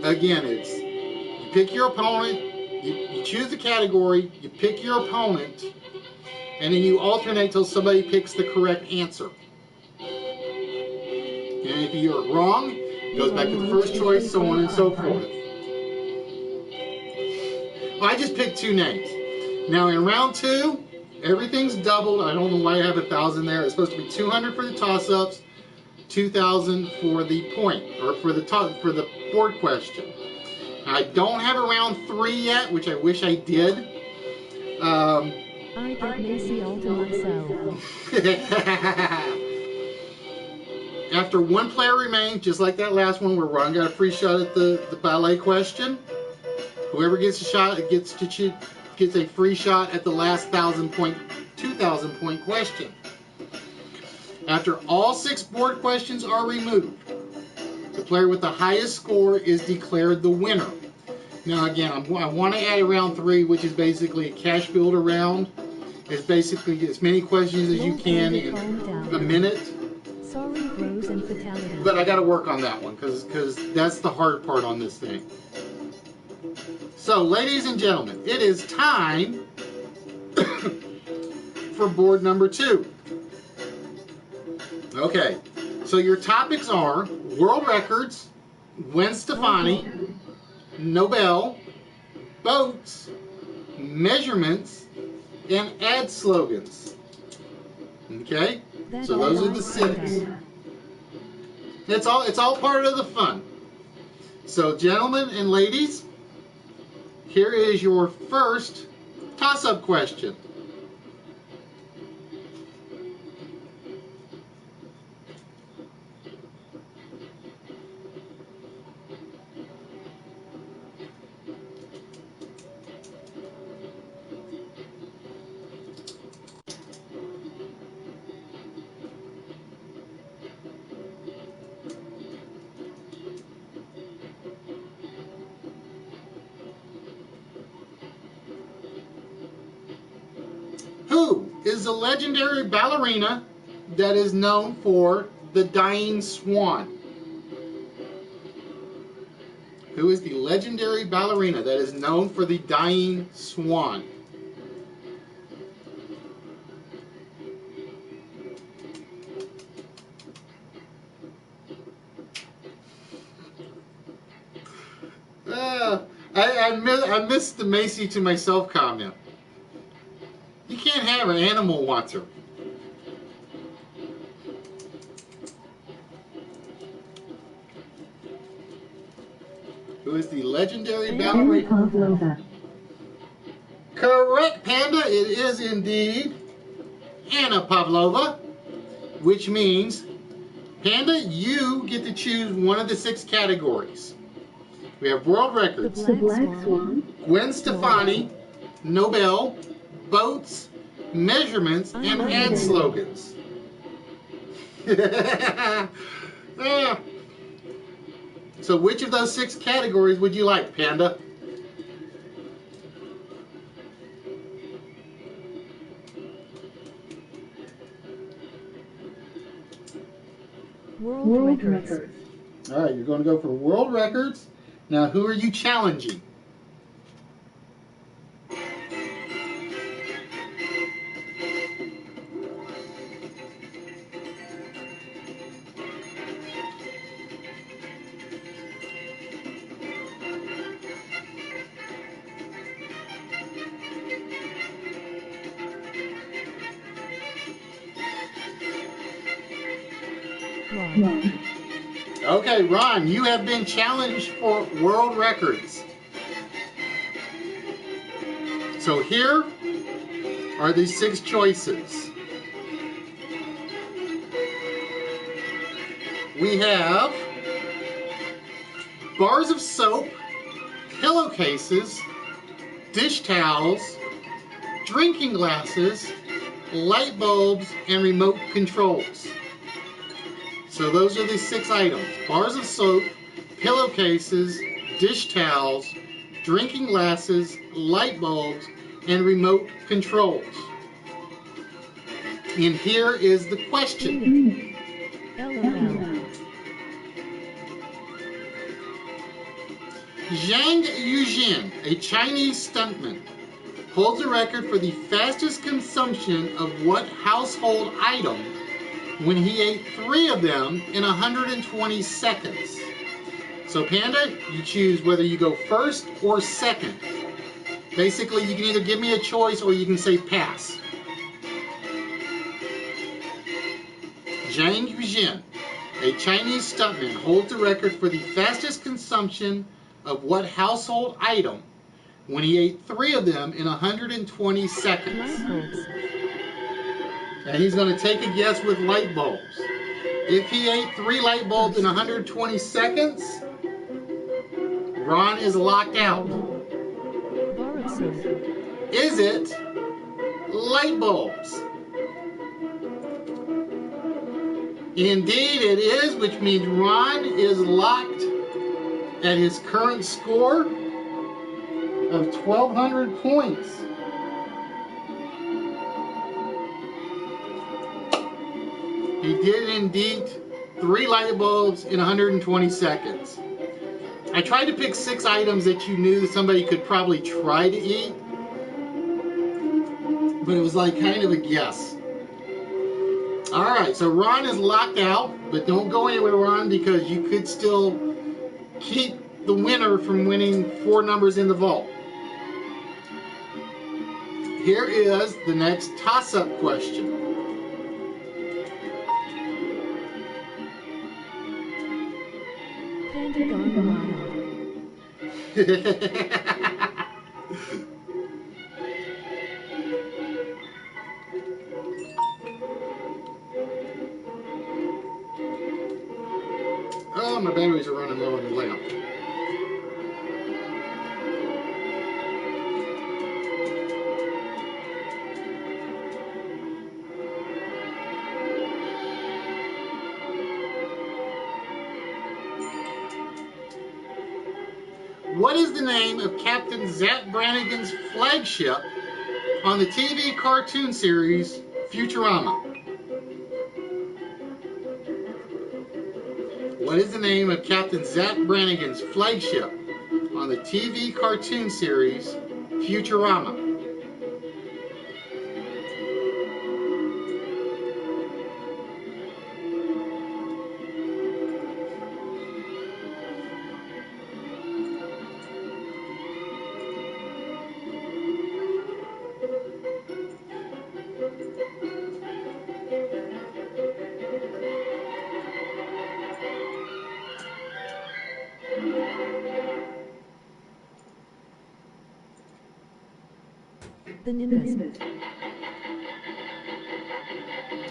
again, it's you pick your opponent, you choose the category, you pick your opponent, and then you alternate till somebody picks the correct answer. And if you're wrong, it goes back to the first choice, so on and so forth. Well, I just picked 2 names. Now in round 2, everything's doubled. I don't know why I have 1,000 there. It's supposed to be 200 for the toss-ups, 2,000 for the point, or for the board question. I don't have a round 3 yet, which I wish I did. I get Macy all to myself. After 1 player remains, just like that last one where Ron got a free shot at the ballet question, whoever gets a shot gets a free shot at the last 2,000 point question. After all 6 board questions are removed, the player with the highest score is declared the winner. Now again, I want to add a round 3, which is basically a cash builder round. It's basically as many questions as you can in a minute. Sorry, bros and fatality. But I got to work on that one because that's the hard part on this thing. So, ladies and gentlemen, it is time for board number 2. Okay, so your topics are world records, Gwen Stefani, Nobel, boats, measurements, and ad slogans. Okay, so those are the 6. It's all part of the fun. So, gentlemen and ladies, here is your first toss-up question. Who is the legendary ballerina that is known for the dying swan? Who is the legendary ballerina that is known for the dying swan? I missed the Macy to myself comment. You can't have an animal wants her. Who is the legendary ballerina? Correct, Panda. It is indeed Anna Pavlova, which means, Panda, you get to choose one of the 6 categories. We have world records, The Black Swan, Gwen Stefani, Nobel, boats, measurements, and ad slogans. Yeah. So which of those 6 categories would you like, Panda? World records. All right, you're going to go for world records. Now, who are you challenging? Ron. Okay, Ron, you have been challenged for world records. So here are the 6 choices. We have bars of soap, pillowcases, dish towels, drinking glasses, light bulbs, and remote controls. So those are the 6 items. Bars of soap, pillowcases, dish towels, drinking glasses, light bulbs, and remote controls. And here is the question. LOL. Zhang Yujin, a Chinese stuntman, holds a record for the fastest consumption of what household item when he ate 3 of them in 120 seconds. So Panda, you choose whether you go first or second. Basically, you can either give me a choice or you can say pass. Zhang Yujin, a Chinese stuntman, holds the record for the fastest consumption of what household item when he ate 3 of them in 120 seconds. Light bulbs. And he's going to take a guess with light bulbs. If he ate 3 light bulbs in 120 seconds, Ron is locked out. Bar of soap. Is it light bulbs? Indeed it is, which means Ron is locked at his current score of 1,200 points. He did indeed 3 light bulbs in 120 seconds. I tried to pick 6 items that you knew somebody could probably try to eat, but it was like kind of a guess. Alright, so Ron is locked out, but don't go anywhere, Ron, because you could still keep the winner from winning 4 numbers in the vault. Here is the next toss-up question. Panda gone wild. Oh, my batteries are running low in the lamp. What is the name of Captain Zap Brannigan's flagship on the TV cartoon series Futurama? What is the name of Captain Zap Brannigan's flagship on the TV cartoon series Futurama? The Nimbus.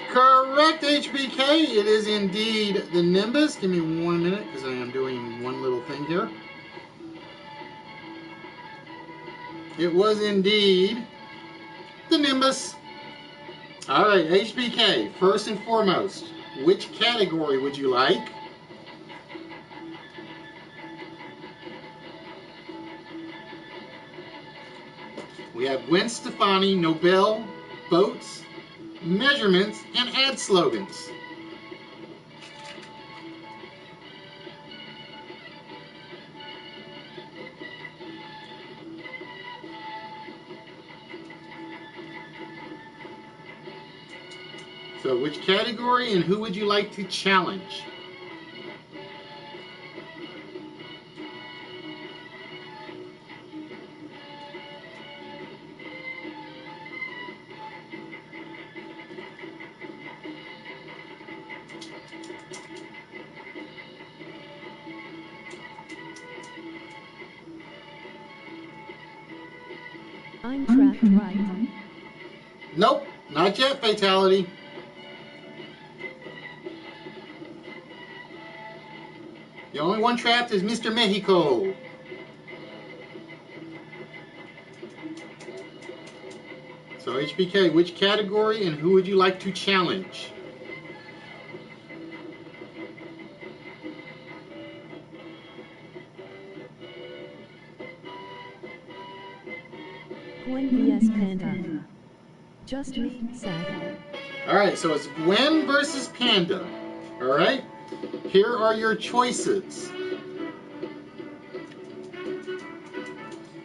Correct, HBK. It is indeed the Nimbus. Give me 1 minute because I am doing one little thing here. It was indeed the Nimbus. All right, HBK, first and foremost, which category would you like? We have Gwen Stefani, Nobel, boats, measurements, and ad slogans. So which category and who would you like to challenge? I'm trapped, right? Nope, not yet, Fatality. The only one trapped is Mr. Mexico. So HBK, which category and who would you like to challenge? Gwen vs Panda. Just me, sad. Alright, so it's Gwen versus Panda. Alright? Here are your choices.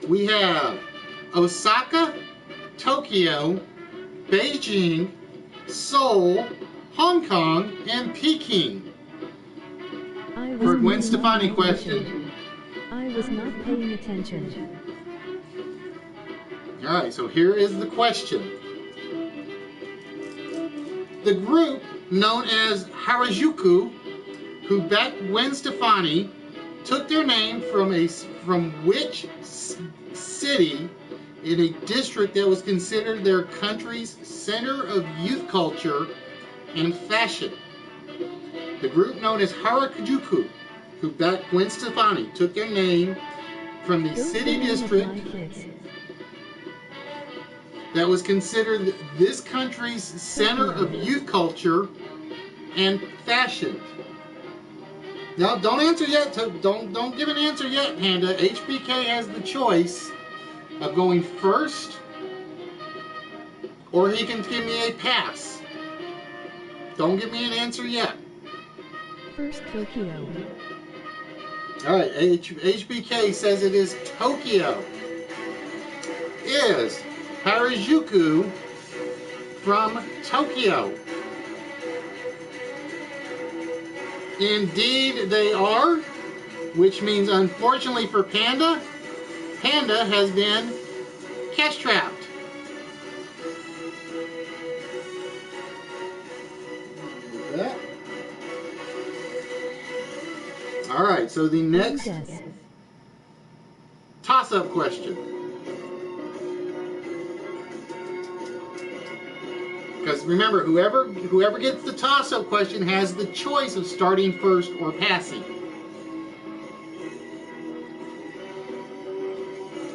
We have Osaka, Tokyo, Beijing, Seoul, Hong Kong, and Peking. For Gwen Stefani question. I was not paying attention. Alright, so here is the question. The group known as Harajuku, who backed Gwen Stefani, took their name from which city in a district that was considered their country's center of youth culture and fashion. The group known as Harajuku, who backed Gwen Stefani, took their name from the city district that was considered this country's center of youth culture and fashion. Now, don't answer yet. Don't give an answer yet, Panda. HBK has the choice of going first, or he can give me a pass. Don't give me an answer yet. First, Tokyo. All right, HBK says it is Tokyo. Is Harajuku from Tokyo? Indeed they are, which means unfortunately for Panda, Panda has been cash trapped. Alright, so the next toss-up question. Because remember, whoever gets the toss-up question has the choice of starting first or passing.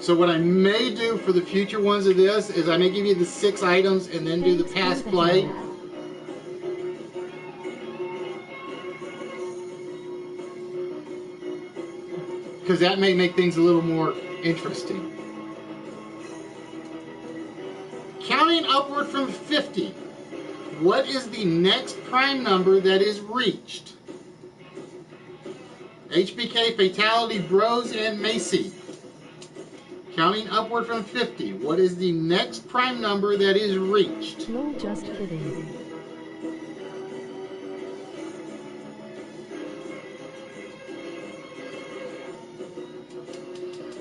So what I may do for the future ones of this is I may give you the 6 items and then do the pass play. Because that may make things a little more interesting. Counting upward from 50, what is the next prime number that is reached? HBK, Fatality, Bros, and Macy. Counting upward from 50, what is the next prime number that is reached? No, just kidding.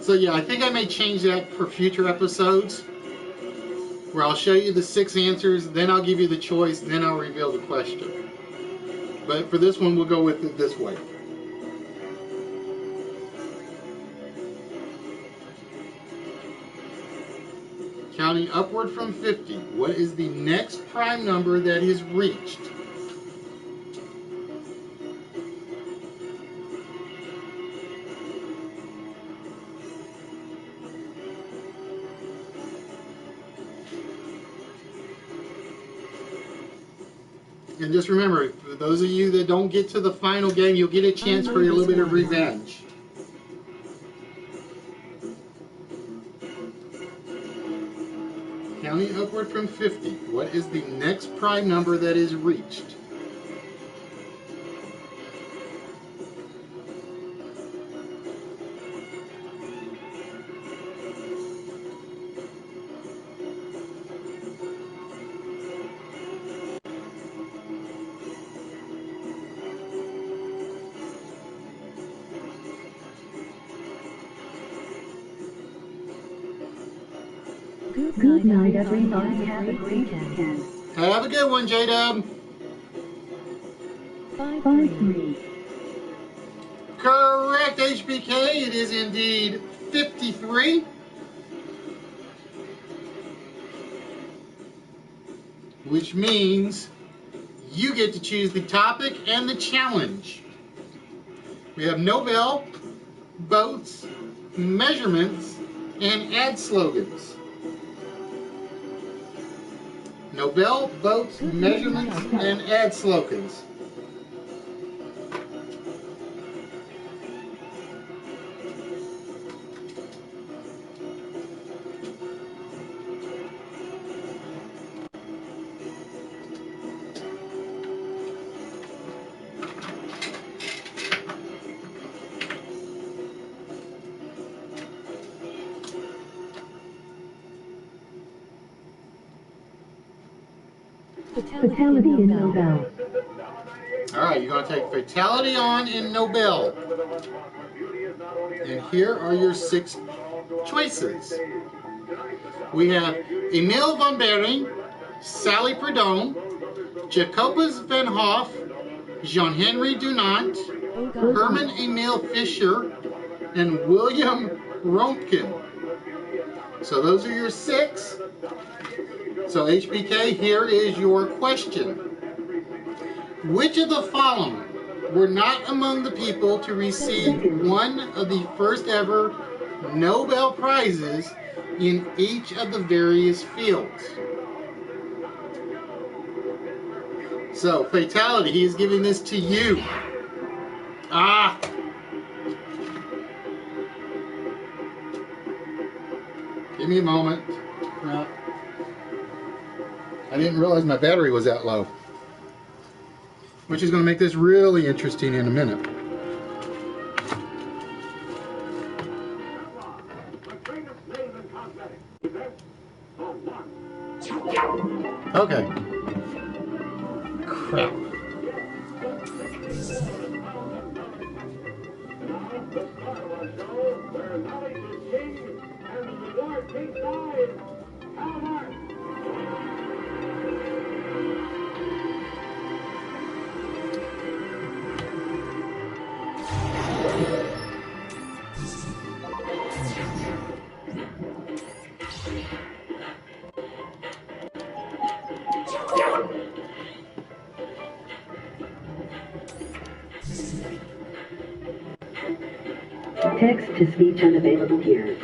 So yeah, I think I may change that for future episodes, where I'll show you the 6 answers, then I'll give you the choice, then I'll reveal the question. But for this one, we'll go with it this way. Counting upward from 50, what is the next prime number that is reached? And just remember, for those of you that don't get to the final game, you'll get a chance for a little bit of revenge. Counting upward from 50, what is the next prime number that is reached? Good night, everybody. Have a great weekend. Have a good one, J-Dub. 5-3. Correct, HBK. It is indeed 53. which means you get to choose the topic and the challenge. We have Nobel, boats, measurements, and ad slogans. Nobel, boats, measurements, and ad slogans. Fatality in Nobel. All right, you're going to take fatality on in Nobel. And here are your 6 choices. We have Emil von Behring, Sally Prudhomme, Jacobus van Hoff, Jean-Henri Dunant, Herman Emil Fischer, and William Röntgen. So those are your 6. So HBK, here is your question. Which of the following were not among the people to receive one of the first ever Nobel Prizes in each of the various fields? So, fatality, he is giving this to you. Ah! Give me a moment. No. I didn't realize my battery was that low. Which is going to make this really interesting in a minute. Okay. Crap. Text to speech unavailable here.